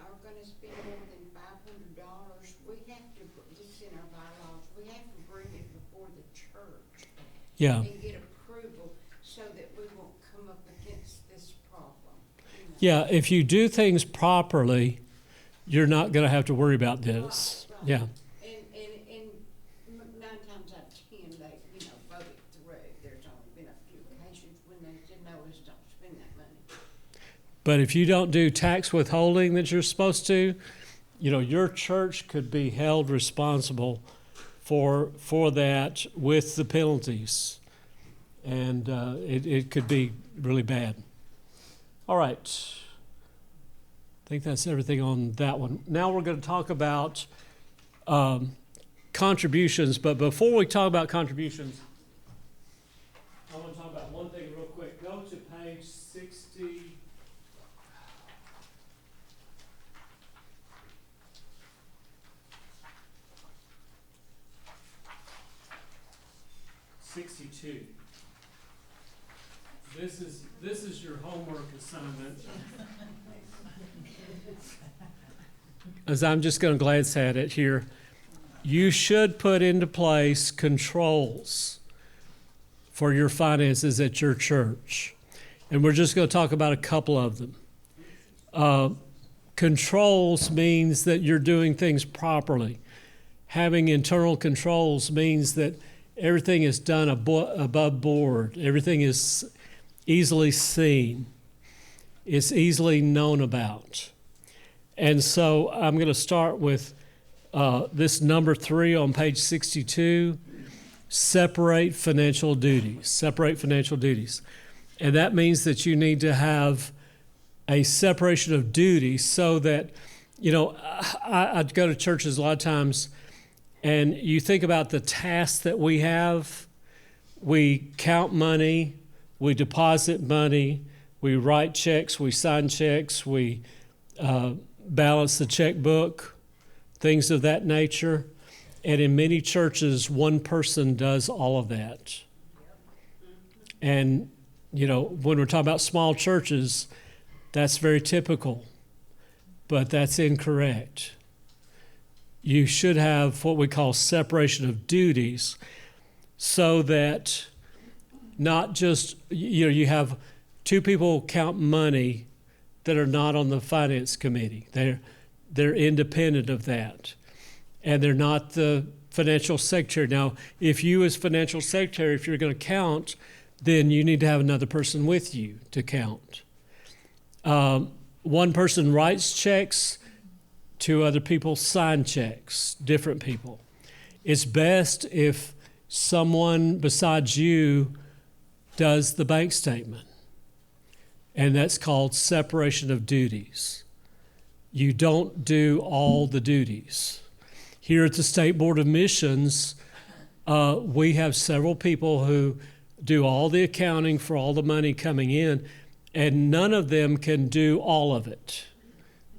are gonna spend more than $500, we have to, this in our bylaws, we have to bring it before the church Yeah. and get approval so that we won't come up against this problem. Yeah, if you do things properly, you're not going to have to worry about this. Right, right. Yeah. And 9 times out of 10, they, vote it through. There's only been a few occasions when they said, no, let's don't spend that money. But if you don't do tax withholding that you're supposed to, your church could be held responsible for that with the penalties. And it could be really bad. All right. I think that's everything on that one. Now we're going to talk about contributions. But before we talk about contributions, I want to talk about one thing real quick. Go to page 60. This is your homework assignment. As I'm just going to glance at it here, you should put into place controls for your finances at your church. And we're just going to talk about a couple of them. Controls means that you're doing things properly. Having internal controls means that everything is done above board. Everything is easily seen. It's easily known about. And so I'm going to start with this number 3 on page 62, separate financial duties. Separate financial duties. And that means that you need to have a separation of duties so that, I go to churches a lot of times And you think about the tasks that we have. We count money, we deposit money, we write checks, we sign checks, we balance the checkbook, things of that nature. And in many churches, one person does all of that. And, you know, when we're talking about small churches, that's very typical, but that's incorrect. You should have what we call separation of duties, so that not just, you know, you have two people count money that are not on the finance committee. They're independent of that. And they're not the financial secretary. Now, if you as financial secretary, if you're going to count, then you need to have another person with you to count. One person writes checks, two other people sign checks, different people. It's best if someone besides you does the bank statement. And that's called separation of duties. You don't do all the duties. Here at the State Board of Missions, we have several people who do all the accounting for all the money coming in, and none of them can do all of it.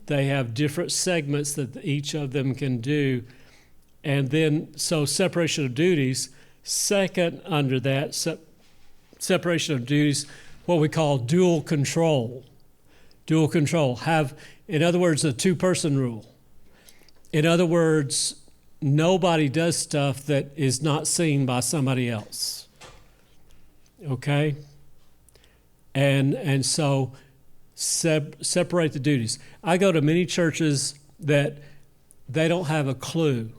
They have different segments that each of them can do. And then, so separation of duties, second under that, separation of duties, what we call dual control. Dual control. Have, in other words, a two-person rule. In other words, nobody does stuff that is not seen by somebody else. Okay? And so separate the duties. I go to many churches that they don't have a clue.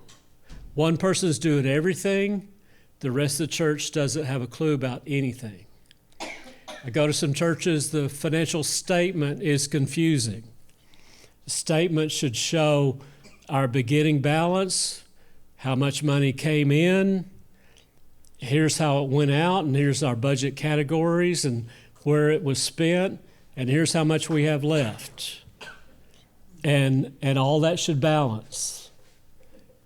One person's doing everything, the rest of the church doesn't have a clue about anything. I go to some churches, the financial statement is confusing. The statement should show our beginning balance, how much money came in, here's how it went out, and here's our budget categories and where it was spent, and here's how much we have left. And all that should balance.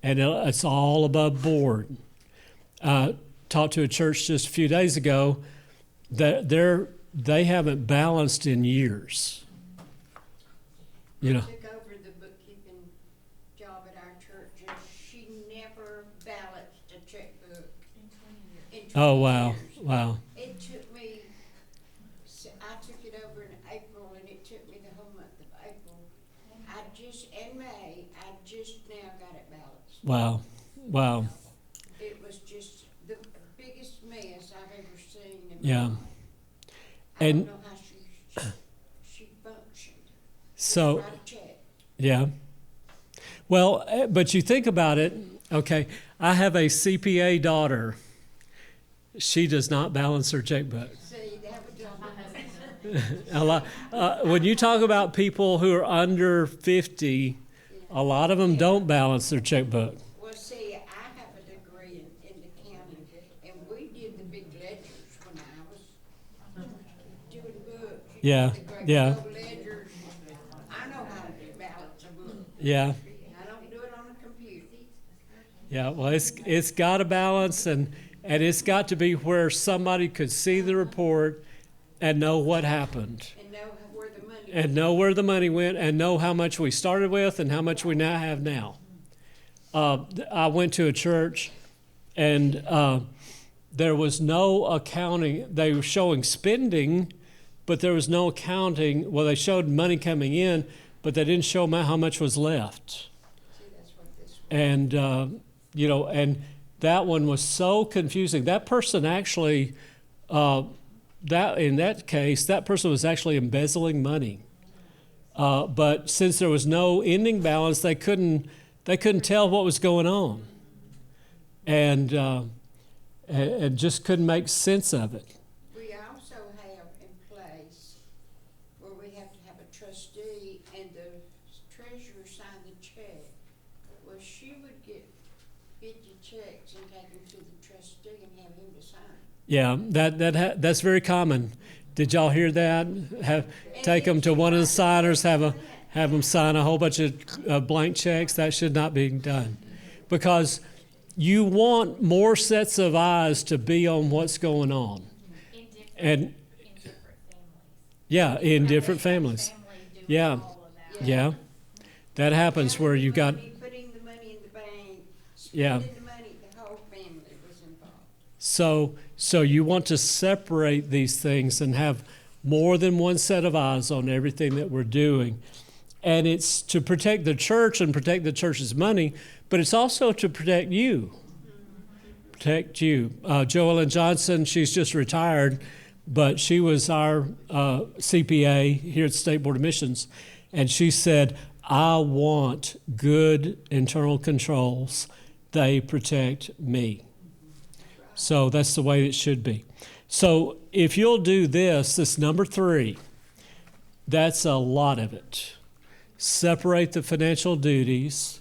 And it's all above board. Talked to a church just a few days ago that they haven't balanced in years. You know. Took over the bookkeeping job at our church, and she never balanced a checkbook in 20 years. Oh, wow, wow. It took me, I took it over in April, and it took me the whole month of April. In May, I just now got it balanced. Wow, wow. It was just the biggest mess I've ever seen in my Yeah. life. I And don't know how she functioned. so, Write a check. yeah. Well, but you think about it, okay, I have a CPA daughter. She does not balance her checkbook. See, that would A lot, when you talk about people who are under 50, a lot of them don't balance their checkbook. Well, see, I have a degree in accounting, and we did the big ledgers when I was doing books. You Yeah, know, the great yeah. big ledgers. I know how to balance a book. Yeah, I don't do it on a computer. yeah. Well, it's got to balance, and it's got to be where somebody could see the report and know what happened, And know where the money. and know where the money went, and know how much we started with and how much we now have now. I went to a church, and there was no accounting. They were showing spending, but there was no accounting. Well, they showed money coming in, but they didn't show how much was left. See, that's what this was. And you know, and that one was so confusing. That person actually, that in that case, that person was actually embezzling money. But since there was no ending balance, they couldn't tell what was going on, and just couldn't make sense of it. We also have in place where we have to have a trustee and the treasurer sign the check. Well, she would get 50 checks and take them to the trustee and have him to sign. Yeah, that's very common. Did y'all hear that? Take them to one of the signers, have them sign a whole bunch of blank checks. That should not be done, because you want more sets of eyes to be on what's going on. And In different families. yeah, in different families. Family doing Yeah. all of that. Yeah. That happens where you've got, Putting the money in the bank, Yeah. spending the money, the whole family was involved. so you want to separate these things and have more than one set of eyes on everything that we're doing. And it's to protect the church and protect the church's money, but it's also to protect you. Protect you. Joellen Johnson, she's just retired, but she was our CPA here at the State Board of Missions, and she said, I want good internal controls. They protect me. So that's the way it should be. So if you'll do this number 3, that's a lot of it. Separate the financial duties,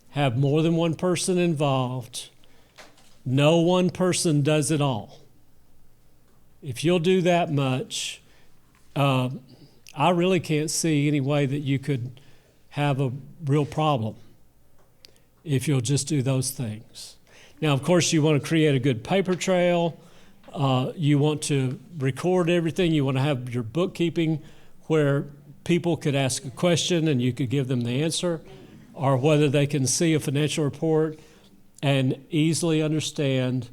have more than one person involved. No one person does it all. If you'll do that much, I really can't see any way that you could have a real problem if you'll just do those things. Now, of course, you want to create a good paper trail. You want to record everything. You want to have your bookkeeping where people could ask a question and you could give them the answer, or whether they can see a financial report and easily understand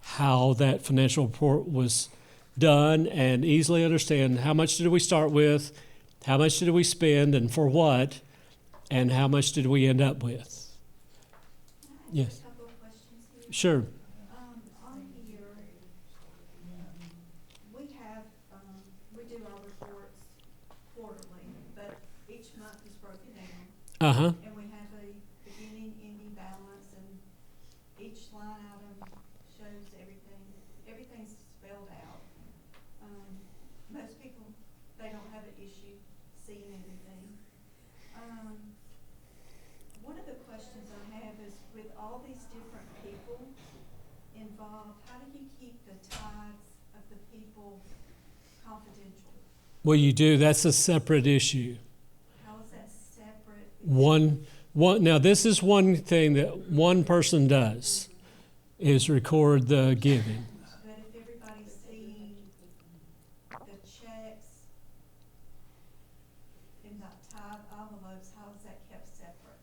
how that financial report was done, and easily understand how much did we start with, how much did we spend, and for what, and how much did we end up with. Can I Yes. ask a couple of questions here? Sure. On here, we do our reports quarterly, but each month is broken down. Uh-huh. And we have a beginning, ending balance, and each line item shows everything's spelled out. Most people, they don't have an issue seeing everything. One of the questions I have is, with all these different people involved, how do you keep the tithes of the people confidential? Well, you do. That's a separate issue. How is that separate? One, now this is one thing that one person does, is record the giving. But if everybody's seeing the checks and the tithe envelopes, how is that kept separate?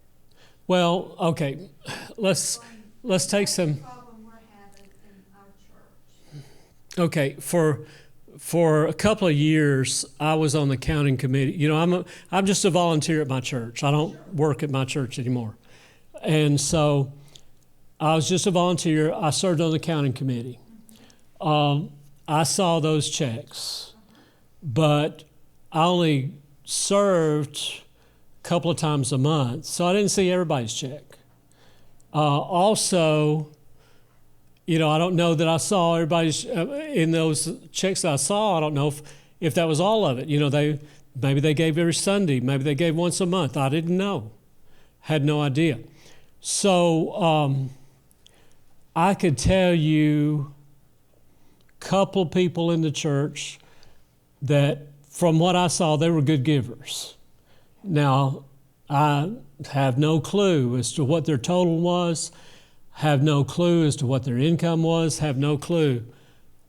Well, okay, let's take That's the some, problem we're having in our church. okay, for a couple of years, I was on the counting committee. You know, I'm just a volunteer at my church. I don't work at my church anymore. And so I was just a volunteer. I served on the counting committee. I saw those checks, but I only served a couple of times a month, so I didn't see everybody's check. Also, you know, I don't know that I saw everybody's, in those checks that I saw, I don't know if that was all of it. You know, maybe they gave every Sunday, maybe they gave once a month. I didn't know, had no idea. So I could tell you a couple people in the church that, from what I saw, they were good givers. Now, I have no clue as to what their total was, have no clue as to what their income was, have no clue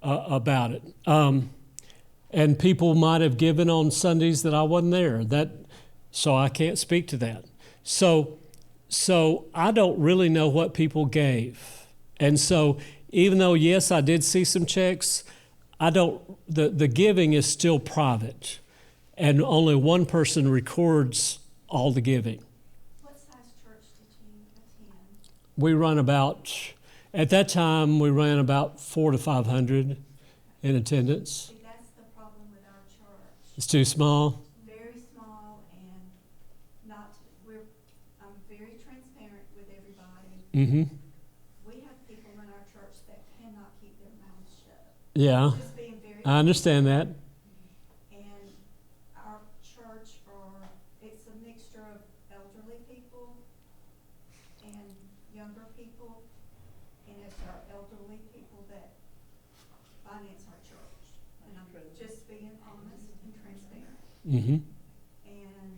about it. And people might have given on Sundays that I wasn't there. So I can't speak to that. So I don't really know what people gave. And so even though, yes, I did see some checks, the giving is still private. And only one person records all the giving. What size church did you attend? We run at that time, we ran about 400 to 500 in attendance. See, that's the problem with our church. It's too small. Very small, and I'm very transparent with everybody. Mm-hmm. We have people in our church that cannot keep their mouths shut. Yeah, Just being very. I understand that. And our church, it's a mixture of elderly people and younger people, and it's our elderly people that finance our church. And I'm just being honest and transparent. Mm-hmm. And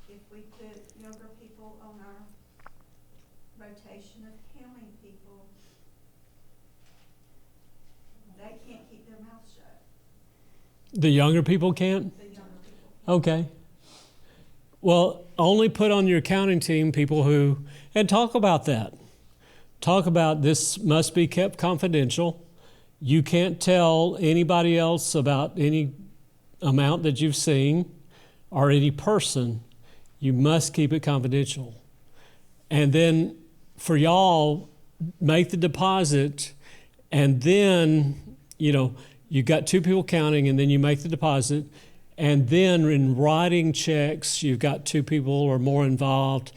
if we put younger people on our rotation of counting people, The younger people can't? the younger people. Okay. Well, only put on your accounting team people who, and talk about that. Talk about this must be kept confidential. You can't tell anybody else about any amount that you've seen or any person. You must keep it confidential. And then for y'all, make the deposit, and then, you got two people counting, and then you make the deposit. And then in writing checks, you've got two people or more involved.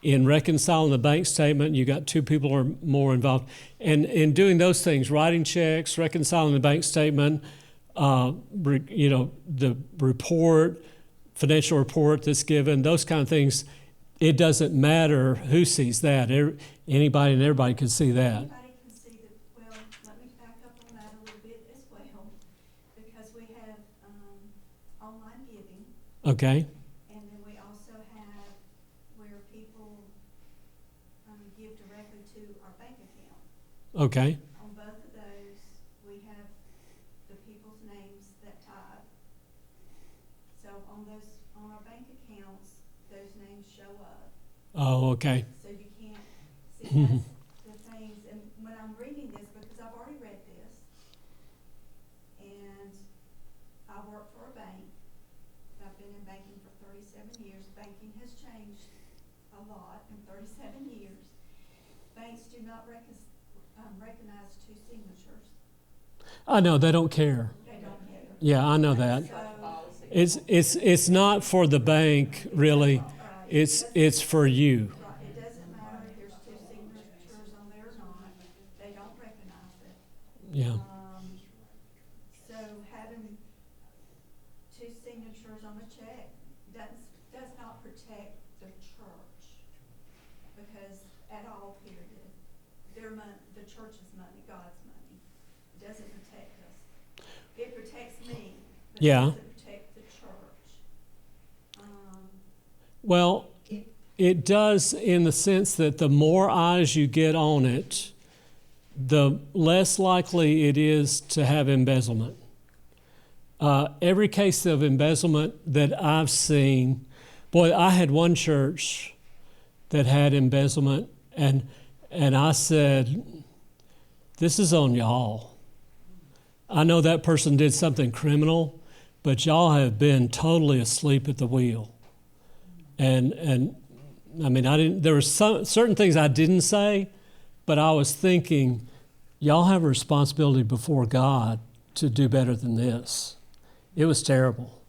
In reconciling the bank statement, you got two people or more involved. And in doing those things, writing checks, reconciling the bank statement, the report, financial report that's given, those kind of things, it doesn't matter who sees that. Anybody and everybody can see that. Anybody can see that, well, let me back up on that a little bit as well, because we have, online giving, Okay? and then we also have where people, give directly to our bank account. Okay. On both of those, we have the people's names that tithe. So on our bank accounts, those names show up. Oh, okay. So you can't see that's the things, and when I'm reading this, because I've already read this, and I work for a bank. I've been in banking for 37 years. Banking has changed a lot in 37 years. Banks do not recognize two signatures. I know, they don't care. They don't care. Yeah, I know that. So, It's not for the bank, really. right, It's for you. right, it doesn't matter if there's two signatures on there or not. They don't recognize it. Yeah. So having two signatures on a check does not protect the church, because at all, period, the church's money, God's money, it doesn't protect us. It protects me, but it Yeah. doesn't protect the church. Well, it does in the sense that the more eyes you get on it, the less likely it is to have embezzlement. Every case of embezzlement that I've seen, boy, I had one church that had embezzlement, and I said, this is on y'all. I know that person did something criminal, but y'all have been totally asleep at the wheel. And I mean, there were certain things I didn't say, but I was thinking, y'all have a responsibility before God to do better than this. It was terrible.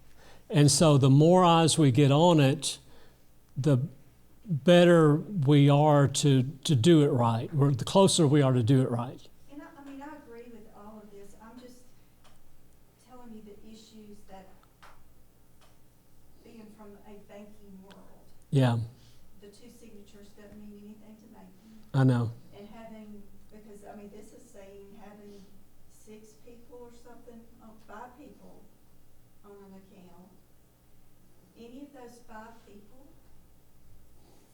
And so the more eyes we get on it, the better we are to do it right, or the closer we are to do it right. And I agree with all of this. I'm just telling you the issues that, being from a banking world, Yeah, the two signatures doesn't mean anything to banking. I know. And because, this is saying having 6 people or something, 5 people on an account. Any of those 5 people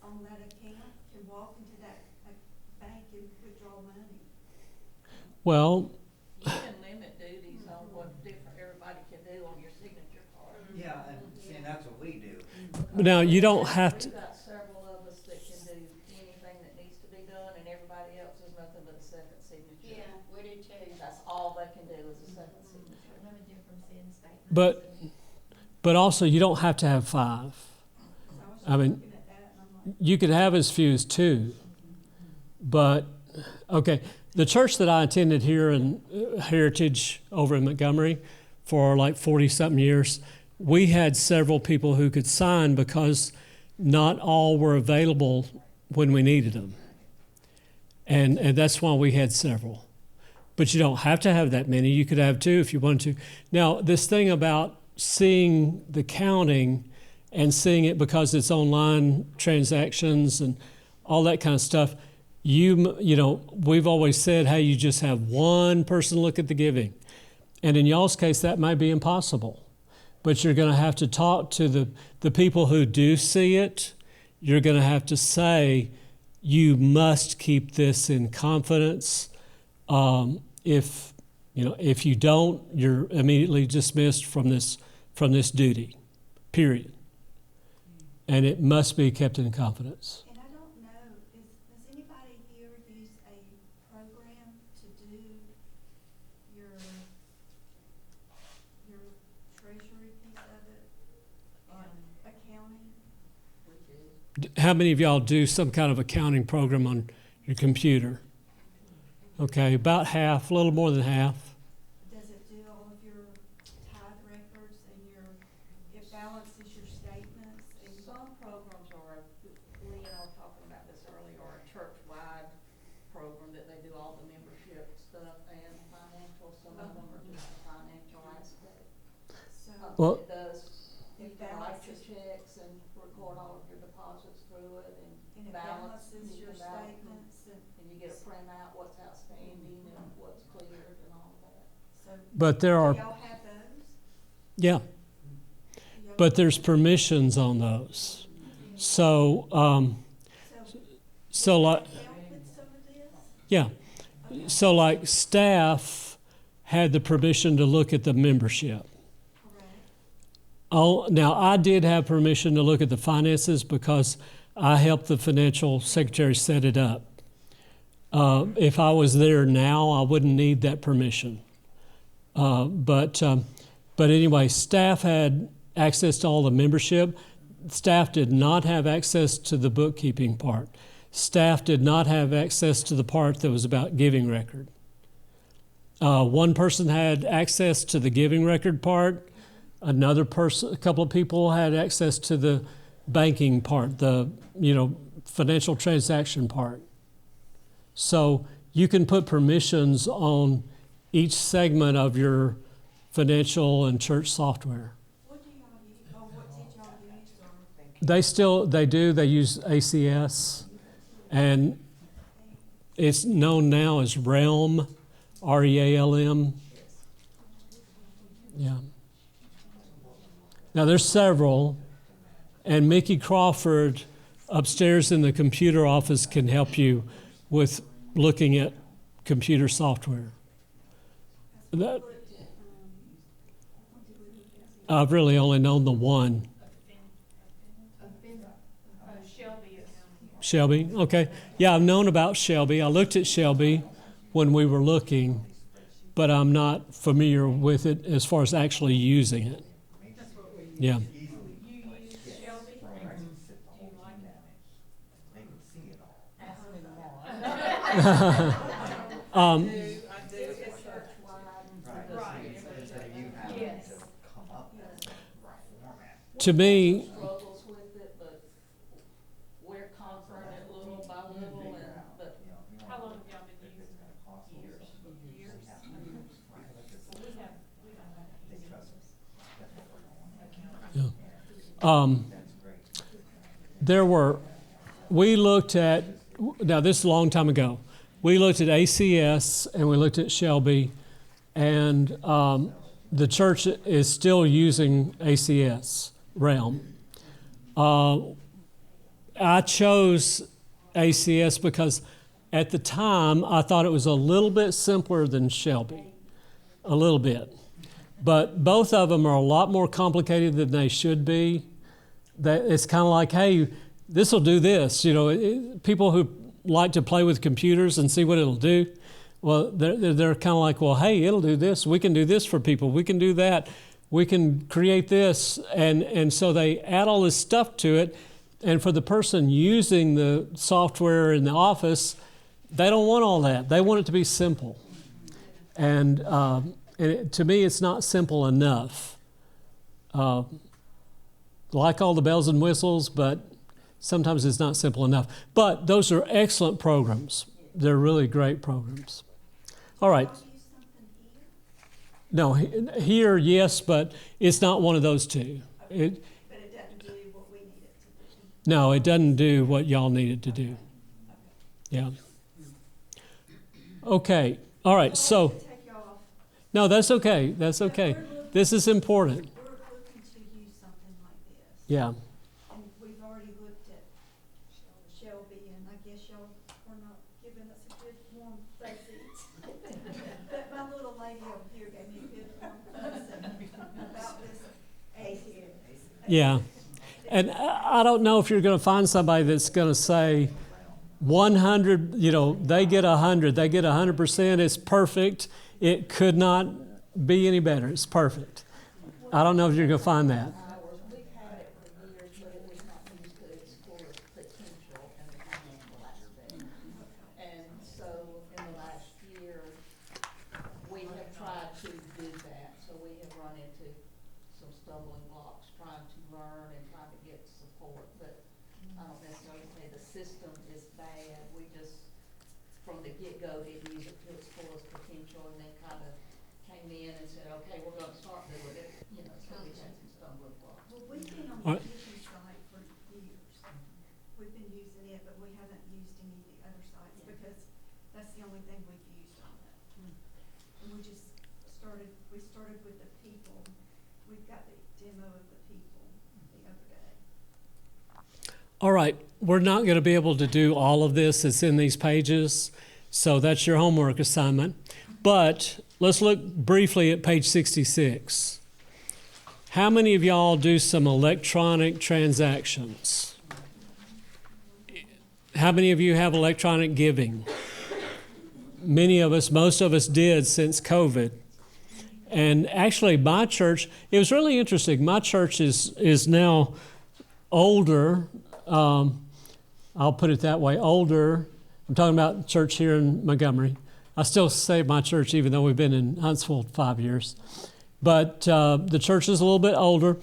on that account can walk into that bank and withdraw money. Well, You can limit duties on what everybody can do on your signature card. Yeah, and see, and that's what we do. now you don't have to. We've got several of us that can do anything that needs to be done, and everybody else is nothing but a second signature. Yeah, we do too. That's all they can do is a second signature. No difference in statements. But also, you don't have to have 5. So I was I mean, looking at that and I'm like, you could have as few as 2. But, okay, the church that I attended here in Heritage over in Montgomery for like 40-something years, we had several people who could sign because not all were available when we needed them. And that's why we had several. But you don't have to have that many. You could have 2 if you wanted to. Now, this thing about seeing the counting and seeing it because it's online transactions and all that kind of stuff, we've always said, hey, you just have one person look at the giving. And in y'all's case, that might be impossible. But you're going to have to talk to the people who do see it. You're going to have to say, you must keep this in confidence. If You know, if you don't, you're immediately dismissed from this duty, period. And it must be kept in confidence. And I don't know, does anybody here use a program to do your treasury piece of it, accounting? How many of y'all do some kind of accounting program on your computer? Okay, about half, a little more than half. Does it do all of your tithe records and it balances your statements? And Some programs are, Lee and I were talking about this earlier, are a church-wide program that they do all the membership stuff and financial. Some of them are just the financial aspect. So Well, It does, you it can write your balances, checks and record all of your deposit through it and and it balance. balances you your can balance- statements And you get a printout, what's outstanding and what's cleared and all that. so. but there are, Do y'all have those? yeah, Do y'all- but there's permissions on those. So, so like, Help with some of this? yeah. So like staff had the permission to look at the membership. Correct. Oh, now I did have permission to look at the finances because I helped the financial secretary set it up. If I was there now, I wouldn't need that permission. But anyway, staff had access to all the membership. Staff did not have access to the bookkeeping part. Staff did not have access to the part that was about giving record. One person had access to the giving record part. Another person, a couple of people had access to the banking part, the financial transaction part. So you can put permissions on each segment of your financial and church software. What do y'all use, or what did y'all use, or? They use ACS, and it's known now as Realm, REALM. Yeah. Now there's several, and Mickey Crawford upstairs in the computer office can help you with looking at computer software. That, I've really only known the one. Shelby is. Shelby, okay. Yeah, I've known about Shelby. I looked at Shelby when we were looking, but I'm not familiar with it as far as actually using it. Yeah. You use Shelby? Do you like it? Um, It's church-wide. Yes. to me, Struggles with it, but we're conquering it little by little but How long have y'all been using it? Years. Years? We don't have we looked at, now this is a long time ago, we looked at ACS and we looked at Shelby, and the church is still using ACS, Realm. I chose ACS because at the time I thought it was a little bit simpler than Shelby, a little bit. But both of them are a lot more complicated than they should be. That it's kind of like, hey, this will do this. People who like to play with computers and see what it'll do, well, they're kind of like, well, hey, it'll do this. We can do this for people. We can do that. We can create this. And so they add all this stuff to it. And for the person using the software in the office, they don't want all that. They want it to be simple. And to me, it's not simple enough. Like all the bells and whistles, but sometimes it's not simple enough. But those are excellent programs. They're really great programs. All right. Y'all use something here? No, here, yes, but it's not one of those two. But it doesn't do what we need it to do. No, it doesn't do what y'all need it to do. Yeah. Okay. All right. So, Take y'all off. no, that's okay. That's okay. This is important. We're looking to use something like this. Yeah. And we've already looked at Shelby, and I guess y'all are not giving us a good warm fuzzies. But my little lady Yeah. And I don't know if you're going to find somebody that's going to say 100, they get 100, they get 100%, it's perfect. It could not be any better. It's perfect. I don't know if you're going to find that. We've had it for years, but it was not used to its fullest potential in the financial aspect. And so in the last year, we have tried to do that, so we have run into some stumbling blocks trying to learn and trying to get support, but I don't necessarily say the system is bad, we just, from the get-go, didn't use it to its fullest potential, and then kind of came in and said, okay, we're gonna start doing it, so we had some stumbling blocks. Well, we've been on All the right. teaching site for years. We've been using it, but we haven't used any of the other sites because that's the only thing we've used on it. And we started with the people. We've got the demo of the people the other day. All right, we're not going to be able to do all of this that's in these pages, so that's your homework assignment. But let's look briefly at page 66. How many of y'all do some electronic transactions? How many of you have electronic giving? Many of us, most of us did since COVID. And actually, my church, it was really interesting. My church is now older. I'll put it that way, older. I'm talking about church here in Montgomery. I still say my church, even though we've been in Huntsville 5 years. But the church is a little bit older.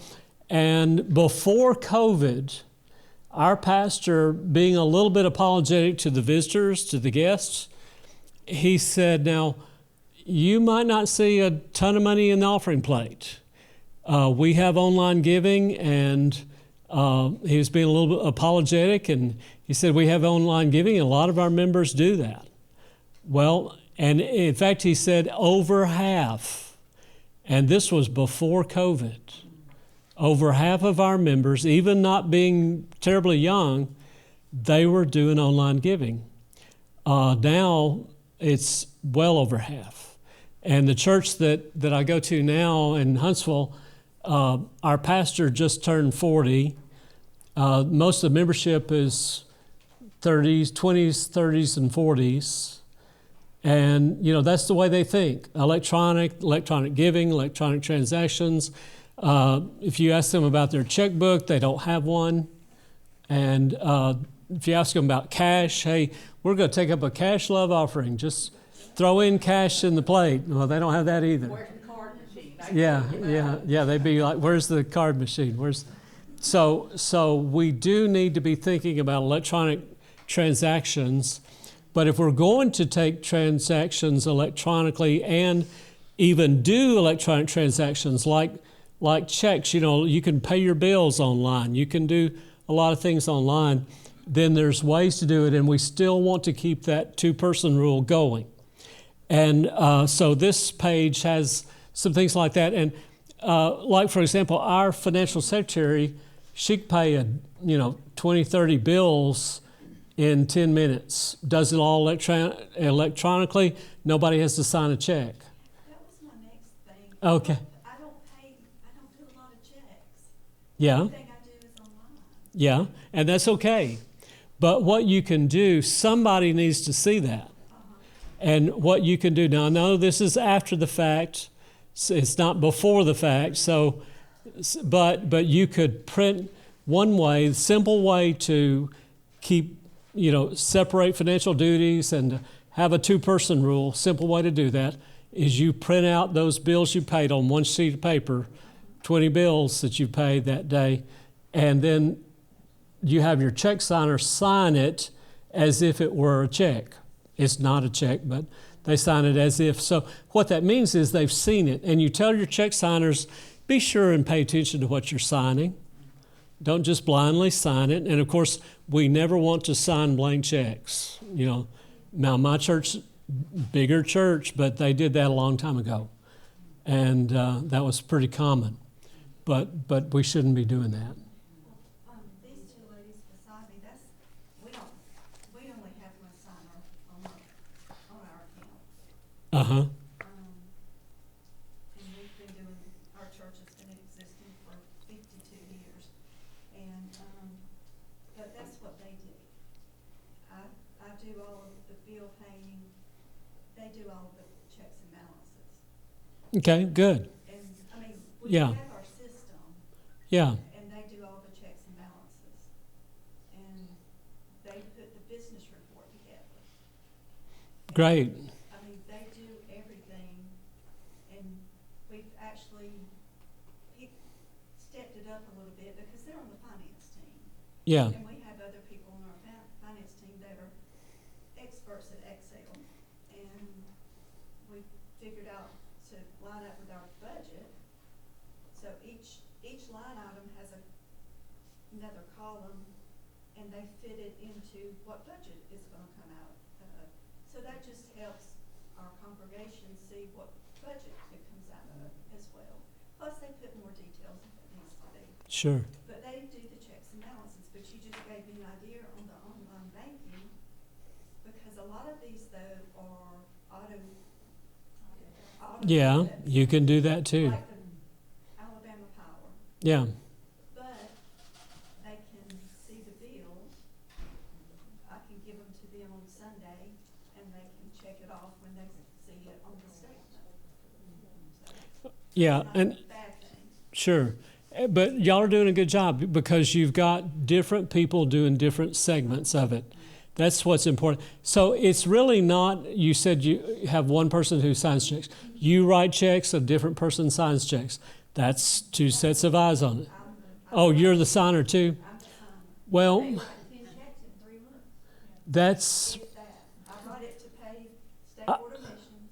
And before COVID, our pastor, being a little bit apologetic to the visitors, to the guests, he said, now, you might not see a ton of money in the offering plate. We have online giving, and he was being a little bit apologetic, and he said, we have online giving, and a lot of our members do that. Well, and in fact, he said over half, and this was before COVID, over half of our members, even not being terribly young, they were doing online giving. Now it's well over half. And the church that I go to now in Huntsville, our pastor just turned 40. Most of the membership is 30s, 20s, 30s, and 40s. And, that's the way they think. Electronic giving, electronic transactions. If you ask them about their checkbook, they don't have one. And if you ask them about cash, hey, we're going to take up a cash love offering. Just throw in cash in the plate. Well, they don't have that either. Where's the card machine? Yeah. They'd be like, where's the card machine? So we do need to be thinking about electronic transactions. But if we're going to take transactions electronically and even do electronic transactions like checks, you can pay your bills online, you can do a lot of things online, then there's ways to do it, and we still want to keep that two-person rule going. And so this page has some things like that. And like, for example, our financial secretary, she could pay 20, 30 bills in 10 minutes, does it all electronically. Nobody has to sign a check. That was my next thing. Okay. I don't do a lot of checks. Yeah. Everything I do is online. Yeah, and that's okay. But what you can do, somebody needs to see that. And what you can do, now I know this is after the fact, it's not before the fact, but you could print one way, simple way to keep, separate financial duties and have a two-person rule. Simple way to do that is you print out those bills you paid on one sheet of paper, 20 bills that you paid that day, and then you have your check signer sign it as if it were a check. It's not a check, but they sign it as if. So what that means is they've seen it. And you tell your check signers, be sure and pay attention to what you're signing. Don't just blindly sign it. And of course, we never want to sign blank checks. Now my church, bigger church, but they did that a long time ago. And that was pretty common. But we shouldn't be doing that. These two ladies beside me, we only have one signer on our account. Uh-huh. And we've been our church has been in existence for 52 years. Okay, good. And, I mean, we Yeah. have our system, Yeah, and they do all the checks and balances. And they put the business report together. great. I mean, they do everything, and we've actually stepped it up a little bit because they're on the finance team. Yeah, And we have other people on our finance team that are experts at Excel. And we figured out to line up with our budget. So each line item has another column, and they fit it into what budget is gonna come out of. So that just helps our congregation see what budget it comes out of as well. Plus, they put more details if it needs to be. sure. But they do the checks and balances, but you just gave me an idea on the online banking, because a lot of these though are auto Yeah, debits, you can do that too. like the Alabama Power, Yeah, but they can see the bills. I can give them to them on Sunday, and they can check it off when they see it on the statement. So, yeah, it's not and a bad thing. sure. But y'all are doing a good job because you've got different people doing different segments of it. That's what's important. So it's really not, you said you have one person who signs checks. You write checks, a different person signs checks. That's two sets of eyes on it. Oh, you're the signer too? I'm the signer. Well, They write 10 checks in 3 months. that's, If that. I write it to pay state board of missions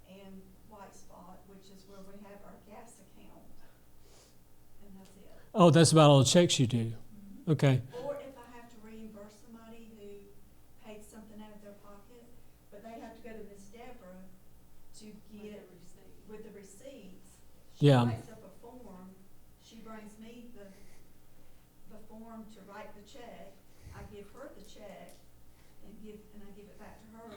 and White Spot, which is where we have our gas account. And that's it. oh, that's about all the checks you do. Okay, Or if I have to reimburse somebody who paid something out of their pocket, but they have to go to Miss Deborah to get with the receipts. She Yeah. writes up a form, she brings me the form to write the check. I give her the check and I give it back to her.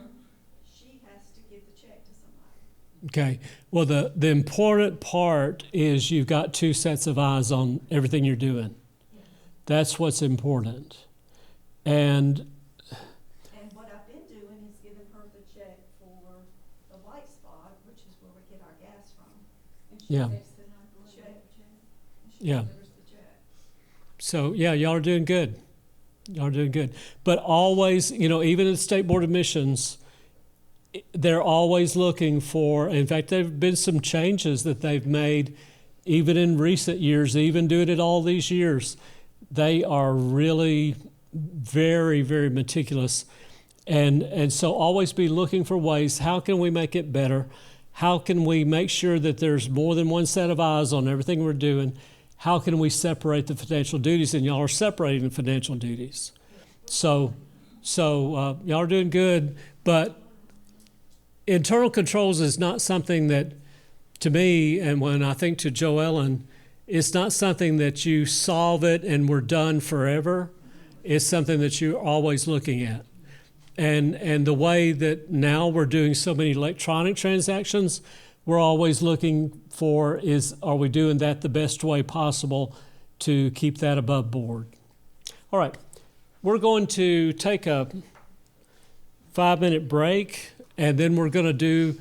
She has to give the check to somebody. okay. Well, the important part is you've got two sets of eyes on everything you're doing. That's what's important. And And what I've been doing is giving her the check for the White Spot, which is where we get our gas from. And she Yeah. takes the check, and she Yeah. delivers the check. so, yeah, y'all are doing good. Y'all are doing good. But always, even at the State Board of Missions, they're always looking for, in fact, there have been some changes that they've made even in recent years, even doing it all these years. They are really very, very meticulous. And so always be looking for ways, how can we make it better? How can we make sure that there's more than one set of eyes on everything we're doing? How can we separate the financial duties? And y'all are separating the financial duties. So y'all are doing good. But internal controls is not something that, to me, and when I think to Joellen, it's not something that you solve it and we're done forever. It's something that you're always looking at. And the way that now we're doing so many electronic transactions, we're always looking for are we doing that the best way possible to keep that above board? All right, we're going to take a 5-minute break, and then we're going to do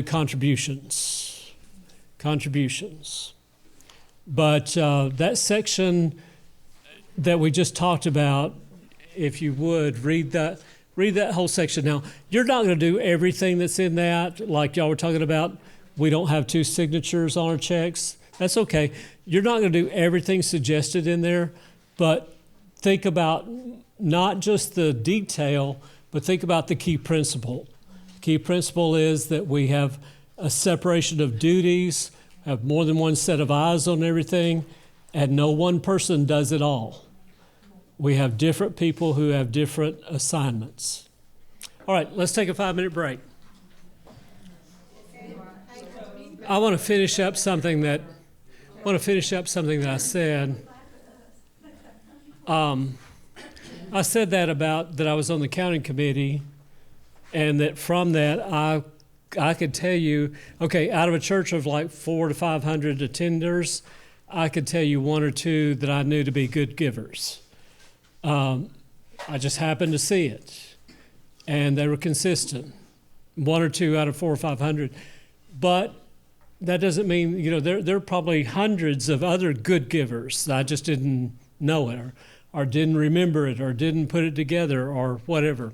contributions. But that section that we just talked about, if you would read that whole section. Now, you're not going to do everything that's in that, like y'all were talking about. We don't have 2 signatures on our checks. That's okay. You're not going to do everything suggested in there, but think about not just the detail, but think about the key principle. The key principle is that we have a separation of duties, have more than one set of eyes on everything, and no one person does it all. We have different people who have different assignments. All right, let's take a 5-minute break. I want to finish up something that I said. I said that I was on the counting committee, and that from that I could tell you, okay, out of a church of like 400 to 500 attenders, I could tell you 1 or 2 that I knew to be good givers. I just happened to see it, and they were consistent. 1 or 2 out of 400 or 500. But that doesn't mean, there are probably hundreds of other good givers that I just didn't know it or didn't remember it or didn't put it together or whatever,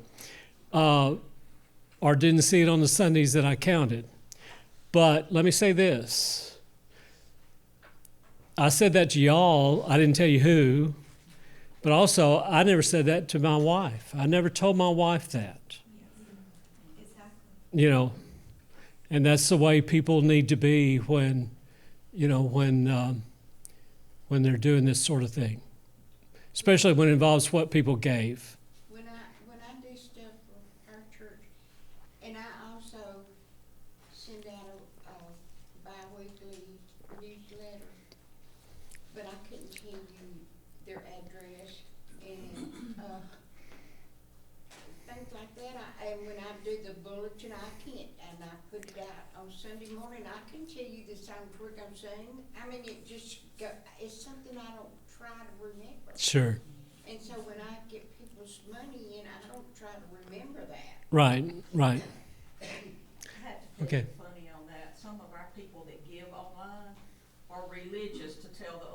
or didn't see it on the Sundays that I counted. But let me say this. I said that to y'all. I didn't tell you who. But also, I never said that to my wife. I never told my wife that. Exactly. And that's the way people need to be when they're doing this sort of thing, especially when it involves what people gave. When I do stuff for our church, and I also send out a bi-weekly newsletter, but I couldn't tell you their address and, things like that. And when I do the bulletin, I can't, and I put it out on Sunday morning, I can tell you the songs we're gonna sing. I mean, it's something I don't try to remember. Sure. And so when I get people's money in, I don't try to remember that. Right. I have to Okay. be funny on that. Some of our people that give online are religious to tell the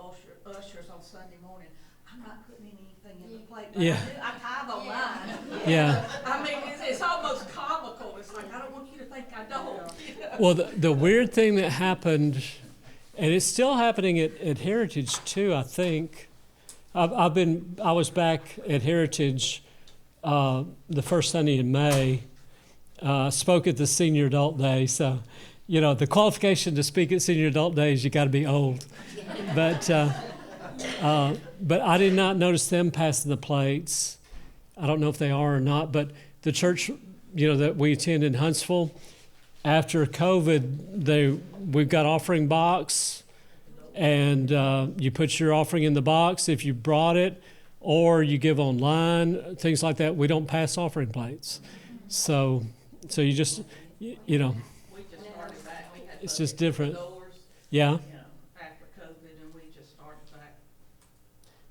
ushers on Sunday morning, I'm not putting anything in the plate. But Yeah. I tithe online. Yeah. I mean, it's almost comical. It's like, I don't want you to think I don't. Well, the weird thing that happened, and it's still happening at Heritage too, I think. I was back at Heritage the first Sunday in May. Spoke at the Senior Adult Day, so the qualification to speak at Senior Adult Day is you got to be old. But I did not notice them passing the plates. I don't know if they are or not, but the church, that we attend in Huntsville, after COVID, we've got offering box, and you put your offering in the box if you brought it, or you give online, things like that. We don't pass offering plates, so you just, We just started back. We had it's to just different. doors, Yeah. after COVID, and we just started back.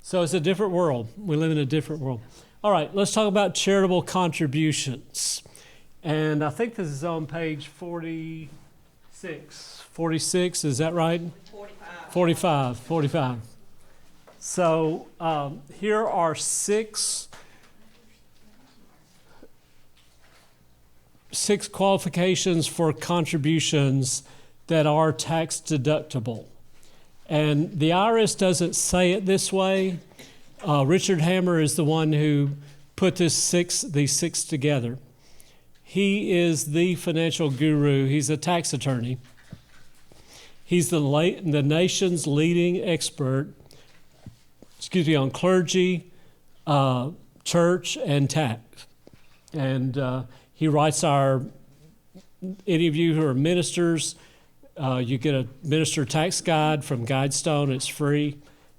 So it's a different world. We live in a different world. All right, let's talk about charitable contributions. And I think this is on page 46. 46, is that right? 45. So here are six qualifications for contributions that are tax deductible. And the IRS doesn't say it this way. Richard Hammer is the one who put these six together. He is the financial guru. He's a tax attorney. He's the nation's leading expert, on clergy, church, and tax. And he writes any of you who are ministers, you get a minister tax guide from Guidestone. It's free.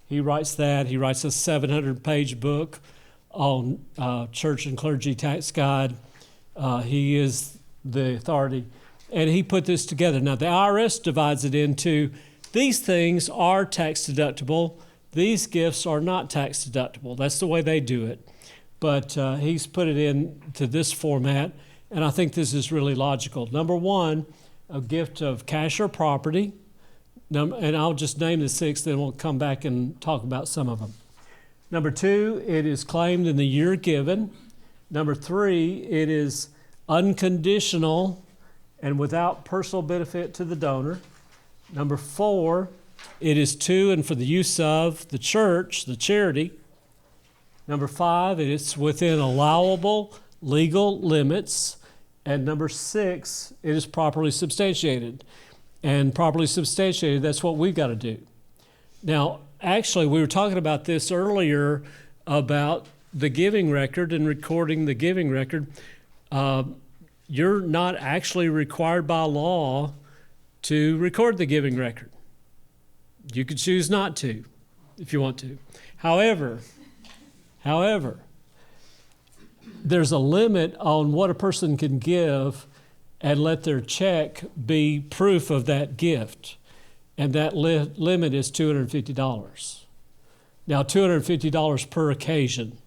He writes that. He writes a 700-page book on church and clergy tax guide. He is the authority. And he put this together. Now, the IRS divides it into these things are tax deductible. These gifts are not tax deductible. That's the way they do it. But he's put it into this format, and I think this is really logical. Number one, a gift of cash or property. And I'll just name the six, then we'll come back and talk about some of them. Number two, it is claimed in the year given. Number three, it is unconditional and without personal benefit to the donor. Number four, it is to and for the use of the church, the charity. Number five, it is within allowable legal limits. And number six, it is properly substantiated. And properly substantiated, that's what we've got to do. Now, actually, we were talking about this earlier about the giving record and recording the giving record. You're not actually required by law to record the giving record. You could choose not to if you want to. However, there's a limit on what a person can give and let their check be proof of that gift. And that limit is $250. Now, $250 per occasion.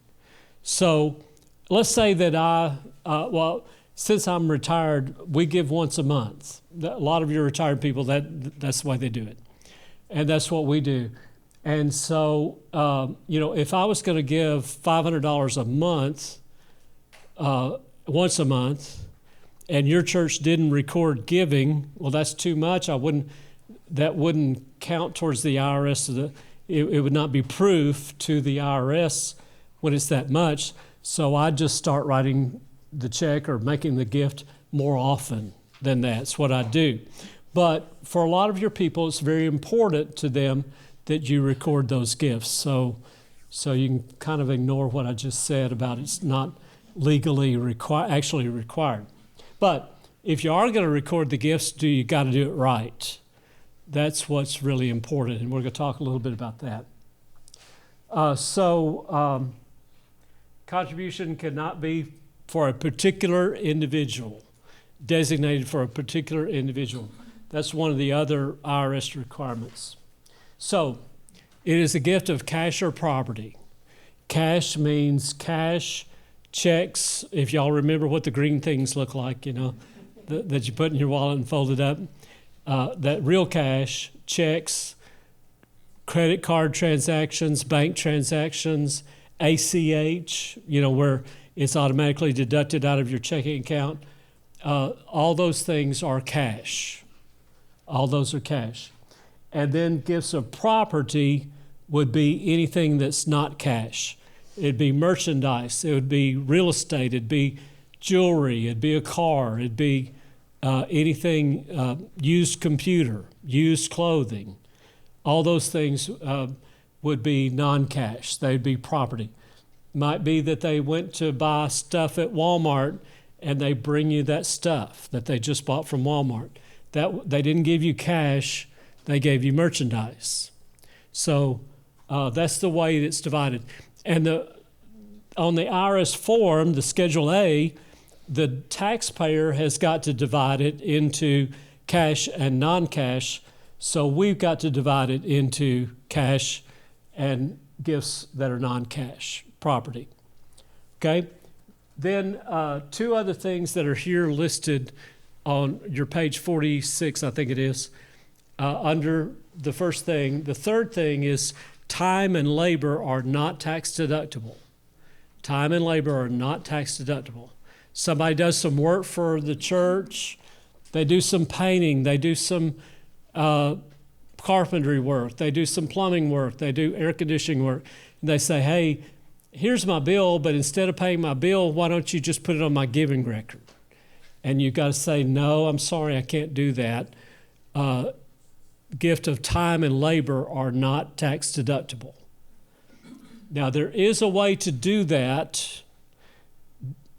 So let's say that since I'm retired, we give once a month. A lot of your retired people, that's the way they do it. And that's what we do. And so, if I was going to give $500 a month, once a month, and your church didn't record giving, well, that's too much. That wouldn't count towards the IRS. It would not be proof to the IRS when it's that much. So I just start writing the check or making the gift more often than that. That's what I do. But for a lot of your people, it's very important to them that you record those gifts. So you can kind of ignore what I just said about it's not legally actually required. But if you are going to record the gifts, you got to do it right. That's what's really important, and we're going to talk a little bit about that. Contribution cannot be for a particular individual, designated for a particular individual. That's one of the other IRS requirements. So, it is a gift of cash or property. Cash means cash, checks, if y'all remember what the green things look like, that you put in your wallet and fold it up. That real cash, checks, credit card transactions, bank transactions, ACH, where it's automatically deducted out of your checking account. All those things are cash. All those are cash. And then gifts of property would be anything that's not cash. It'd be merchandise. It would be real estate. It'd be jewelry. It'd be a car. It'd be anything, used computer, used clothing. All those things would be non-cash. They'd be property. Might be that they went to buy stuff at Walmart and they bring you that stuff that they just bought from Walmart. That they didn't give you cash, they gave you merchandise. So that's the way it's divided. And on the IRS form, the Schedule A, the taxpayer has got to divide it into cash and non-cash. So we've got to divide it into cash and gifts that are non-cash property. Okay? Then two other things that are here listed on your page 46, I think it is, under the first thing. The third thing is time and labor are not tax deductible. Time and labor are not tax deductible. Somebody does some work for the church, they do some painting, they do some carpentry work, they do some plumbing work, they do air conditioning work, and they say, hey, here's my bill, but instead of paying my bill, why don't you just put it on my giving record? And you've got to say, no, I'm sorry, I can't do that. Gift of time and labor are not tax deductible. Now, there is a way to do that,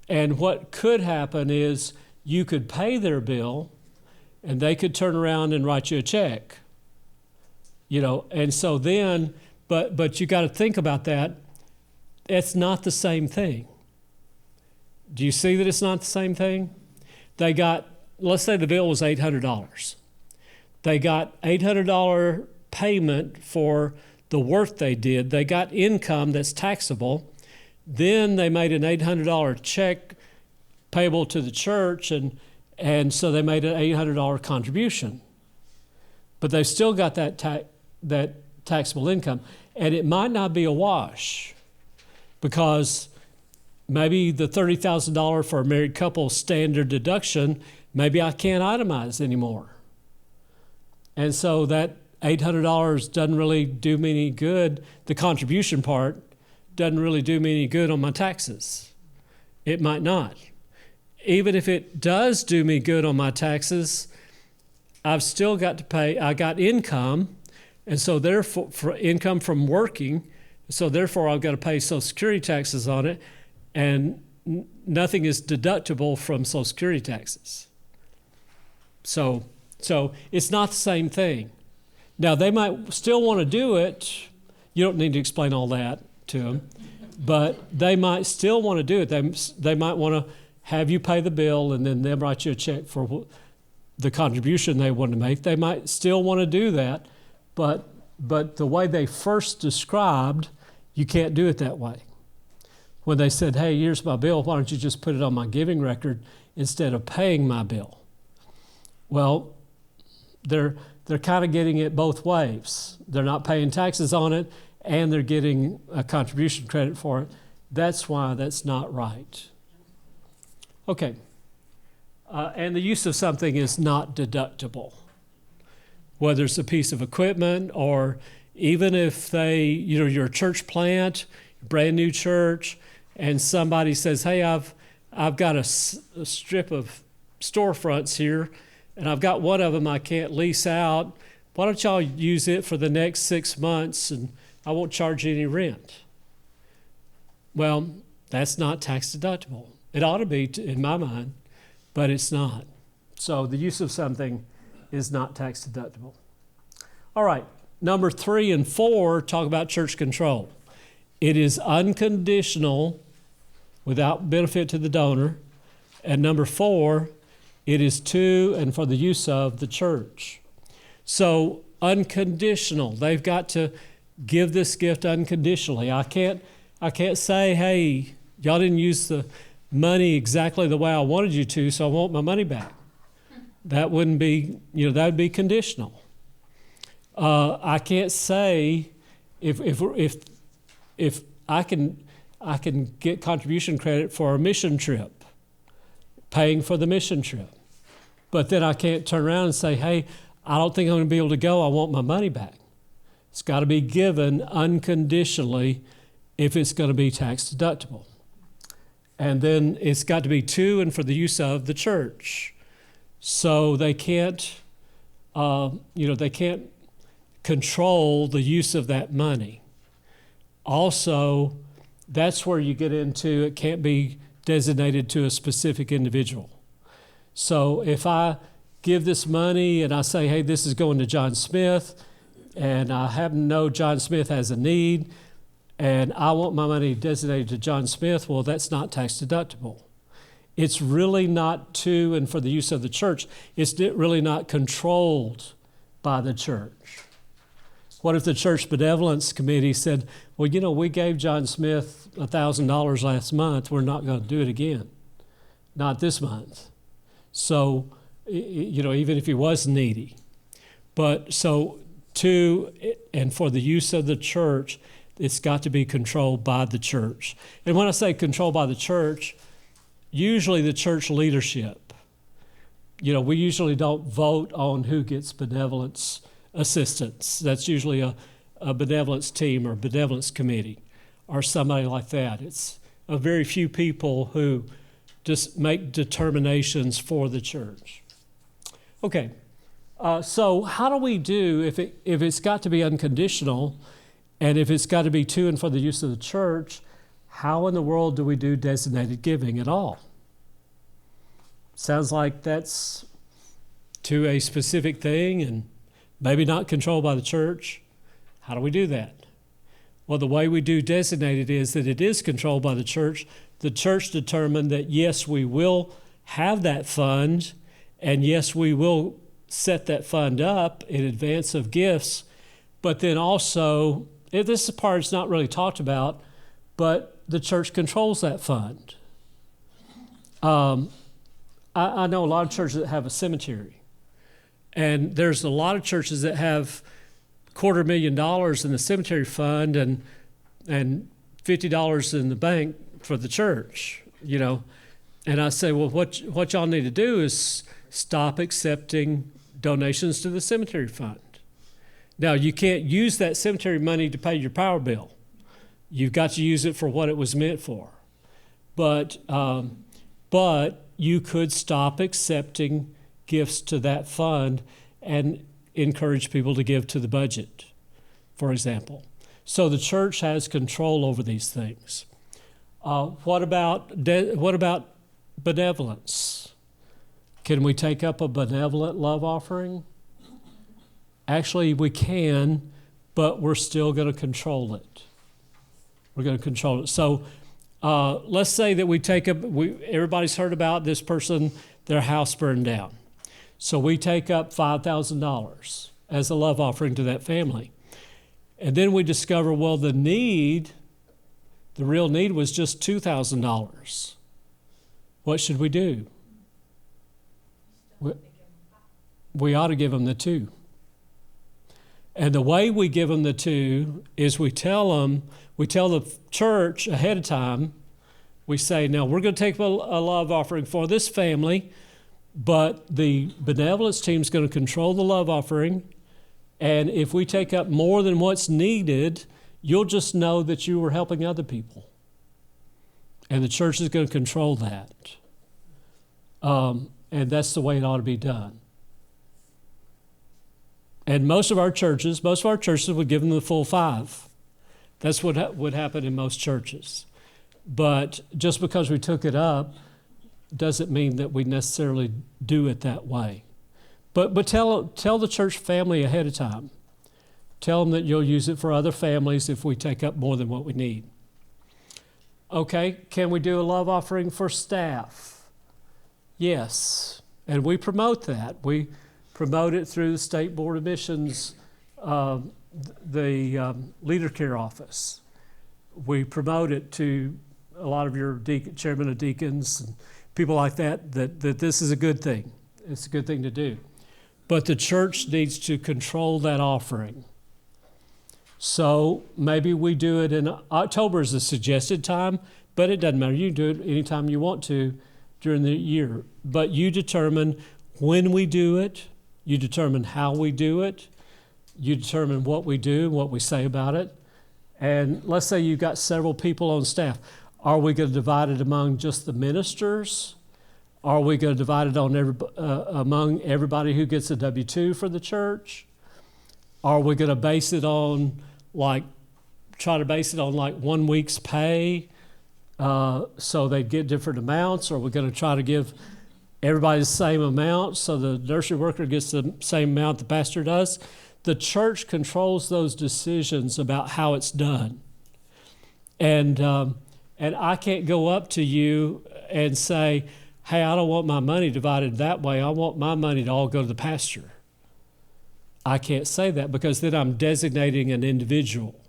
and what could happen is you could pay their bill, and they could turn around and write you a check. And so then, but you got to think about that. It's not the same thing. Do you see that it's not the same thing? They got, let's say the bill was $800. They got $800 payment for the work they did. They got income that's taxable. Then they made an $800 check payable to the church, and so they made an $800 contribution. But they've still got that taxable income. And it might not be a wash, because maybe the $30,000 for a married couple standard deduction, maybe I can't itemize anymore. And so that $800 doesn't really do me any good. The contribution part doesn't really do me any good on my taxes. It might not. Even if it does do me good on my taxes, I've still got to pay. I got income, and so therefore, for income from working, so therefore I've got to pay Social Security taxes on it, and nothing is deductible from Social Security taxes. So it's not the same thing. Now, they might still want to do it. You don't need to explain all that to them, but they might still want to do it. They might want to have you pay the bill, and then they'll write you a check for the contribution they want to make. They might still want to do that, but the way they first described, you can't do it that way. when they said, hey, here's my bill, why don't you just put it on my giving record instead of paying my bill? Well, they're kind of getting it both ways. They're not paying taxes on it, and they're getting a contribution credit for it. That's why that's not right. Okay. And the use of something is not deductible. Whether it's a piece of equipment or even if you're a church plant, brand new church, and somebody says, hey, I've got a strip of storefronts here, and I've got one of them I can't lease out. Why don't y'all use it for the next 6 months and I won't charge you any rent? Well, that's not tax deductible. It ought to be in my mind, but it's not. So the use of something is not tax deductible. All right, number 3 and 4 talk about church control. It is unconditional without benefit to the donor. And number 4, it is to and for the use of the church. So unconditional, they've got to give this gift unconditionally. I can't say, hey, y'all didn't use the money exactly the way I wanted you to, so I want my money back. That wouldn't be, that would be conditional. I can't say if I can get contribution credit for a mission trip, paying for the mission trip, but then I can't turn around and say, hey, I don't think I'm going to be able to go. I want my money back. It's got to be given unconditionally if it's going to be tax deductible. And then it's got to be to and for the use of the church. So they can't, they can't control the use of that money. Also, that's where you get into it can't be designated to a specific individual. So if I give this money and I say, hey, this is going to John Smith, and I happen to know John Smith has a need, and I want my money designated to John Smith, well, that's not tax deductible. It's really not to and for the use of the church. It's really not controlled by the church. What if the church benevolence committee said, well, we gave John Smith $1,000 last month. We're not going to do it again. Not this month. So, even if he was needy. But so to and for the use of the church, it's got to be controlled by the church. And when I say controlled by the church, usually the church leadership. We usually don't vote on who gets benevolence assistance. That's usually a benevolence team or benevolence committee or somebody like that. It's a very few people who just make determinations for the church. Okay, so how do we do if it's got to be unconditional and if it's got to be to and for the use of the church, how in the world do we do designated giving at all? Sounds like that's to a specific thing and maybe not controlled by the church. How do we do that? Well, the way we do designated is that it is controlled by the church. The church determined that, yes, we will have that fund, and yes, we will set that fund up in advance of gifts, but then also, this part is not really talked about, but the church controls that fund. I know a lot of churches that have a cemetery, and there's a lot of churches that have $250,000 in the cemetery fund and $50 in the bank for the church, And I say, well, what y'all need to do is stop accepting donations to the cemetery fund. Now, you can't use that cemetery money to pay your power bill. You've got to use it for what it was meant for. But you could stop accepting gifts to that fund and encourage people to give to the budget, for example. So the church has control over these things. What about benevolence? Can we take up a benevolent love offering? Actually, we can, but we're still going to control it. We're going to control it. So let's say that we take up, everybody's heard about this person, their house burned down. So we take up $5,000 as a love offering to that family. And then we discover, well, the need The real need was just $2,000. What should we do? We ought to give them the 2. And the way we give them the 2 is we tell the church ahead of time, we say, now we're going to take a love offering for this family, but the benevolence team's going to control the love offering. And if we take up more than what's needed, you'll just know that you were helping other people. And the church is going to control that. And that's the way it ought to be done. And most of our churches would give them the full 5. That's what would happen in most churches. But just because we took it up doesn't mean that we necessarily do it that way. But tell the church family ahead of time. Tell them that you'll use it for other families if we take up more than what we need. Okay, can we do a love offering for staff? Yes, and we promote that. We promote it through the State Board of Missions, the Leader Care Office. We promote it to a lot of your chairman of deacons and people like that this is a good thing. It's a good thing to do. But the church needs to control that offering. So maybe we do it in October is a suggested time, but it doesn't matter. You can do it anytime you want to during the year. But you determine when we do it, you determine how we do it, you determine what we do, what we say about it. And let's say you've got several people on staff. Are we going to divide it among just the ministers? Are we going to divide it on among everybody who gets a W-2 for the church? Are we going to base it on try to base it on 1 week's pay so they get different amounts? Or are we going to try to give everybody the same amount so the nursery worker gets the same amount the pastor does? The church controls those decisions about how it's done. And I can't go up to you and say, hey, I don't want my money divided that way. I want my money to all go to the pastor. I can't say that because then I'm designating an individual.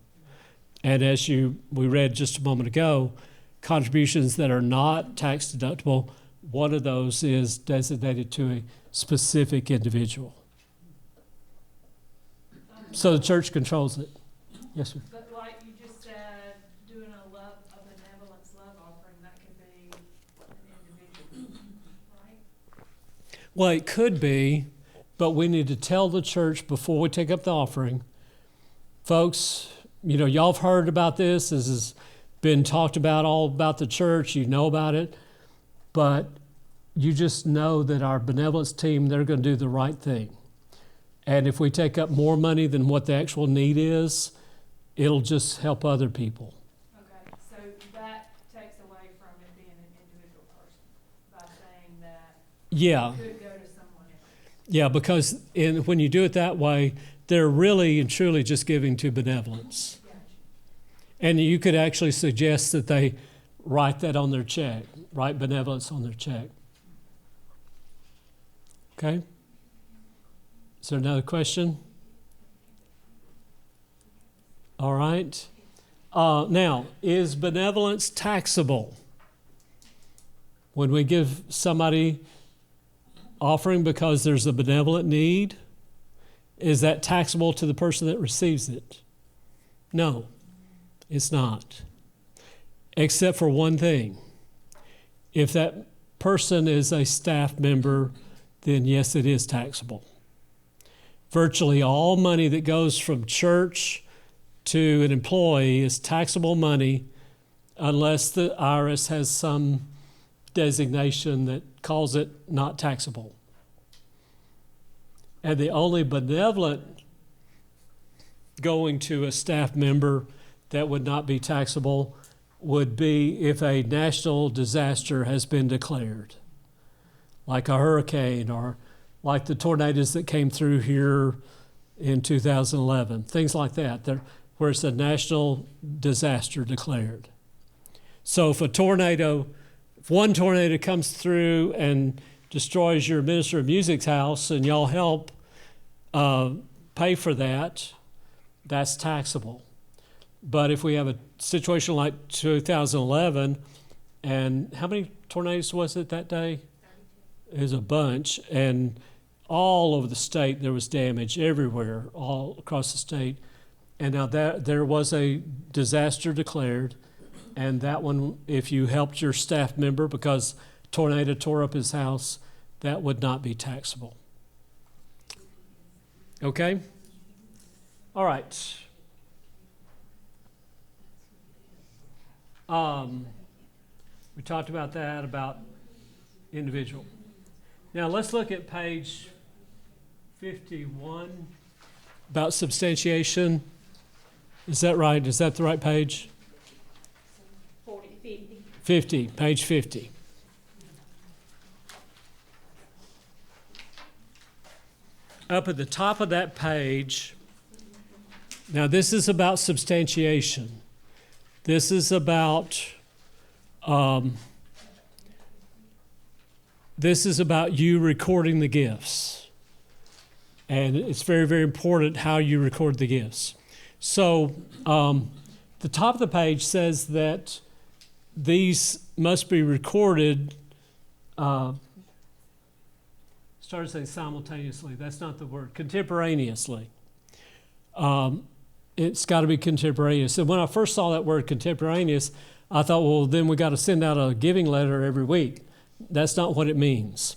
And as we read just a moment ago, contributions that are not tax deductible, one of those is designated to a specific individual. So the church controls it. Yes, sir. But like you just said, doing a benevolence love offering, that could be an individual, right? Well, it could be, but we need to tell the church before we take up the offering, folks, y'all have heard about this. This has been talked about all about the church. You know about it. But you just know that our benevolence team, they're going to do the right thing. And if we take up more money than what the actual need is, it'll just help other people. Okay, so that takes away from it being an individual person by saying that Yeah. it could go to someone else. Yeah, because when you do it that way, they're really and truly just giving to benevolence. Gotcha. And you could actually suggest that they write that on their check, write benevolence on their check. Okay? Is there another question? All right. Now, is benevolence taxable? When we give somebody offering because there's a benevolent need, is that taxable to the person that receives it? No, it's not. Except for one thing. If that person is a staff member, then yes, it is taxable. Virtually all money that goes from church to an employee is taxable money unless the IRS has some designation that calls it not taxable. And the only benevolent going to a staff member that would not be taxable would be if a national disaster has been declared, like a hurricane or like the tornadoes that came through here in 2011, things like that, where it's a national disaster declared. So if one tornado comes through and destroys your minister of music's house and y'all help pay for that, that's taxable. But if we have a situation like 2011, and how many tornadoes was it that day? It was a bunch, and all over the state there was damage everywhere, all across the state. And now there was a disaster declared, and that one, if you helped your staff member because tornado tore up his house, that would not be taxable. Okay? All right. We talked about that, about individual. Now let's look at page 51, about substantiation. Is that right? Is that the right page? 50, page 50. Up at the top of that page, now this is about substantiation. This is about you recording the gifts. And it's very, very important how you record the gifts. So the top of the page says that these must be recorded, started saying simultaneously. That's not the word, contemporaneously. It's got to be contemporaneous. And when I first saw that word contemporaneous, I thought, well, then we got to send out a giving letter every week. That's not what it means.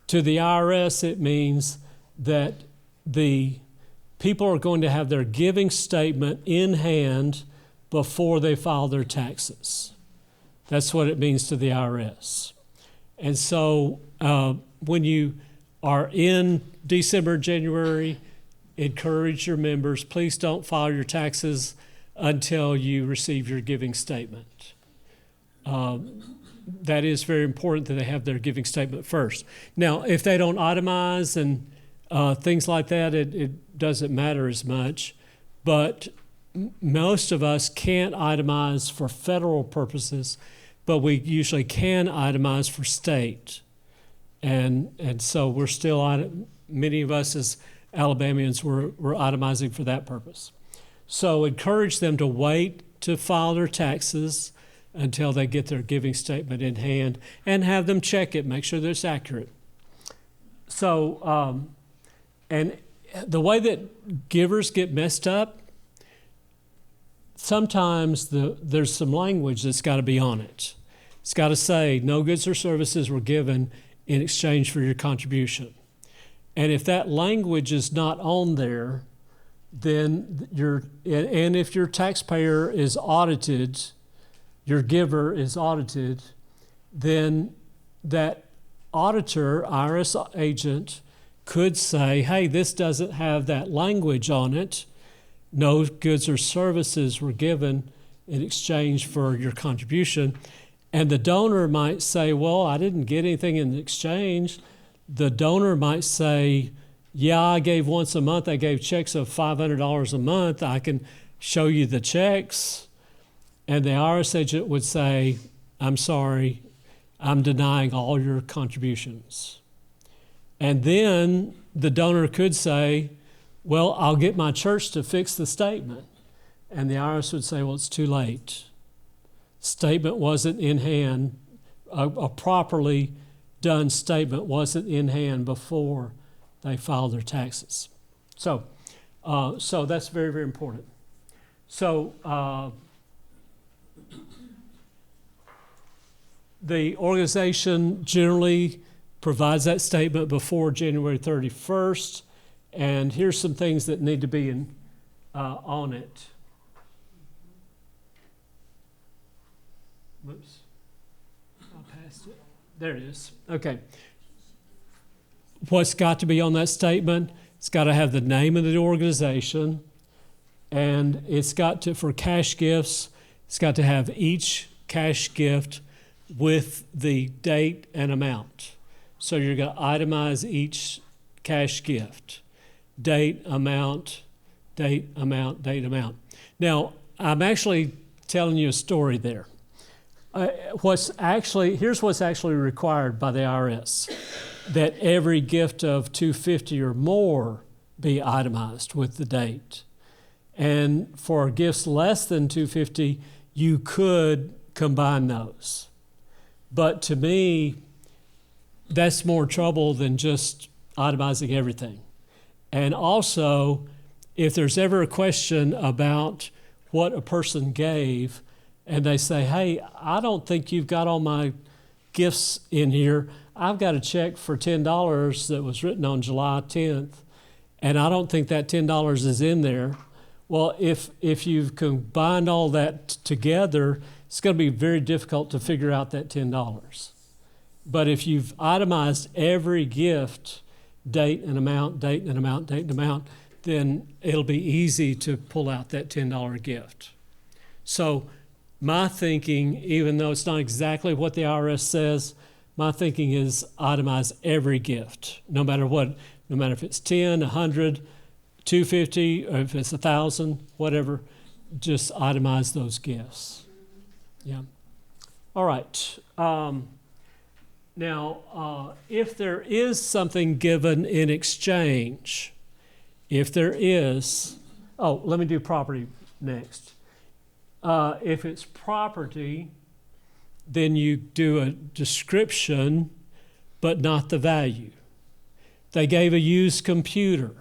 To the IRS, it means that the people are going to have their giving statement in hand before they file their taxes. That's what it means to the IRS. And so when you are in December, January, encourage your members, please don't file your taxes until you receive your giving statement. That is very important that they have their giving statement first. Now, if they don't itemize and things like that, it doesn't matter as much. But most of us can't itemize for federal purposes, but we usually can itemize for state. And so we're still, many of us as Alabamians, we're itemizing for that purpose. So encourage them to wait to file their taxes until they get their giving statement in hand, and have them check it, make sure that it's accurate. So, and the way that givers get messed up, sometimes there's some language that's got to be on it. It's got to say, no goods or services were given in exchange for your contribution. And if that language is not on there, then and if your taxpayer is audited, your giver is audited, then that auditor, IRS agent, could say, hey, this doesn't have that language on it. No goods or services were given in exchange for your contribution. And the donor might say, well, I didn't get anything in exchange. The donor might say, yeah, I gave once a month. I gave checks of $500 a month. I can show you the checks. And the IRS agent would say, I'm sorry, I'm denying all your contributions. And then the donor could say, well, I'll get my church to fix the statement. And the IRS would say, well, it's too late. Statement wasn't in hand. A properly done statement wasn't in hand before they filed their taxes. So that's very, very important. So the organization generally provides that statement before January 31st, and here's some things that need to be on it. Whoops, I passed it. There it is. Okay. What's got to be on that statement? It's got to have the name of the organization, and it's got to, for cash gifts, it's got to have each cash gift with the date and amount. So you're going to itemize each cash gift. Date, amount, date, amount, date, amount. Now, I'm actually telling you a story there. Here's what's actually required by the IRS, that every gift of $250 or more be itemized with the date. And for gifts less than $250, you could combine those. But to me, that's more trouble than just itemizing everything. And also, if there's ever a question about what a person gave, and they say, hey, I don't think you've got all my gifts in here. I've got a check for $10 that was written on July 10th, and I don't think that $10 is in there. Well, if you've combined all that together, it's going to be very difficult to figure out that $10. But if you've itemized every gift, date and amount, date and amount, date and amount, then it'll be easy to pull out that $10 gift. So my thinking, even though it's not exactly what the IRS says, my thinking is itemize every gift, no matter what, no matter if it's 10, 100, 250, or if it's 1,000, whatever, just itemize those gifts. Yeah. All right. Now, if there is something given in exchange, if there is, let me do property next. If it's property, then you do a description, but not the value. They gave a used computer.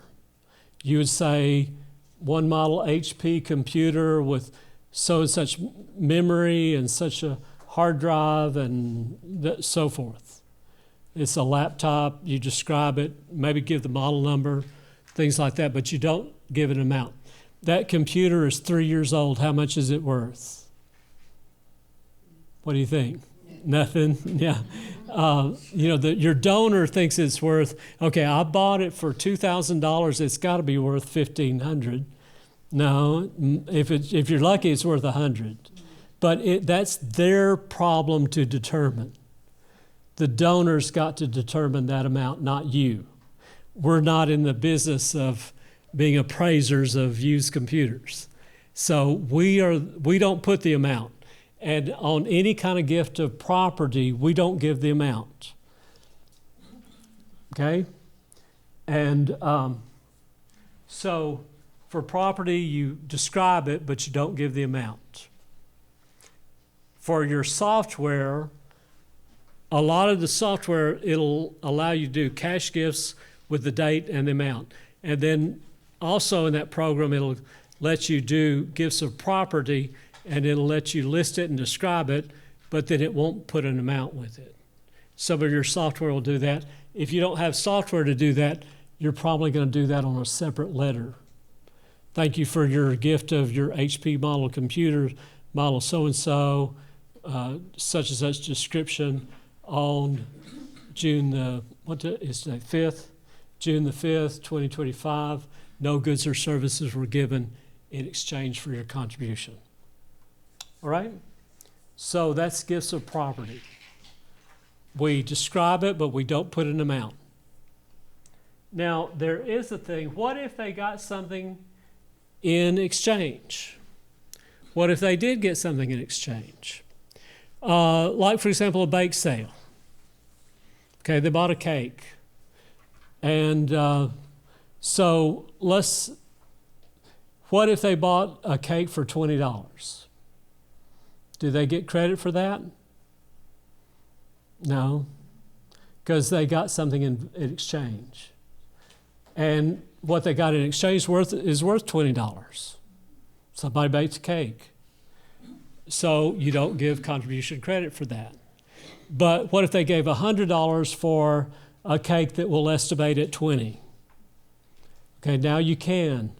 You would say one model HP computer with so and such memory and such a hard drive and so forth. It's a laptop, you describe it, maybe give the model number, things like that, but you don't give an amount. That computer is 3 years old. How much is it worth? What do you think? Nothing? Yeah. Your donor thinks it's worth, okay, I bought it for $2,000. It's got to be worth $1,500. No, if you're lucky, it's worth $100. But that's their problem to determine. The donor's got to determine that amount, not you. We're not in the business of being appraisers of used computers. So we don't put the amount. And on any kind of gift of property, we don't give the amount. Okay? And so for property, you describe it, but you don't give the amount. For your software, a lot of the software, it'll allow you to do cash gifts with the date and the amount. And then also in that program, it'll let you do gifts of property, and it'll let you list it and describe it, but then it won't put an amount with it. Some of your software will do that. If you don't have software to do that, you're probably going to do that on a separate letter. Thank you for your gift of your HP model computer, model so-and-so, such and such description on June the 5th? June the 5th, 2025. No goods or services were given in exchange for your contribution. All right? So that's gifts of property. We describe it, but we don't put an amount. Now, there is a thing. What if they got something in exchange? What if they did get something in exchange? Like, for example, a bake sale. Okay, they bought a cake. And so what if they bought a cake for $20? Do they get credit for that? No, because they got something in exchange. And what they got in exchange is worth $20. Somebody bakes a cake. So you don't give contribution credit for that. But what if they gave $100 for a cake that will estimate at $20? Okay, now you can.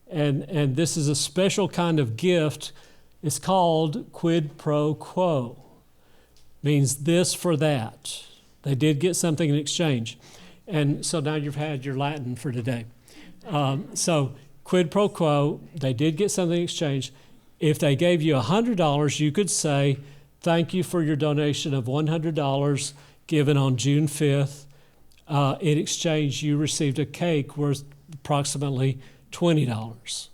And this is a special kind of gift. It's called quid pro quo. Means this for that. They did get something in exchange. And so now you've had your Latin for today. So quid pro quo, they did get something in exchange. If they gave you $100, you could say, thank you for your donation of $100 given on June 5th. In exchange, you received a cake worth approximately $20.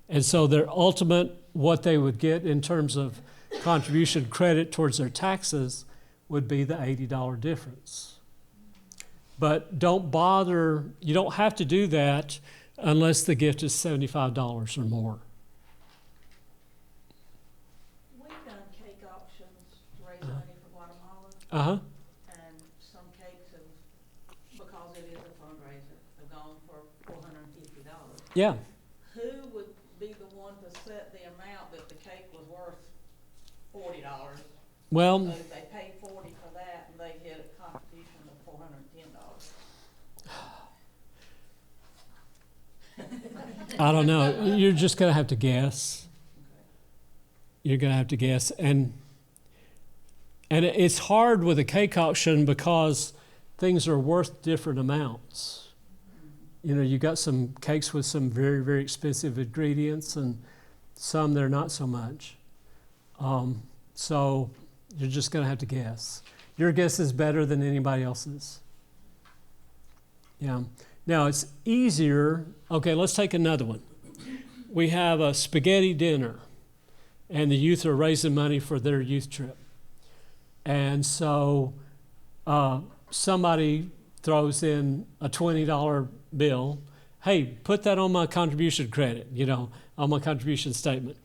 And so their ultimate, what they would get in terms of contribution credit towards their taxes would be the $80 difference. But don't bother, you don't have to do that unless the gift is $75 or more. We've done cake auctions to raise money for Guatemala, Uh-huh. and some cakes have, because it is a fundraiser, have gone for $450. Yeah. Who would be the one to set the amount that the cake was worth $40? So Well, if they pay $40 for that, and they get a contribution of $410. I don't know. You're just going to have to guess. You're going to have to guess. And it's hard with a cake auction because things are worth different amounts. You know, you got some cakes with some very, very expensive ingredients and some they're not so much. So you're just going to have to guess. Your guess is better than anybody else's. Yeah. Now it's easier. Okay, let's take another one. We have a spaghetti dinner, and the youth are raising money for their youth trip. And so somebody throws in a $20 bill. Hey, put that on my contribution credit, you know, on my contribution statement.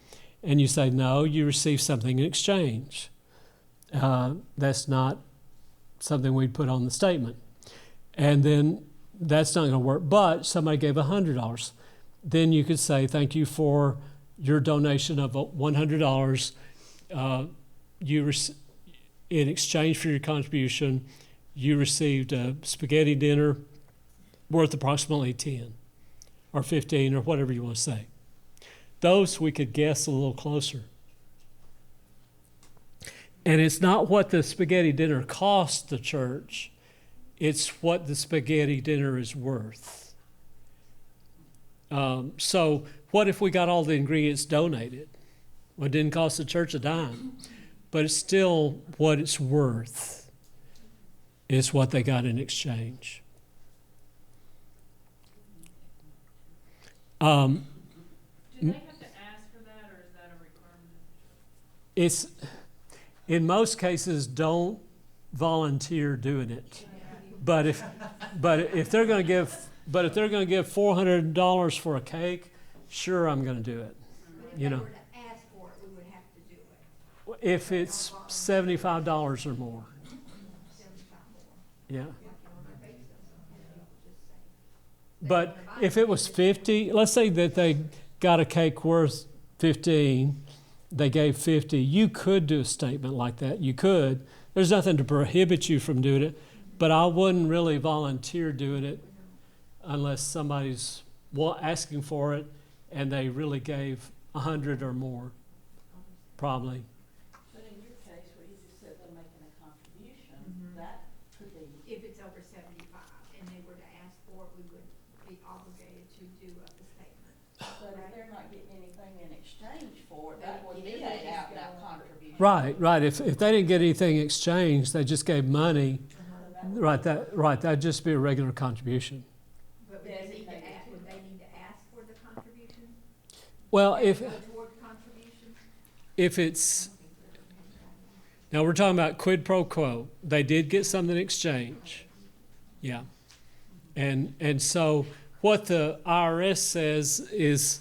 And you say, no, you receive something in exchange. That's not something we'd put on the statement. And then that's not going to work. But somebody gave $100. Then you could say, thank you for your donation of $100. In exchange for your contribution, you received a spaghetti dinner worth approximately 10 or 15 or whatever you want to say. Those we could guess a little closer. And it's not what the spaghetti dinner cost the church, it's what the spaghetti dinner is worth. So what if we got all the ingredients donated? Well, it didn't cost the church a dime, but it's still what it's worth. It's what they got in exchange. Do they have to ask for that, or is that a requirement? It's, in most cases, don't volunteer doing it. But if they're going to give $400 for a cake, sure, I'm going to do it. But You if they know, were to ask for it, we would have to do it. if it's $75 or more, 75 more. yeah. Like on our basis, just say. But if it was 50, let's say that they got a cake worth 15, they gave 50, you could do a statement like that. You could. There's nothing to prohibit you from doing it, but I wouldn't really volunteer doing it unless somebody's asking for it and they really gave 100 or more, probably. But in your case, where you just said they're making a contribution, Mhm. that could be, If it's over 75 and they were to ask for it, we would be obligated to do a statement. but if they're not getting anything in exchange for it, that would be an out-and-out contribution. Right. If they didn't get anything exchanged, they just gave money, that'd just be a regular contribution. But would they need to ask, would they need to ask for the contribution? Well, Go toward contribution? if it's, now we're talking about quid pro quo. They did get something in exchange. Yeah. And so what the IRS says is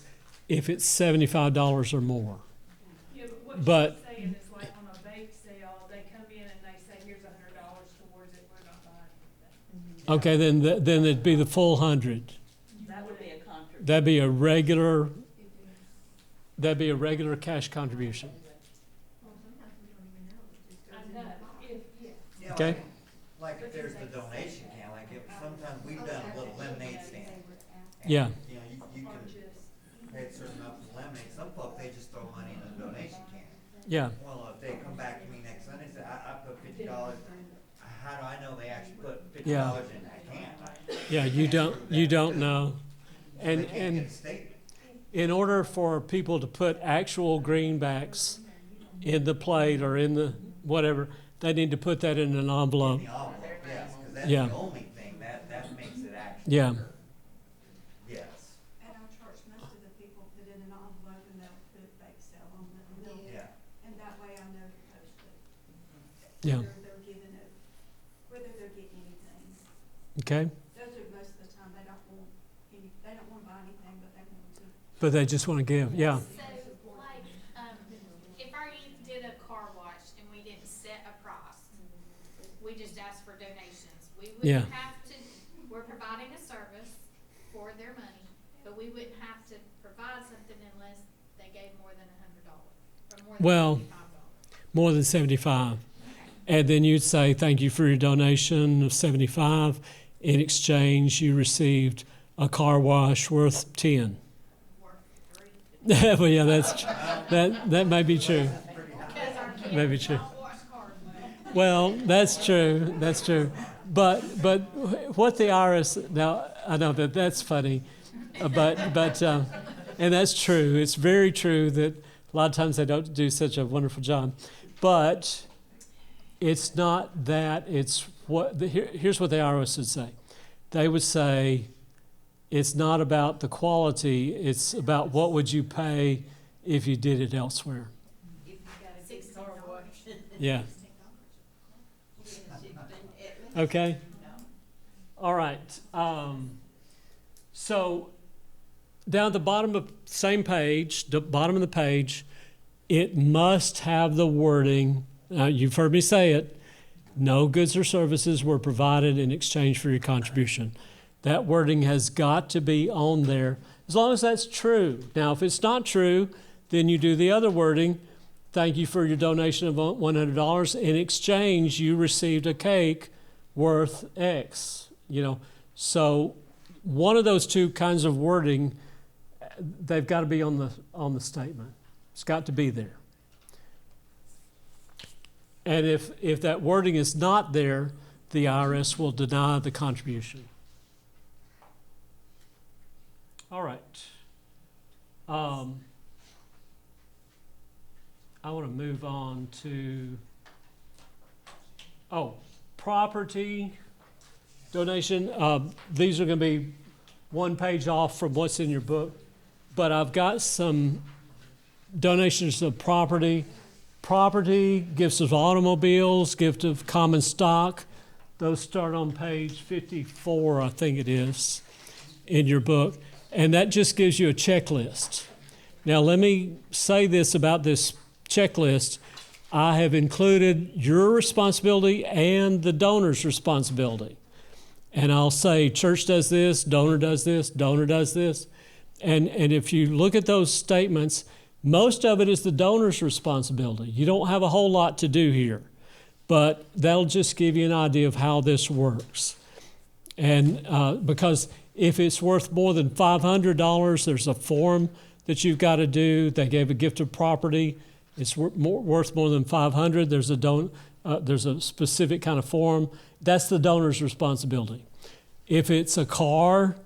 if it's $75 or more. Yeah, but But- what she's saying is like on a bake sale, they come in and they say, here's $100 towards it, we're not buying anything. Okay, then it'd be the full 100. That would be a contribution. That'd be a regular cash contribution. Well, sometimes we don't even know, it just goes I in know, the pot. Yeah, Okay. like if there's the donation can, like if sometimes we've done a little lemonade stand. and, Yeah. You know, you Or can just, pay a certain amount for lemonade, some folks, they just throw money in a donation can. Yeah. Well, if they come back to me next Sunday and say, I put $50, how do I know they actually put Yeah. $50 in that can? Yeah, you don't know. They And can't get a statement. in order for people to put actual greenbacks in the plate or in the whatever, they need to put that in an envelope. The envelope, yes, because that's Yeah. the only thing that makes it actual. Yeah. Yes, At our church, most of the people put in an envelope and they'll put bake sale on the, yeah. and that way I know to post it. Yeah. Whether they're giving it, whether they're getting anything. Okay. Those are most of the time, they don't want any, they don't wanna buy but they just want to give, yeah. So, like, if our youth did a car wash and we didn't set a price, we just asked for donations, we Yeah. wouldn't have to, we're providing a service for their money, but we wouldn't have to provide something unless they gave more than $100, or more than Well, $75. more than 75. And then you'd say, thank you for your donation of 75. In exchange, you received a car wash worth 10. Well, yeah, that may be true. May be true. Well, that's true. That's true. But what the IRS, now I know that's funny, but and that's true. It's very true that a lot of times they don't do such a wonderful job, but it's not that. It's here's what the IRS would say. They would say, it's not about the quality, it's about what would you pay if you did it elsewhere. If you got a big car wash. Yeah. Okay. All right. So down at the bottom of same page, the bottom of the page, it must have the wording. You've heard me say it. No goods or services were provided in exchange for your contribution. That wording has got to be on there, as long as that's true. Now, if it's not true, then you do the other wording. Thank you for your donation of $100. In exchange, you received a cake worth X. So one of those two kinds of wording, they've got to be on the statement. It's got to be there. And if that wording is not there, the IRS will deny the contribution. All right. I want to move on to, property donation. These are going to be one page off from what's in your book, but I've got some donations of property. Property, gifts of automobiles, gift of common stock. Those start on page 54, I think it is, in your book. And that just gives you a checklist. Now, let me say this about this checklist. I have included your responsibility and the donor's responsibility. And I'll say church does this, donor does this, donor does this. And if you look at those statements, most of it is the donor's responsibility. You don't have a whole lot to do here, but that'll just give you an idea of how this works. And because if it's worth more than $500, there's a form that you've got to do. They gave a gift of property. It's worth more than $500. There's a specific kind of form. That's the donor's responsibility. If it's a car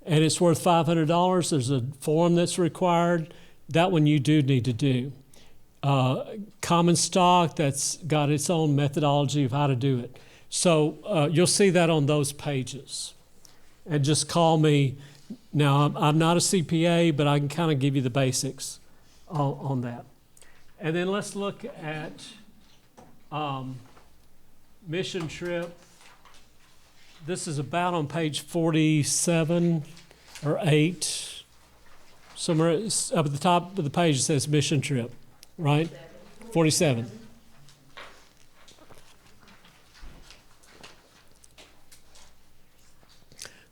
and it's worth $500, there's a form that's required. That one you do need to do. Common stock, that's got its own methodology of how to do it. So you'll see that on those pages. And just call me. Now, I'm not a CPA, but I can kind of give you the basics on that. And then let's look at mission trip. This is about on page 47 or 8. Somewhere up at the top of the page it says mission trip, right? 47.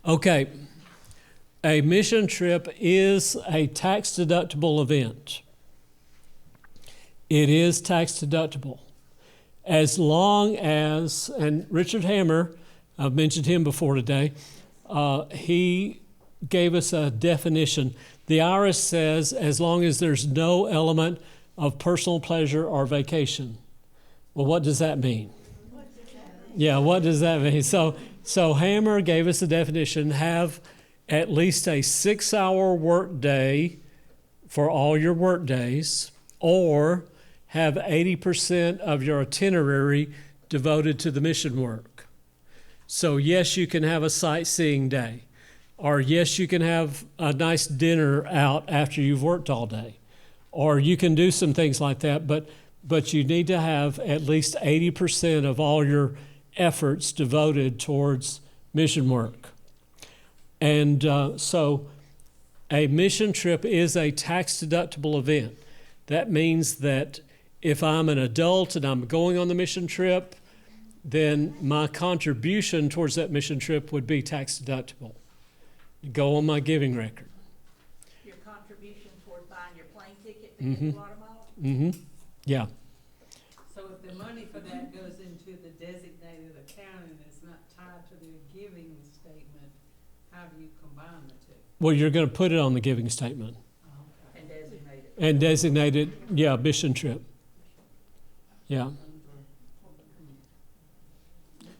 Okay. A mission trip is a tax-deductible event. It is tax-deductible. As long as, and Richard Hammer, I've mentioned him before today, he gave us a definition. The IRS says as long as there's no element of personal pleasure or vacation. Well, what does that mean? Yeah, what does that mean? So Hammer gave us a definition: have at least a 6-hour work day for all your work days, or have 80% of your itinerary devoted to the mission work. So yes, you can have a sightseeing day. Or yes, you can have a nice dinner out after you've worked all day. Or you can do some things like that, but you need to have at least 80% of all your efforts devoted towards mission work. And so a mission trip is a tax-deductible event. That means that if I'm an adult and I'm going on the mission trip, then my contribution towards that mission trip would be tax-deductible. Go on my giving record. Your contribution towards buying your plane ticket to get to Guatemala? Mm-hmm. Yeah. So if the money for that goes into the designated account and it's not tied to the giving statement, how do you combine the two? Well, you're going to put it on the giving statement And designate it. and designate it, yeah, mission trip. Yeah.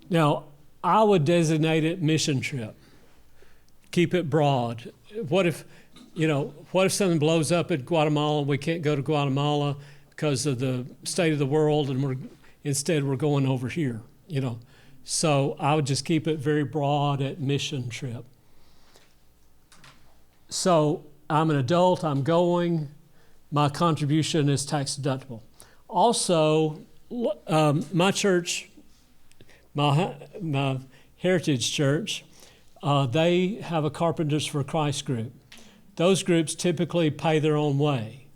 Now, I would designate it mission trip. Keep it broad. What if something blows up at Guatemala and we can't go to Guatemala because of the state of the world and we're going over here, So I would just keep it very broad at mission trip. So I'm an adult, I'm going, my contribution is tax deductible. Also, my church, my Heritage Church, they have a Carpenters for Christ group. Those groups typically pay their own way.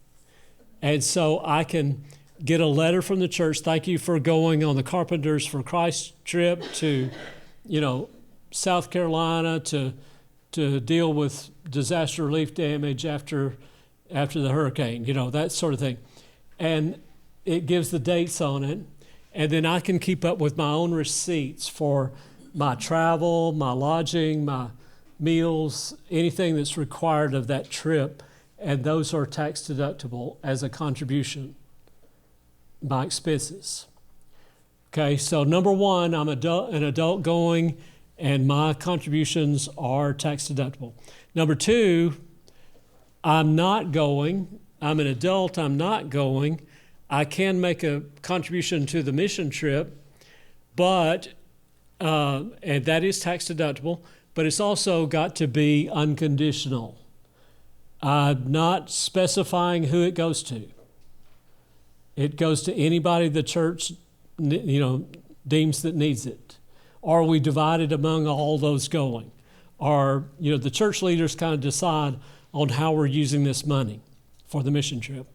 And so I can get a letter from the church, thank you for going on the Carpenters for Christ trip to, South Carolina to deal with disaster relief damage after the hurricane, that sort of thing. And it gives the dates on it. And then I can keep up with my own receipts for my travel, my lodging, my meals, anything that's required of that trip. And those are tax deductible as a contribution, my expenses. Okay, so number one, I'm an adult going, and my contributions are tax deductible. Number two, I'm not going. I'm an adult, I'm not going. I can make a contribution to the mission trip, but, and that is tax deductible, but it's also got to be unconditional. I'm not specifying who it goes to. It goes to anybody the church, deems that needs it. Are we divided among all those going? Or, the church leaders kind of decide on how we're using this money for the mission trip.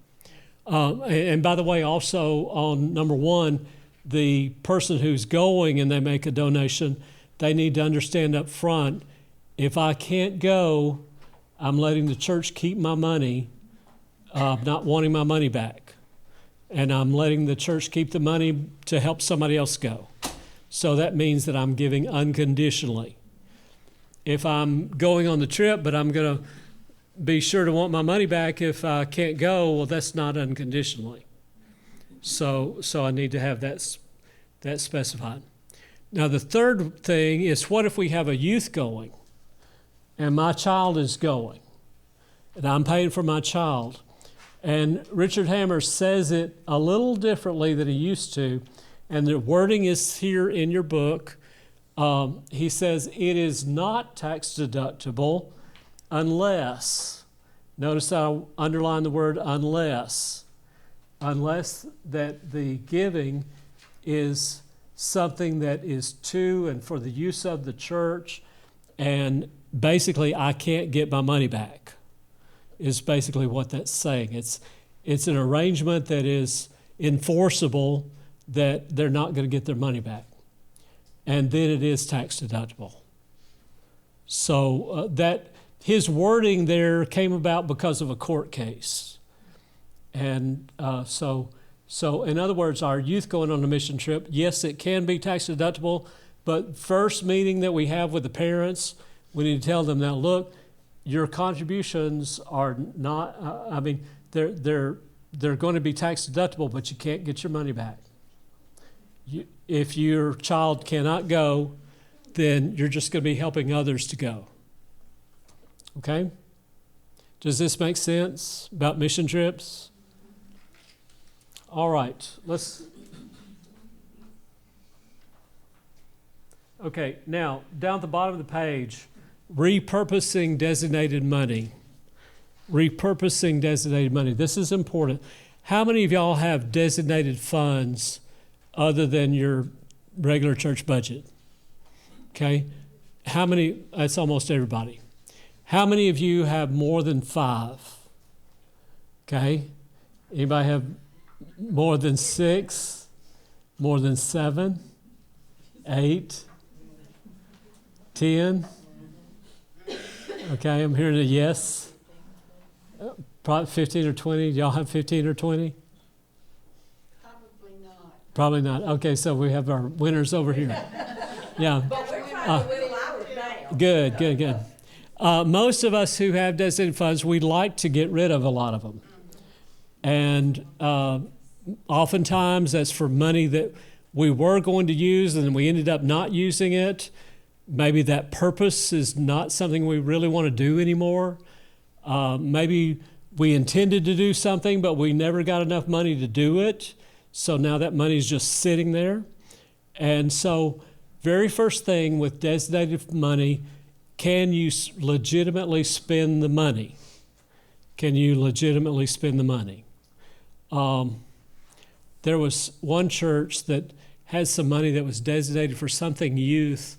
And by the way, also on number one, the person who's going and they make a donation, they need to understand up front, if I can't go, I'm letting the church keep my money, not wanting my money back. And I'm letting the church keep the money to help somebody else go. So that means that I'm giving unconditionally. If I'm going on the trip, but I'm going to be sure to want my money back if I can't go, well, that's not unconditionally. So I need to have that specified. Now, the third thing is, what if we have a youth going and my child is going and I'm paying for my child? And Richard Hammer says it a little differently than he used to, and the wording is here in your book. He says it is not tax deductible unless, notice I underline the word unless that the giving is something that is to and for the use of the church, and basically I can't get my money back, is basically what that's saying. It's an arrangement that is enforceable, that they're not going to get their money back. And then it is tax deductible. So that his wording there came about because of a court case. And so in other words, our youth going on a mission trip, yes, it can be tax deductible, but first meeting that we have with the parents, we need to tell them, now look, your contributions are not, they're going to be tax deductible, but you can't get your money back. If your child cannot go, then you're just going to be helping others to go. Okay? Does this make sense about mission trips? All right, okay, now down at the bottom of the page, repurposing designated money. Repurposing designated money. This is important. How many of y'all have designated funds other than your regular church budget? Okay. How many? That's almost everybody. How many of you have more than 5? Okay. Anybody have more than 6? More than 7? 8? 10? Okay, I'm hearing a yes. Probably 15 or 20. Y'all have 15 or 20? Probably not. Probably not. Okay, so we have our winners over here. Yeah. But we're trying to whittle ours down. Good. Most of us who have designated funds, we'd like to get rid of a lot of them. And oftentimes that's for money that we were going to use and we ended up not using it. Maybe that purpose is not something we really want to do anymore. Maybe we intended to do something, but we never got enough money to do it. So now that money is just sitting there. And so very first thing with designated money, can you legitimately spend the money? Can you legitimately spend the money? There was one church that had some money that was designated for something youth,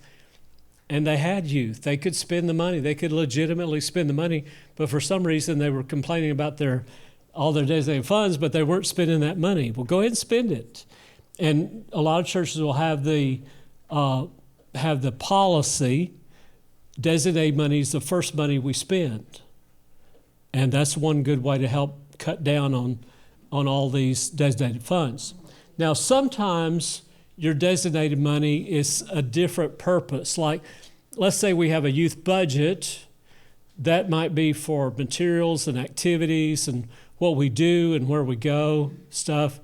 and they had youth. They could spend the money. They could legitimately spend the money, but for some reason they were complaining about all their designated funds, but they weren't spending that money. Well, go ahead and spend it. And a lot of churches will have the policy, designated money is the first money we spend. And that's one good way to help cut down on all these designated funds. Now, sometimes your designated money is a different purpose. Like, let's say we have a youth budget. That might be for materials and activities and what we do and where we go, stuff.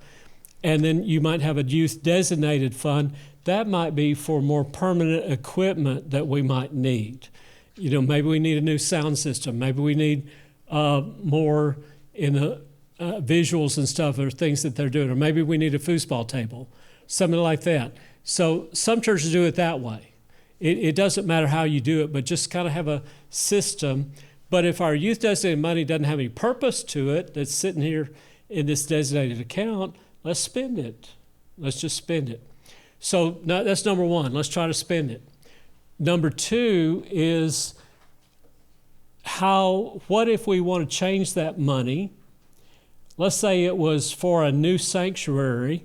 And then you might have a youth designated fund. That might be for more permanent equipment that we might need. You know, maybe we need a new sound system. Maybe we need more in the visuals and stuff, or things that they're doing. Or maybe we need a foosball table, something like that. So some churches do it that way. It doesn't matter how you do it, but just kind of have a system. But if our youth designated money doesn't have any purpose to it, that's sitting here in this designated account, let's spend it. Let's just spend it. So that's number one. Let's try to spend it. Number two is what if we want to change that money? Let's say it was for a new sanctuary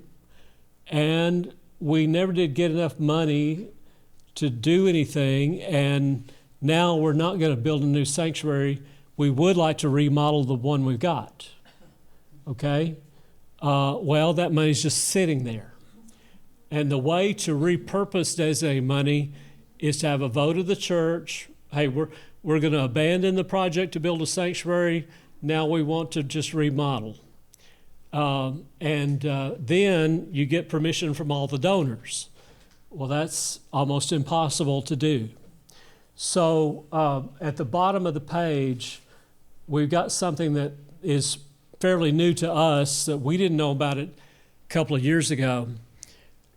and we never did get enough money to do anything, and now we're not going to build a new sanctuary. We would like to remodel the one we've got. Okay? Well, that money's just sitting there. And the way to repurpose designated money is to have a vote of the church. Hey, we're going to abandon the project to build a sanctuary. Now we want to just remodel. Then you get permission from all the donors. Well, that's almost impossible to do. So at the bottom of the page, we've got something that is fairly new to us that we didn't know about it a couple of years ago.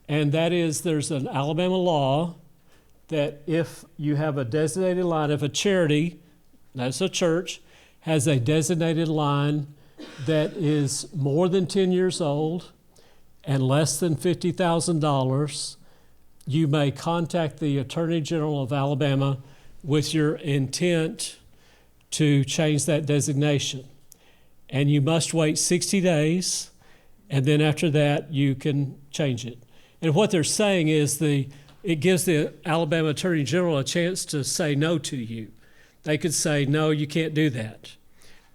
And that is there's an Alabama law that if you have a designated line, if a charity, that's a church, has a designated line that is more than 10 years old and less than $50,000, you may contact the Attorney General of Alabama with your intent to change that designation. And you must wait 60 days, and then after that, you can change it. And what they're saying is it gives the Alabama Attorney General a chance to say no to you. They could say, no, you can't do that.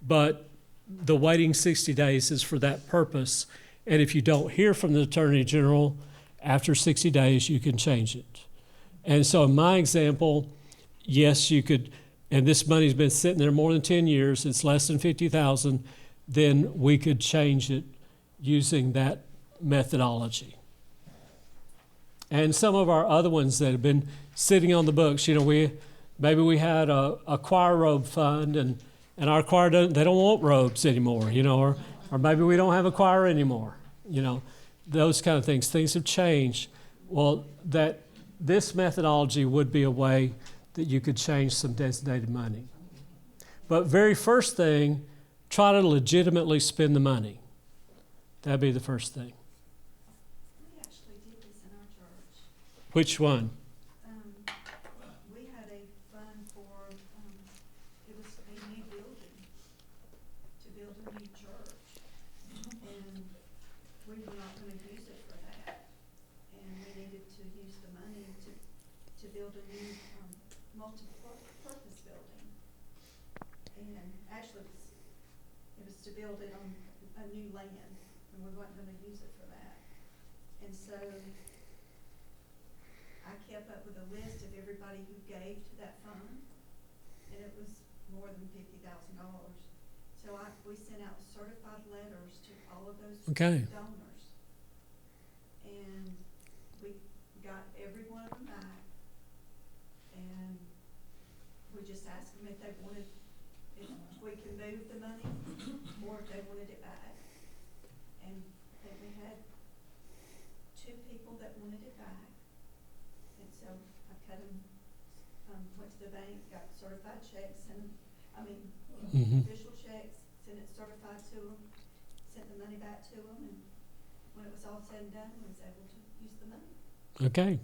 But the waiting 60 days is for that purpose. And if you don't hear from the Attorney General after 60 days, you can change it. And so in my example, yes, you could, and this money's been sitting there more than 10 years, it's less than $50,000, then we could change it using that methodology. And some of our other ones that have been sitting on the books, you know, maybe we had a choir robe fund, and our choir they don't want robes anymore, you know, or maybe we don't have a choir anymore, you know, those kind of things. Things have changed. Well, this methodology would be a way that you could change some designated money. But very first thing, try to legitimately spend the money. That'd be the first thing. We actually did this in our church. Which one? We had a fund for we were not gonna use it for that. And we needed to use the money to build a new, multi-purpose building. And actually, it was to build it on a new land, and we weren't gonna use it for that. And so I kept up with a list of everybody who gave to that fund, and it was more than $50,000. So we sent out certified letters to all of those Okay. donors. And we got every one of them back. And we just asked them if they wanted, if we could move the money, or if they wanted it back. And then we had 2 people that wanted it back. And so I cut them, went to the bank, got certified checks, Mhm. official checks, sent it certified to them, sent the money back to them, and when it was all said and done, we was able to use the money. Okay.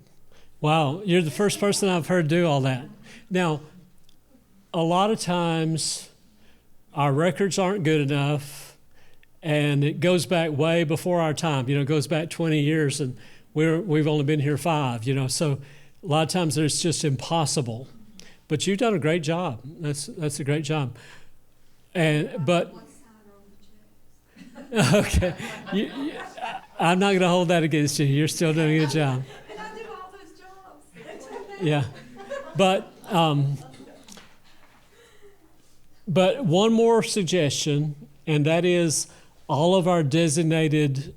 Wow, you're the first person I've heard do all that. Now, a lot of times our records aren't good enough, and it goes back way before our time. You know, it goes back 20 years, and we've only been here 5. You know, so a lot of times it's just impossible. But you've done a great job. That's a great job. But One signer on the checks. okay, I'm not going to hold that against you. You're still doing a good job. And I do all those jobs. Yeah, but one more suggestion, and that is all of our designated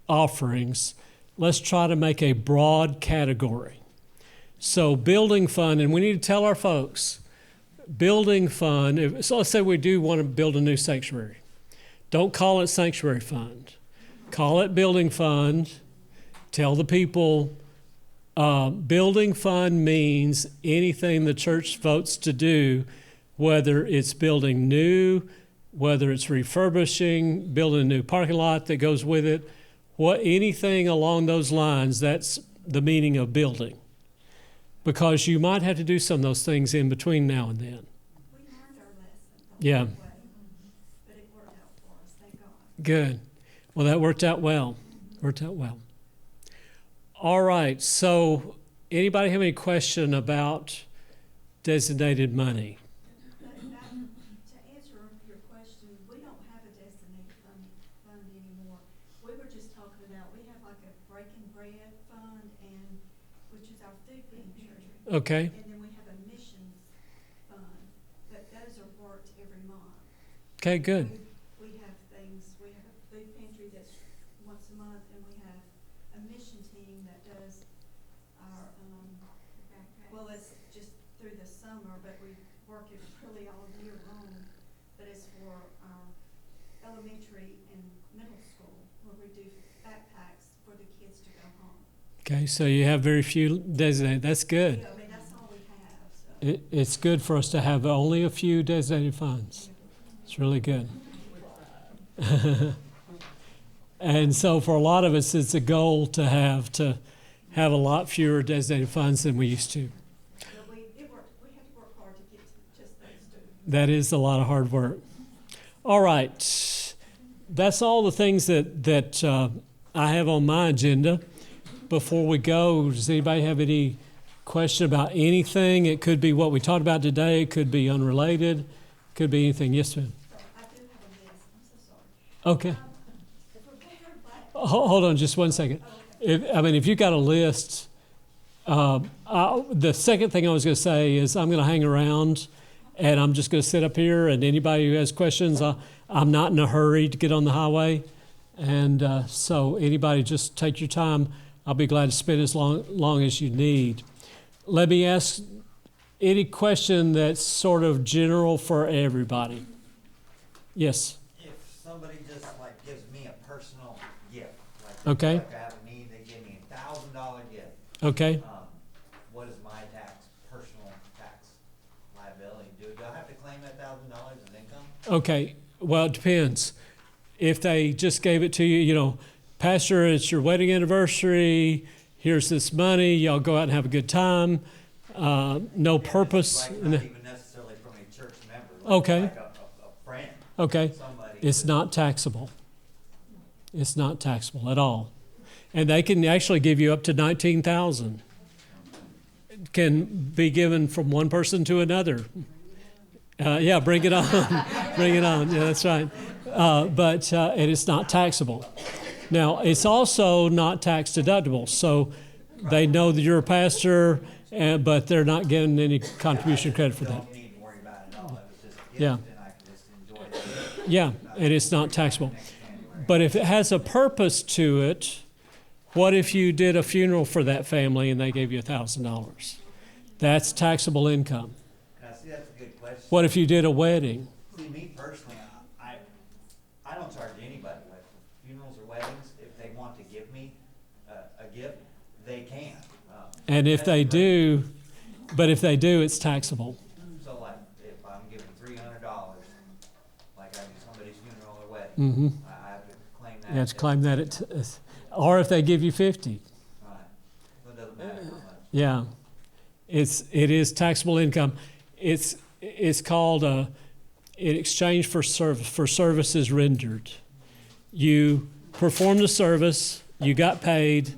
offerings, let's try to make a broad category. So building fund, and we need to tell our folks, building fund, so let's say we do want to build a new sanctuary. Don't call it sanctuary fund. Call it building fund. Tell the people, building fund means anything the church votes to do, whether it's building new, whether it's refurbishing, building a new parking lot that goes with it, anything along those lines, that's the meaning of building. Because you might have to do some of those things in between now and then. We learned our lesson. Yeah. But it worked out for us, thank God. Good. Well, that worked out well. All right. So anybody have any question about designated money? To answer your question, we don't have a designated fund anymore. We were just talking about, we have like a breaking bread fund, which is our food pantry. Okay. And then we have a missions fund, but those are worked every month. Okay, good. We have we have a food pantry that's once a month, and we have a mission team that does our, well, it's just through the summer, but we work it really all year long. But it's for our elementary and middle school, where we do backpacks for the kids to go home. Okay, so you have very few designated. That's good. Yeah, I mean, that's all we have, so. It's good for us to have only a few designated funds. It's really good. And so for a lot of us, it's a goal to have a lot fewer designated funds than we used to. But we had to work hard to get to just those 2. That is a lot of hard work. All right. That's all the things that I have on my agenda. Before we go, does anybody have any question about anything? It could be what we talked about today. It could be unrelated. It could be anything. Yes, ma'am. So I do have a list, I'm so sorry. Okay. The prepare black. Hold on just one second. If you've got a list, the second thing I was going to say is I'm going to hang around, and I'm just going to sit up here, and anybody who has questions, I'm not in a hurry to get on the highway. And so anybody just take your time. I'll be glad to spend as long as you need. Let me ask any question that's sort of general for everybody. Yes. If somebody just like gives me a personal gift, Okay. like I have a need, they give me $1,000 gift. Okay. What is my personal tax liability? Do I have to claim that $1,000 as income? Okay. Well, it depends. If they just gave it to you, Pastor, it's your wedding anniversary. Here's this money. Y'all go out and have a good time. No purpose. Like not even necessarily from a church member. Okay. Like a friend. Okay. Somebody. It's not taxable. It's not taxable at all. And they can actually give you up to 19,000. Can be given from one person to another. Yeah, bring it on. Bring it on. Yeah, that's right. But it's not taxable. Now, it's also not tax deductible. So they know that you're a pastor, but they're not getting any contribution credit for that. Don't need to worry about it at all. It was just a gift, Yeah. and I can just enjoy it. Yeah, and it's not taxable. Next January. But if it has a purpose to it, what if you did a funeral for that family and they gave you $1,000? That's taxable income. Now, see, that's a good question. What if you did a wedding? See, me personally, I don't charge anybody, like funerals or weddings, if they want to give me a gift, they can. And if That's they great. do, but if they do, it's taxable. So like, if I'm giving $300, like I do somebody's funeral or wedding, Mm-hmm. I have to claim that. You have to claim that or if they give you 50. Right, so it doesn't matter how much. Yeah, it is taxable income. It's called in exchange for services rendered. You performed the service, you got paid,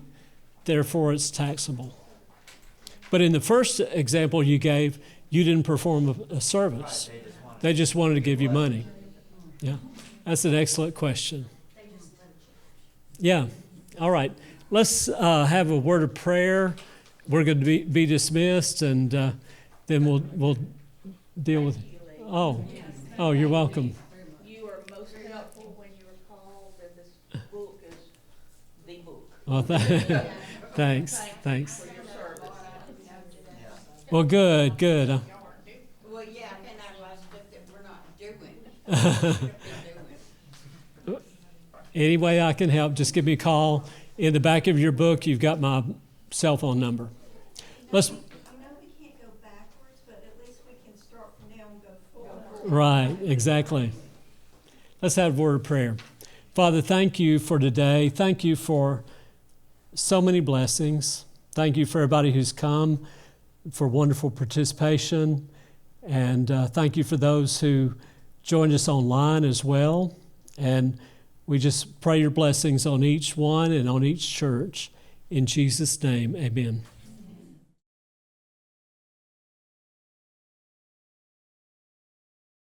therefore it's taxable. But in the first example you gave, you didn't perform a service. They just wanted to give you money. Yeah, that's an excellent question. Yeah, all right. Let's have a word of prayer. We're going to be dismissed, and then we'll deal with. Oh, you're welcome. You are most helpful when you were called, and this book is the book. Well, thanks. For your service. Well, good. Well, yeah, and I realized that we're not doing. Any way I can help, just give me a call. In the back of your book, you've got my cell phone number. Let's. I know we can't go backwards, but at least we can start from now and go forward. Right, exactly. Let's have a word of prayer. Father, thank you for today. Thank you for so many blessings. Thank you for everybody who's come, for wonderful participation. And thank you for those who joined us online as well. And we just pray your blessings on each one and on each church. In Jesus' name, amen.